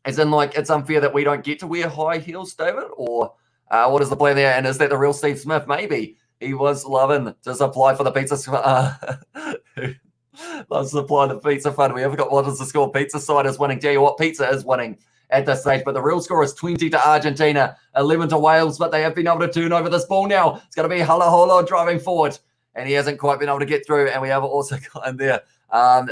as in like it's unfair that we don't get to wear high heels, David, or what is the plan there? And is that the real Steve Smith? Maybe he was loving to supply for the pizza. Loves to supply the pizza fund. We haven't got what is the score. Pizza side is winning. Tell you what, pizza is winning at this stage, but the real score is 20 to Argentina, 11 to Wales, but they have been able to turn over this ball now. It's going to be Halaholo driving forward, and he hasn't quite been able to get through, and we have also got in there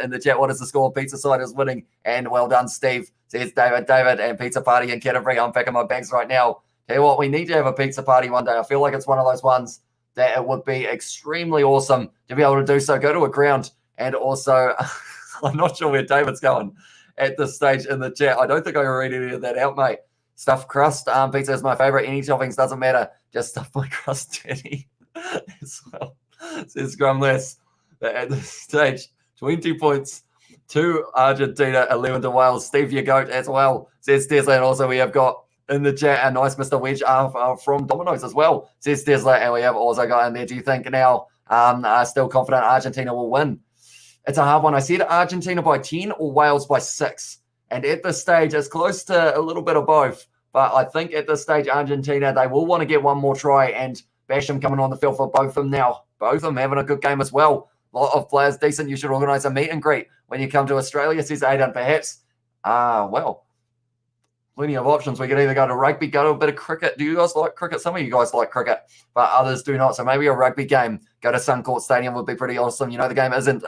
in the chat, what is the score? Pizza side is winning, and well done, Steve, says David, and Pizza Party in Canterbury. I'm packing my bags right now. Tell you what, we need to have a pizza party one day. I feel like it's one of those ones that it would be extremely awesome to be able to do so. Go to a ground. And also, I'm not sure where David's going at this stage in the chat. I don't think I can read any of that out, mate. Stuffed crust pizza is my favorite. Any toppings doesn't matter. Just stuff my crust, Jenny. As well. Says Grumless. At this stage, 20 points to Argentina, 11 to Wales. Steve, your goat as well, says Tesla. And also we have got in the chat a nice Mr. Wedge from Domino's as well, says Tesla. And we have also got in there, do you think now still confident Argentina will win? It's a hard one. I said Argentina by 10 or Wales by 6. And at this stage, it's close to a little bit of both. But I think at this stage, Argentina, they will want to get one more try. And Basham coming on the field for both of them now. Both of them having a good game as well. A lot of players decent. You should organise a meet and greet when you come to Australia, says Aidan. Perhaps, well, plenty of options. We could either go to rugby, go to a bit of cricket. Do you guys like cricket? Some of you guys like cricket, but others do not. So maybe a rugby game. Go to Suncourt Stadium would be pretty awesome. You know, the game isn't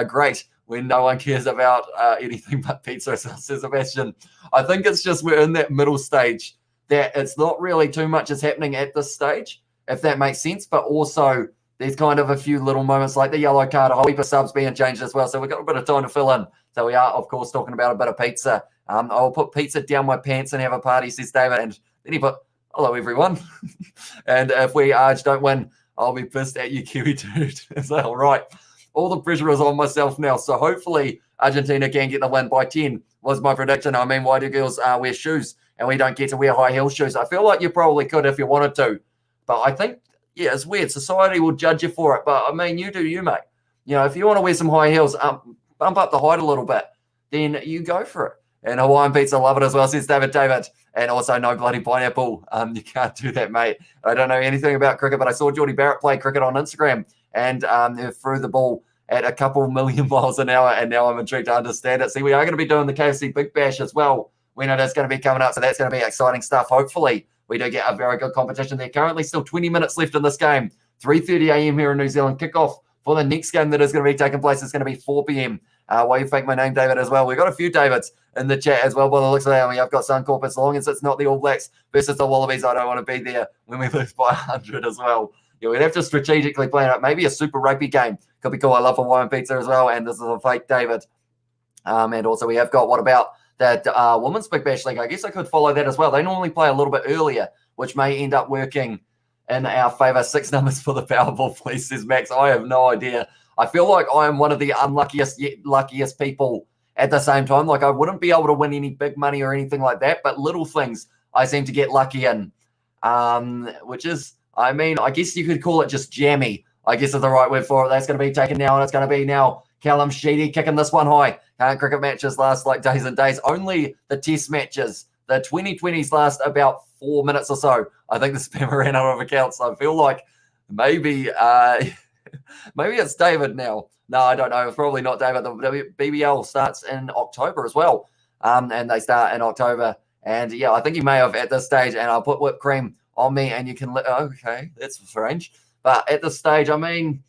great when no one cares about anything but pizza, says Sebastian. I think it's just we're in that middle stage that it's not really too much is happening at this stage, if that makes sense. But also there's kind of a few little moments like the yellow card, a whole heap of subs being changed as well. So we've got a bit of time to fill in. So we are, of course, talking about a bit of pizza. I'll put pizza down my pants and have a party, says David. And then he put, hello, everyone. And if we don't win, I'll be pissed at you, Kiwi dude. So, all right. All the pressure is on myself now. So hopefully Argentina can get the win by 10 was my prediction. I mean, why do girls wear shoes and we don't get to wear high heel shoes? I feel like you probably could if you wanted to. But I think, yeah, it's weird. Society will judge you for it. But, I mean, you do you, mate. You know, if you want to wear some high heels, bump up the height a little bit, then you go for it. And Hawaiian pizza, love it as well, says David. And also no bloody pineapple. You can't do that, mate. I don't know anything about cricket, but I saw Geordie Barrett play cricket on Instagram and threw the ball at a couple million miles an hour, and now I'm intrigued to understand it. See, we are going to be doing the KFC Big Bash as well. We know that's going to be coming up, so that's going to be exciting stuff. Hopefully, we do get a very good competition there. Currently, still 20 minutes left in this game. 3:30 a.m. here in New Zealand. Kickoff for the next game that is going to be taking place is going to be 4 p.m. Why you fake my name, David, as well. We've got a few Davids in the chat as well by the looks of that. We have got Suncorp. As long as it's not the All Blacks versus the Wallabies, I don't want to be there when we lose by 100 as well. Yeah, we'd have to strategically plan it. Maybe a Super Rugby game could be cool. I love Hawaiian pizza as well, and this is a fake David. And also we have got, what about that Women's Big Bash League? I guess I could follow that as well. They normally play a little bit earlier, which may end up working in our favour. 6 numbers for the Powerball, please, says Max. I have no idea. I feel like I am one of the unluckiest yet luckiest people at the same time. Like, I wouldn't be able to win any big money or anything like that, but little things I seem to get lucky in, which is, I mean, I guess you could call it just jammy, I guess is the right word for it. That's going to be taken now, and it's going to be now Callum Sheedy kicking this one high. Cricket matches last like days and days. Only the test matches, the 2020s last about 4 minutes or so. I think the spammer ran out of accounts. So I feel like maybe maybe it's David now. No, I don't know. It's probably not David. The BBL starts in October as well. And they start in October. And, yeah, I think you may have at this stage, and I'll put whipped cream on me and you can okay, that's strange. But at this stage, I mean,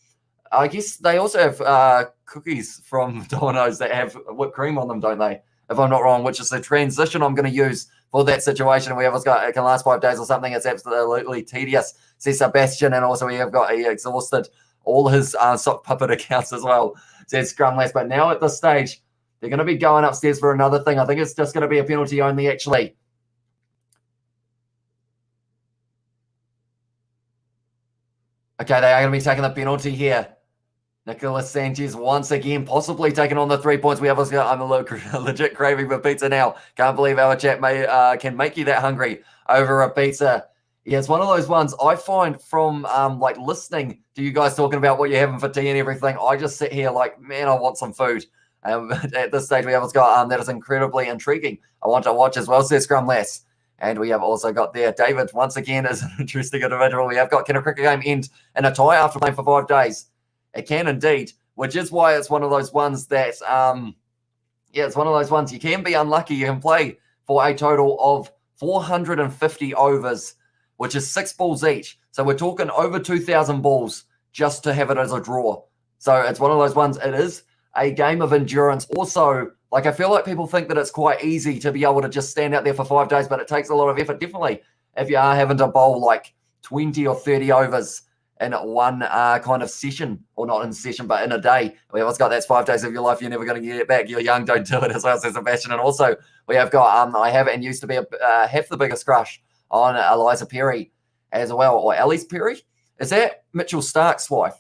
I guess they also have cookies from Domino's that have whipped cream on them, don't they? If I'm not wrong, which is the transition I'm going to use for that situation. We have got, it can last 5 days or something. It's absolutely tedious, says Sebastian. And also we have got, he exhausted all his sock puppet accounts as well, says Scrumless. But now at this stage, they're going to be going upstairs for another thing. I think it's just going to be a penalty only, actually. Okay, they are going to be taking the penalty here. Nicolas Sanchez once again, possibly taking on the 3 points. We have I'm a legit craving for pizza now. Can't believe our chat can make you that hungry over a pizza. Yeah, it's one of those ones I find from like listening to you guys talking about what you're having for tea and everything. I just sit here like, man, I want some food. At this stage, we have got that is incredibly intriguing. I want to watch as well, says Scrumless. And we have also got there David, once again, is an interesting individual. We have got, can a cricket game end in a tie after playing for 5 days? It can indeed, which is why it's one of those ones that, it's one of those ones you can be unlucky. You can play for a total of 450 overs, which is 6 balls each. So we're talking over 2,000 balls just to have it as a draw. So it's one of those ones. It is a game of endurance. Also, like, I feel like people think that it's quite easy to be able to just stand out there for 5 days, but it takes a lot of effort. Definitely, if you are having to bowl like 20 or 30 overs in one kind of session, or not in session, but in a day. We have got that's 5 days of your life. You're never going to get it back. You're young, don't do it, as well, says Sebastian. And also, we have got, I have and used to be half the biggest crush on Eliza Perry as well, or Alice Perry. Is that Mitchell Stark's wife?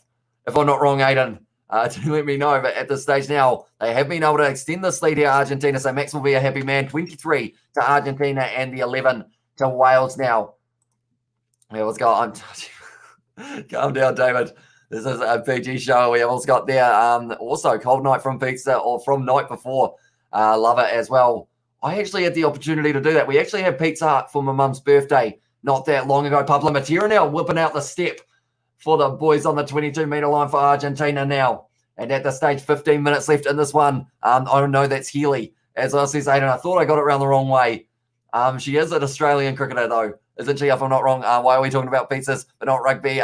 If I'm not wrong, Aiden. To let me know, but at this stage now, they have been able to extend this lead here, Argentina, so Max will be a happy man. 23 to Argentina and the 11 to Wales now. Yeah, let's go. Calm down, David. This is a PG show. We have also got there also Cold Night from Pizza, or from Night Before. Love it as well. I actually had the opportunity to do that. We actually had Pizza Hut for my mum's birthday not that long ago. Pablo Matera now whipping out the step for the boys on the 22-metre line for Argentina now. And at the stage, 15 minutes left in this one. Oh, no, that's Healy. As I says, Aiden, I thought I got it around the wrong way. She is an Australian cricketer, though, isn't she, if I'm not wrong? Why are we talking about pizzas, but not rugby?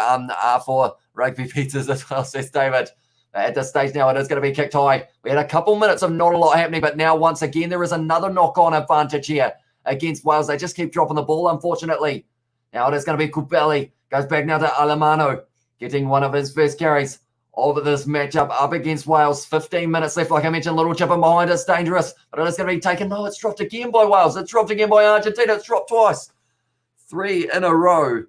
For rugby pizzas as well, says David. At this stage now, it is going to be kicked high. We had a couple minutes of not a lot happening, but now, once again, there is another knock-on advantage here against Wales. They just keep dropping the ball, unfortunately. Now it is going to be Kubeli. Goes back now to Alemano. getting one of his first carries of this matchup up against Wales. 15 minutes left. Like I mentioned, little chip in behind. It's dangerous, but it is going to be taken. No, it's dropped again by Wales. It's dropped again by Argentina. It's dropped twice. 3 in a row.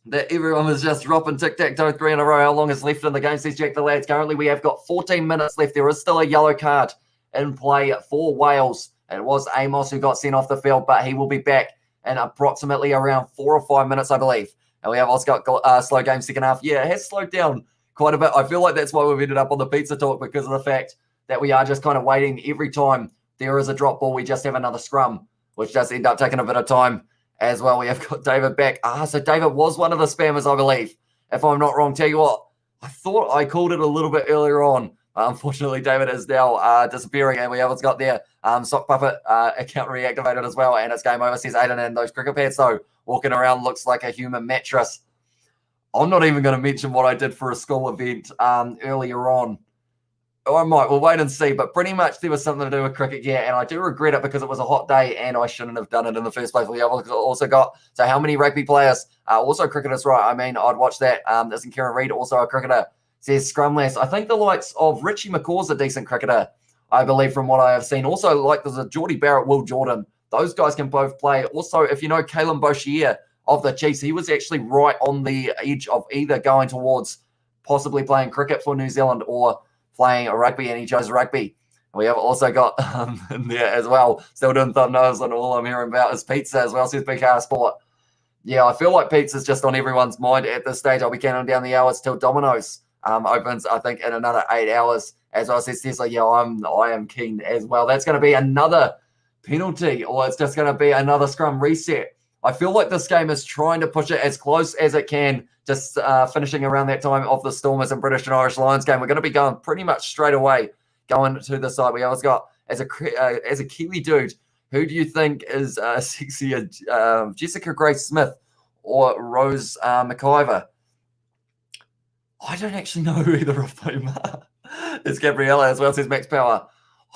That everyone was just dropping tic-tac-toe 3 in a row. How long is left in the game, says Jack the Lads. Currently, we have got 14 minutes left. There is still a yellow card in play for Wales. It was Amos who got sent off the field, but he will be back in approximately around 4 or 5 minutes, I believe. And we have also got slow game second half. Yeah, it has slowed down quite a bit. I feel like that's why we've ended up on the pizza talk, because of the fact that we are just kind of waiting every time there is a drop ball. We just have another scrum, which does end up taking a bit of time as well. We have got David back. So David was one of the spammers, I believe, if I'm not wrong. Tell you what, I thought I called it a little bit earlier on. Unfortunately, David is now disappearing, and we have got their sock puppet account reactivated as well, and it's game over, says Aiden. And those cricket pads, though, walking around looks like a human mattress. I'm not even going to mention what I did for a school event earlier on. Or I might. We'll wait and see. But pretty much there was something to do with cricket gear, and I do regret it because it was a hot day and I shouldn't have done it in the first place. We have also got, so how many rugby players are also cricketers, right? I mean, I'd watch that. Isn't Kieran Reid also a cricketer? Says Scrumless. I think the likes of Richie McCaw's a decent cricketer, I believe, from what I have seen. Also, like there's a Geordie Barrett, Will Jordan. Those guys can both play. Also, if you know Caleb Boshier of the Chiefs, he was actually right on the edge of either going towards possibly playing cricket for New Zealand or playing a rugby, and he chose rugby. We have also got in there as well, still doing thumbnails, and all I'm hearing about is pizza as well, says Big Car Sport. Yeah, I feel like pizza's just on everyone's mind at this stage. I'll be counting down the hours till Domino's opens, I think, in another 8 hours. As I said, Tesla, yeah, I am keen as well. That's going to be another penalty, or it's just going to be another scrum reset. I feel like this game is trying to push it as close as it can, just finishing around that time of the Stormers and British and Irish Lions game. We're going to be going pretty much straight away, going to the side. We always got, as a Kiwi dude, who do you think is sexier, Jessica Grace Smith or Rose McIver? I don't actually know who either of them are. It's Gabriella as well, says Max Power.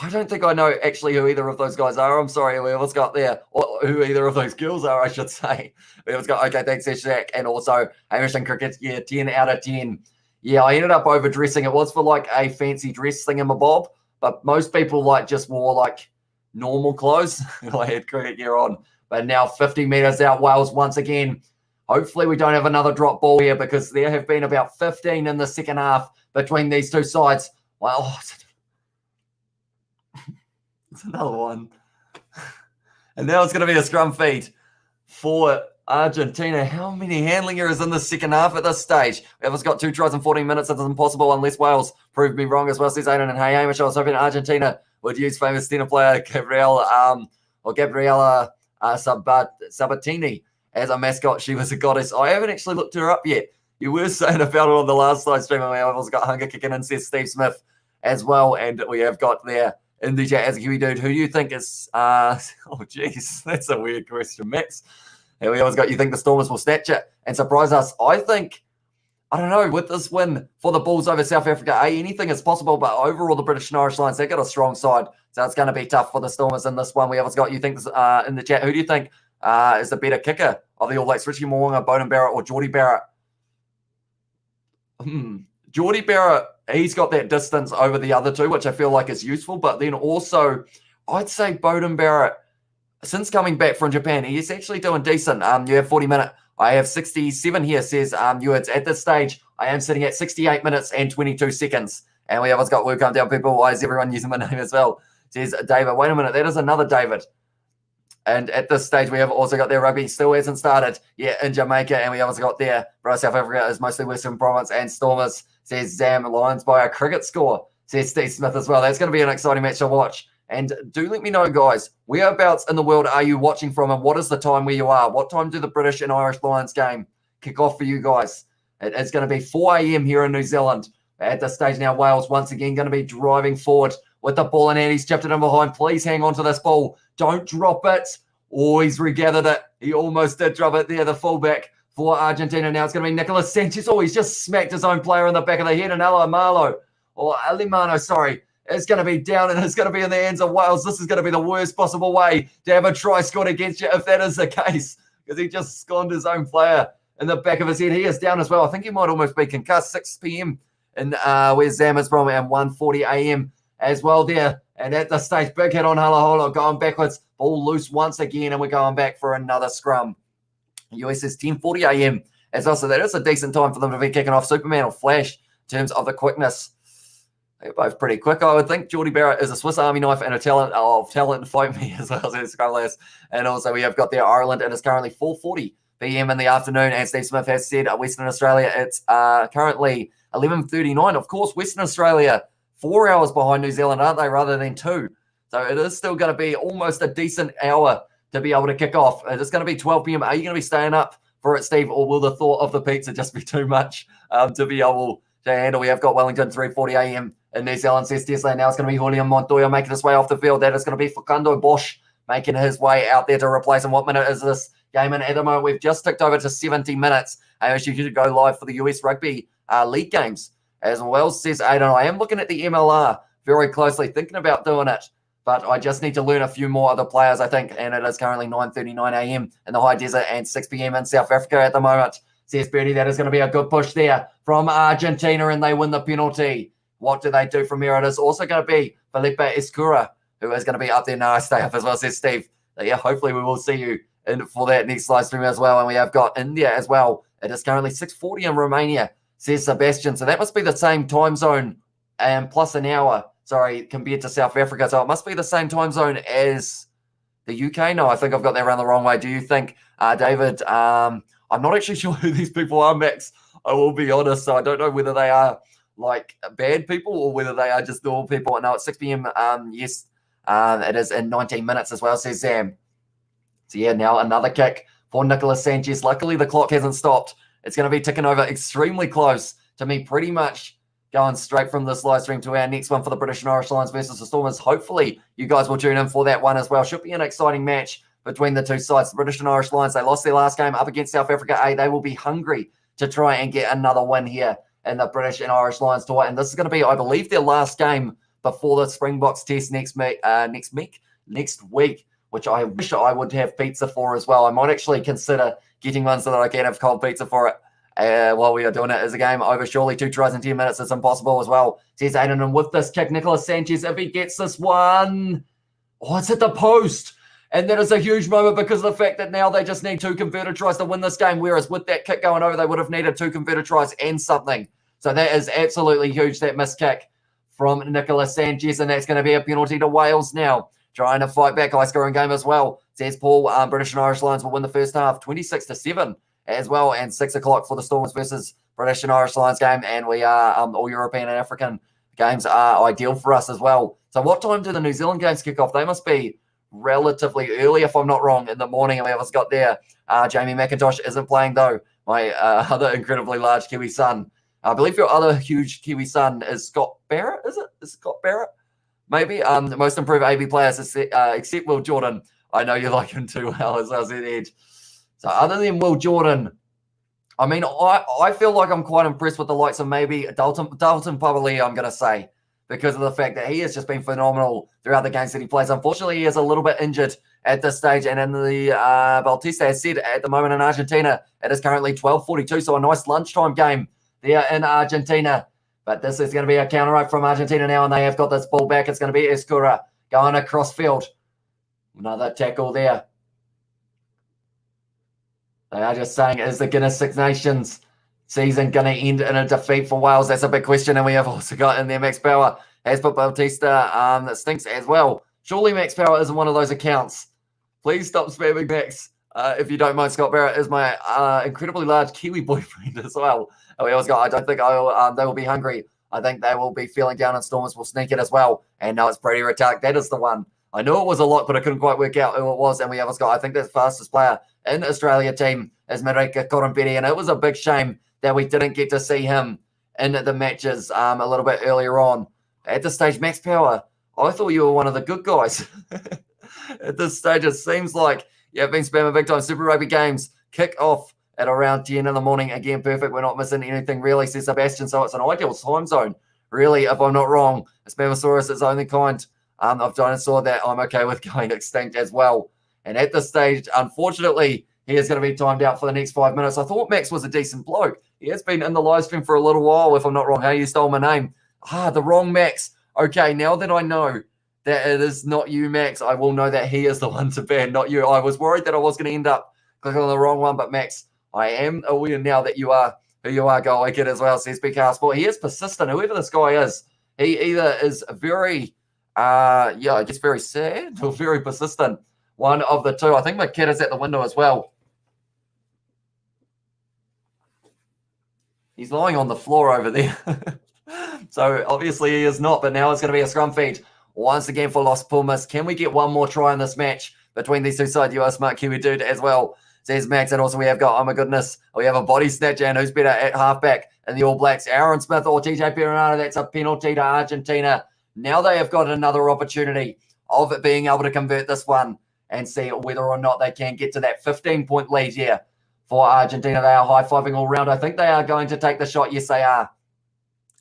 I don't think I know actually who either of those guys are. I'm sorry, whoever's got there, or who either of those girls are, I should say. Whoever's got, okay, thanks, Shaq. And also, Hamish and Cricket, yeah, 10 out of 10. Yeah, I ended up overdressing. It was for like a fancy dress thingamabob, but most people like just wore like normal clothes. I had cricket gear on. But now 50 metres out, Wales once again. Hopefully we don't have another drop ball here, because there have been about 15 in the second half between these two sides. Well, it's another one. And now it's going to be a scrum feed for Argentina. How many handling errors in the second half at this stage? Whoever's got 2 tries in 14 minutes, it's impossible unless Wales prove me wrong as well, says Aiden. And hey, Hamish, I was hoping Argentina would use famous tennis player Gabriella Sabatini as a mascot. She was a goddess. I haven't actually looked her up yet. You were saying about it on the last live stream, and we have also got Hunger kicking in, says Steve Smith as well. And we have got there in the chat, as a Kiwi dude, who you think is oh geez, that's a weird question, Max. And we always got, you think the Stormers will snatch it and surprise us? I think, I don't know, with this win for the Bulls over South Africa, anything is possible, but overall the British and Irish Lions, they've got a strong side, so it's going to be tough for the Stormers in this one. We always got, you think in the chat, who do you think is the better kicker of the All Blacks, Richie Mo'unga, Bowden Barrett, or Geordie Barrett? Geordie Barrett, he's got that distance over the other two, which I feel like is useful. But then also, I'd say Bowden Barrett, since coming back from Japan, he's actually doing decent. You have 40 minutes. I have 67 here, says Ewart. At this stage, I am sitting at 68 minutes and 22 seconds. And we have got welcome down people. Why is everyone using my name as well? Says David. Wait a minute, that is another David. And at this stage, we have also got their rugby. Still hasn't started yet in Jamaica. And we also got there, bro, South Africa is mostly Western Province and Stormers, says Zam. Lions by a cricket score, says Steve Smith as well. That's going to be an exciting match to watch. And do let me know, guys, whereabouts in the world are you watching from, and what is the time where you are? What time do the British and Irish Lions game kick off for you guys? It's going to be 4 a.m. here in New Zealand. At this stage now, Wales once again going to be driving forward with the ball, and he's chipped it in behind. Please hang on to this ball. Don't drop it. Oh, he's regathered it. He almost did drop it there, the fullback for Argentina. Now it's going to be Nicolas Sanchez. Oh, he's just smacked his own player in the back of the head. And Alimano, sorry, it's going to be down, and it's going to be in the hands of Wales. This is going to be the worst possible way to have a try scored against you if that is the case, because he just scorned his own player. in the back of his head. He is down as well. I think he might almost be concussed. 6 p.m. in where Zam is from, and 1:40 a.m. as well there. And at this stage, big hit on Halahola, going backwards. Ball loose once again, and we're going back for another scrum. US is 10:40 a.m. as well, so that is a decent time for them to be kicking off. Superman or Flash in terms of the quickness. They're both pretty quick. I would think Geordie Barrett is a Swiss Army knife and a talent to fight me as well as Scrumless. And also we have got there Ireland. It is currently 4:40 p.m. in the afternoon. And Steve Smith has said Western Australia, it's currently 11:39. Of course, Western Australia, 4 hours behind New Zealand, aren't they, rather than 2? So it is still going to be almost a decent hour to be able to kick off. It is going to be 12 p.m. Are you going to be staying up for it, Steve, or will the thought of the pizza just be too much to be able to handle? We have got Wellington 3:40 a.m. in New Zealand, says Tesla. Now it's going to be Julian Montoya making his way off the field. That is going to be Facundo Bosch making his way out there to replace him. What minute is this game in? At the moment, we've just ticked over to 70 minutes. I actually should go live for the US Rugby League games as well, says Aidan. I am looking at the MLR very closely, thinking about doing it, but I just need to learn a few more other players, I think, and it is currently 9:39 a.m. in the high desert and 6 p.m. in South Africa at the moment. Says Bertie, that is going to be a good push there from Argentina, and they win the penalty. What do they do from here? It is also going to be Felipe Escura, who is going to be up there. No, I stay up as well, says Steve. So yeah, hopefully we will see you in for that next live stream as well. And we have got India as well. It is currently 6:40 in Romania, says Sebastian. So that must be the same time zone and plus an hour, sorry, compared to South Africa. So it must be the same time zone as the UK. No, I think I've got that around the wrong way. Do you think, David? I'm not actually sure who these people are, Max. I will be honest. So I don't know whether they are like bad people or whether they are just normal people. No, it's 6 p.m. Yes, it is in 19 minutes as well, says Sam. So yeah, now another kick for Nicolas Sanchez. Luckily, the clock hasn't stopped. It's going to be ticking over extremely close to me, pretty much going straight from this live stream to our next one for the British and Irish Lions versus the Stormers. Hopefully, you guys will tune in for that one as well. Should be an exciting match between the two sides. The British and Irish Lions, they lost their last game up against South Africa A. They will be hungry to try and get another win here in the British and Irish Lions tour. And this is going to be, I believe, their last game before the Springboks test next week, which I wish I would have pizza for as well. I might actually consider getting one so that I can have cold pizza for it while we are doing it as a game over. Surely 2 tries in 10 minutes is impossible as well, says Aiden. And with this kick, Nicolas Sanchez, if he gets this one, oh, it's at the post. And that is a huge moment because of the fact that now they just need 2 converted tries to win this game, whereas with that kick going over, they would have needed 2 converted tries and something. So that is absolutely huge, that missed kick from Nicolas Sanchez, and that's going to be a penalty to Wales now. Trying to fight back, high-scoring game as well. Says Paul, British and Irish Lions will win the first half, 26-7 as well, and 6 o'clock for the Stormers versus British and Irish Lions game, and we are all European and African games are ideal for us as well. So what time do the New Zealand games kick off? They must be relatively early, if I'm not wrong, in the morning. And we have got there, Jamie McIntosh isn't playing, though. My other incredibly large Kiwi son. I believe your other huge Kiwi son is Scott Barrett, is it? Is Scott Barrett? Maybe. The most improved AB players, except Will Jordan. I know you like him too well, as I said, Edge. So other than Will Jordan, I mean, I feel like I'm quite impressed with the likes of maybe Dalton probably, I'm going to say, because of the fact that he has just been phenomenal throughout the games that he plays. Unfortunately, he is a little bit injured at this stage. And in the Bautista has said at the moment in Argentina, it is currently 12:42. So a nice lunchtime game there in Argentina. But this is going to be a counter up from Argentina now, and they have got this ball back. It's going to be Escura going across field. Another tackle there. They are just saying, is the Guinness Six Nations season going to end in a defeat for Wales? That's a big question. And we have also got in there Max Power has put Bautista that stinks as well. Surely Max Power isn't one of those accounts. Please stop spamming Max. If you don't mind, Scott Barrett is my incredibly large Kiwi boyfriend as well. We always got, I don't think they will be hungry. I think they will be feeling down and Stormers will sneak it as well. And now it's Brady Retallick. That is the one. I knew it was a lot, but I couldn't quite work out who it was. And we have got, I think the fastest player in the Australia team is Marika Korompede. And it was a big shame that we didn't get to see him in the matches a little bit earlier on. At this stage, Max Power, I thought you were one of the good guys. At this stage, it seems like you've been spamming big time. Super Rugby games kick off at around 10 in the morning. Again, perfect. We're not missing anything really, says Sebastian. So it's an ideal time zone, really, if I'm not wrong. A Spamasaurus is the only kind of dinosaur that I'm okay with going extinct as well. And at this stage, unfortunately, he is going to be timed out for the next 5 minutes. I thought Max was a decent bloke. He has been in the live stream for a little while, if I'm not wrong. How you stole my name? The wrong Max. Okay, now that I know that it is not you, Max, I will know that he is the one to ban, not you. I was worried that I was going to end up clicking on the wrong one, but Max, I am aware now that you are who you are. Go like it as well, says BK Sport. He is persistent, whoever this guy is. He either is very, I guess very sad or very persistent. One of the two. I think my kid is at the window as well. He's lying on the floor over there. So obviously he is not, but now it's going to be a scrum feed once again for Los Pumas. Can we get one more try in this match between these two sides? You are smart Kiwi dude as well, says Max. And also we have got, oh my goodness, we have a body snatcher, and who's better at halfback in the All Blacks, Aaron Smith or TJ Perenara? That's a penalty to Argentina. Now they have got another opportunity of it being able to convert this one and see whether or not they can get to that 15-point lead here for Argentina. They are high-fiving all round. I think they are going to take the shot. Yes, they are.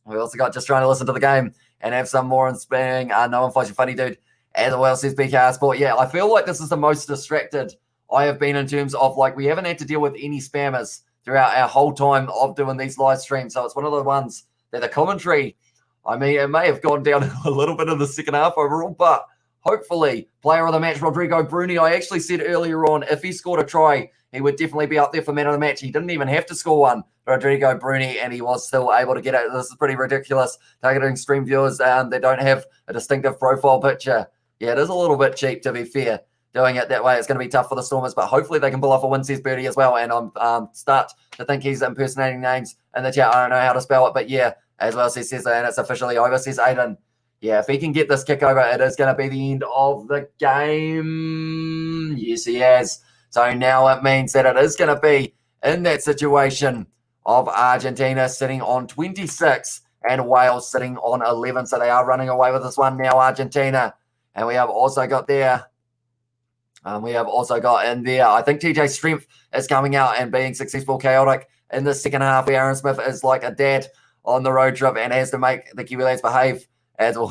We also got just trying to listen to the game and have some more inspiring. No one finds you funny, dude. As well, says BKR Sport. Yeah, I feel like this is the most distracted I have been in terms of, like, we haven't had to deal with any spammers throughout our whole time of doing these live streams. So it's one of the ones that the commentary, I mean, it may have gone down a little bit in the second half overall, but hopefully, player of the match, Rodrigo Bruni. I actually said earlier on, if he scored a try, he would definitely be up there for man of the match. He didn't even have to score one, Rodrigo Bruni, and he was still able to get it. This is pretty ridiculous. Targeting stream viewers, they don't have a distinctive profile picture. Yeah, it is a little bit cheap, to be fair. Doing it that way, it's going to be tough for the Stormers, but hopefully they can pull off a win, says Birdie as well. And I'm start to think he's impersonating names in the chat. I don't know how to spell it, but yeah, as well says Cesar, and it's officially over, says Aiden. Yeah, if he can get this kick over, it is going to be the end of the game. Yes, he has. So now it means that it is going to be in that situation of Argentina sitting on 26 and Wales sitting on 11. So they are running away with this one now, Argentina. And we have also got there, in there, I think TJ's strength is coming out and being successful, chaotic in the second half. Aaron Smith is like a dad on the road trip and has to make the Kiwi lads behave as well.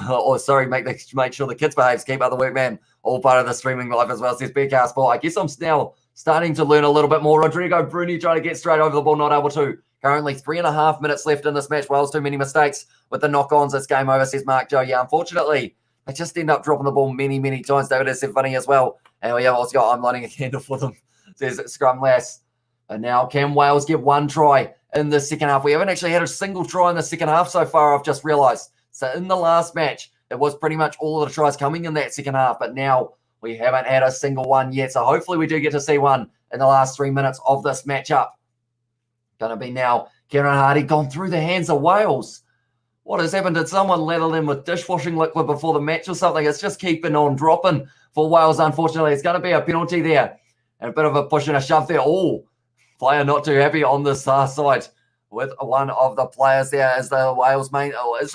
Make sure the kids behave, keep up the work, man. All part of the streaming life as well, says BK Sport. I guess I'm now starting to learn a little bit more. Rodrigo Bruni trying to get straight over the ball, not able to. Currently 3.5 minutes left in this match. Wales too many mistakes with the knock-ons. It's game over, says Mark Joe. Yeah, unfortunately, they just end up dropping the ball many, many times. David has said funny as well. And we have also got, I'm lighting a candle for them, says Scrum Lass. And now can Wales get one try in the second half? We haven't actually had a single try in the second half so far, I've just realised. So in the last match, it was pretty much all of the tries coming in that second half, but now we haven't had a single one yet. So hopefully we do get to see one in the last 3 minutes of this matchup. Going to be now Kieran Hardy gone through the hands of Wales. What has happened? Did someone ladle them with dishwashing liquid before the match or something? It's just keeping on dropping for Wales, unfortunately. It's going to be a penalty there. And a bit of a push and a shove there. Oh, player not too happy on this side with one of the players there. Is the Wales main? Oh, is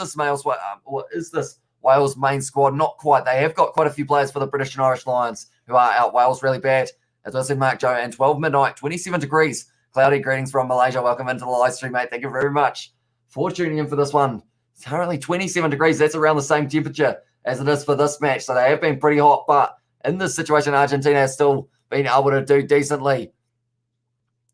this Wales main squad? Not quite. They have got quite a few players for the British and Irish Lions who are out Wales really bad. As I said, Mark Joe, and 12 midnight, 27 degrees. Cloudy greetings from Malaysia. Welcome into the live stream, mate. Thank you very much for tuning in for this one. It's currently 27 degrees. That's around the same temperature as it is for this match. So they have been pretty hot, but in this situation, Argentina has still been able to do decently.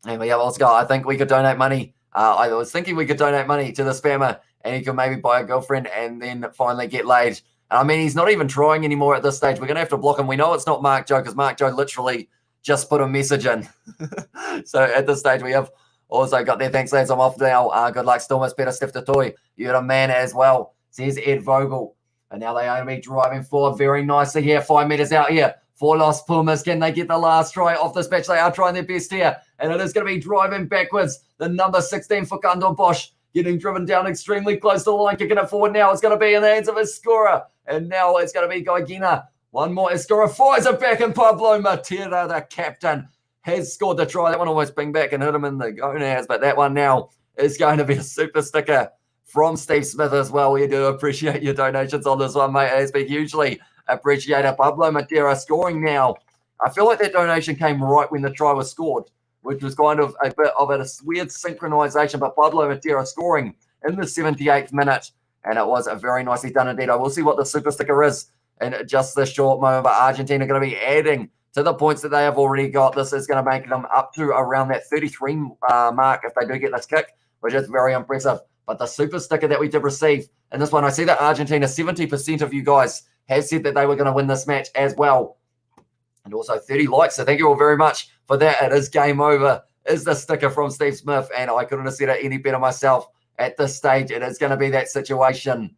And we have also got, I think we could donate money. I was thinking we could donate money to the spammer and he could maybe buy a girlfriend and then finally get laid. And I mean, he's not even trying anymore at this stage. We're going to have to block him. We know it's not Mark Joe because Mark Joe literally just put a message in. So at this stage, we have also got there. Thanks, lads. I'm off now. Good luck, Stormers. Peter Stiftatoy. You're a man as well, says Ed Vogel. And now they only be driving forward very nicely here. 5 meters out here for Los Pumas. Can they get the last try off this match? They are trying their best here. And it is going to be driving backwards. The number 16 for Facundo Bosch getting driven down extremely close to the line. Kicking it forward now. It's going to be in the hands of his scorer. And now it's going to be Gaigina. One more. Escora fires it back, and Pablo Matera, the captain, has scored the try. That one almost bing back and hit him in the gonads, but that one now is going to be a super sticker from Steve Smith as well. We do appreciate your donations on this one, mate. It has been hugely appreciated. Pablo Matera scoring now. I feel like that donation came right when the try was scored, which was kind of a bit of a weird synchronization, but Pablo Matera scoring in the 78th minute, and it was very nicely done indeed. I will see what the super sticker is in just this short moment, but Argentina going to be adding to the points that they have already got. This is going to make them up to around that 33 mark if they do get this kick, which is very impressive. But the super sticker that we did receive in this one, I see that Argentina, 70% of you guys have said that they were going to win this match as well. And also 30 likes, so thank you all very much for that. It is game over, is the sticker from Steve Smith, and I couldn't have said it any better myself at this stage. It is going to be that situation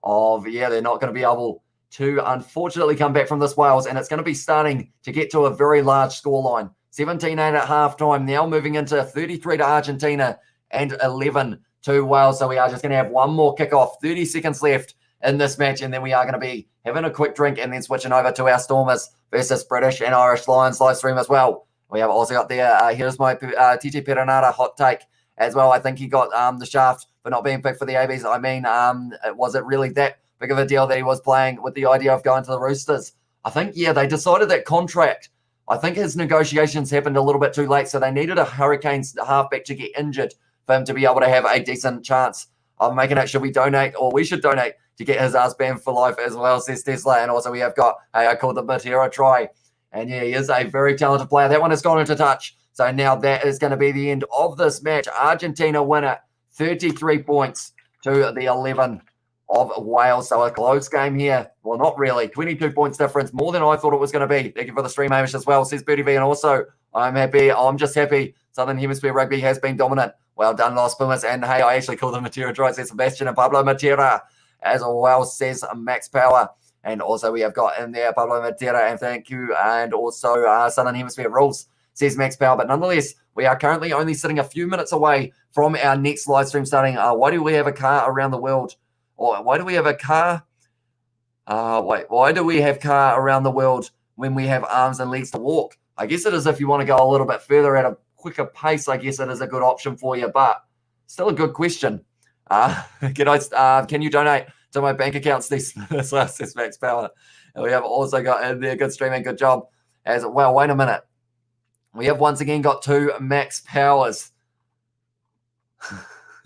of, yeah, they're not going to be able to, unfortunately, come back from this Wales, and it's going to be starting to get to a very large scoreline. 17-8 at halftime, now moving into 33 to Argentina and 11 to Wales. So we are just going to have one more kickoff, 30 seconds left in this match, and then we are going to be having a quick drink and then switching over to our Stormers versus British and Irish Lions live stream as well. We have also got there, here's my TT Perenara hot take as well. I think he got the shaft for not being picked for the ABs. I mean, was it really that big of a deal that he was playing with the idea of going to the Roosters? I think, yeah, they decided that contract. I think his negotiations happened a little bit too late, so they needed a Hurricanes halfback to get injured for him to be able to have a decent chance of making it. Should we donate, or we should donate to get his ass banned for life as well, says Tesla. And also we have got, hey, I called the Matera try. And yeah, he is a very talented player. That one has gone into touch. So now that is going to be the end of this match. Argentina win it, 33 points to the 11 of Wales. So a close game here. Well, not really. 22 points difference, more than I thought it was going to be. Thank you for the stream, Hamish, as well, says Bertie V. And also, I'm just happy Southern Hemisphere Rugby has been dominant. Well done, Los Pumas. And hey, I actually called them Matera try, says Sebastian, and Pablo Matera as well, says Max Power. And also we have got in there Pablo Matera, and thank you. And also Southern Hemisphere Rules, says Max Power. But nonetheless, we are currently only sitting a few minutes away from our next live stream starting. Why do we have a car around the world? Or why do we have a car? Why do we have car around the world when we have arms and legs to walk? I guess it is if you want to go a little bit further at a quicker pace. I guess it is a good option for you, but still a good question. Can you donate to my bank account, Steve Smith? Says Max Power. And we have also got in there, good streaming, good job as well. Wait a minute. We have once again got two Max Powers.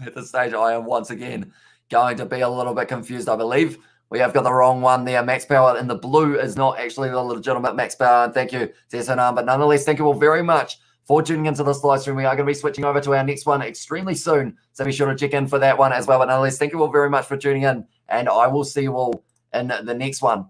At this stage, I am once again going to be a little bit confused, I believe. We have got the wrong one there. Max Power in the blue is not actually the legitimate Max Power. And thank you, Tessan. But nonetheless, thank you all very much for tuning into this live stream. We are going to be switching over to our next one extremely soon. So be sure to check in for that one as well. But nonetheless, thank you all very much for tuning in. And I will see you all in the next one.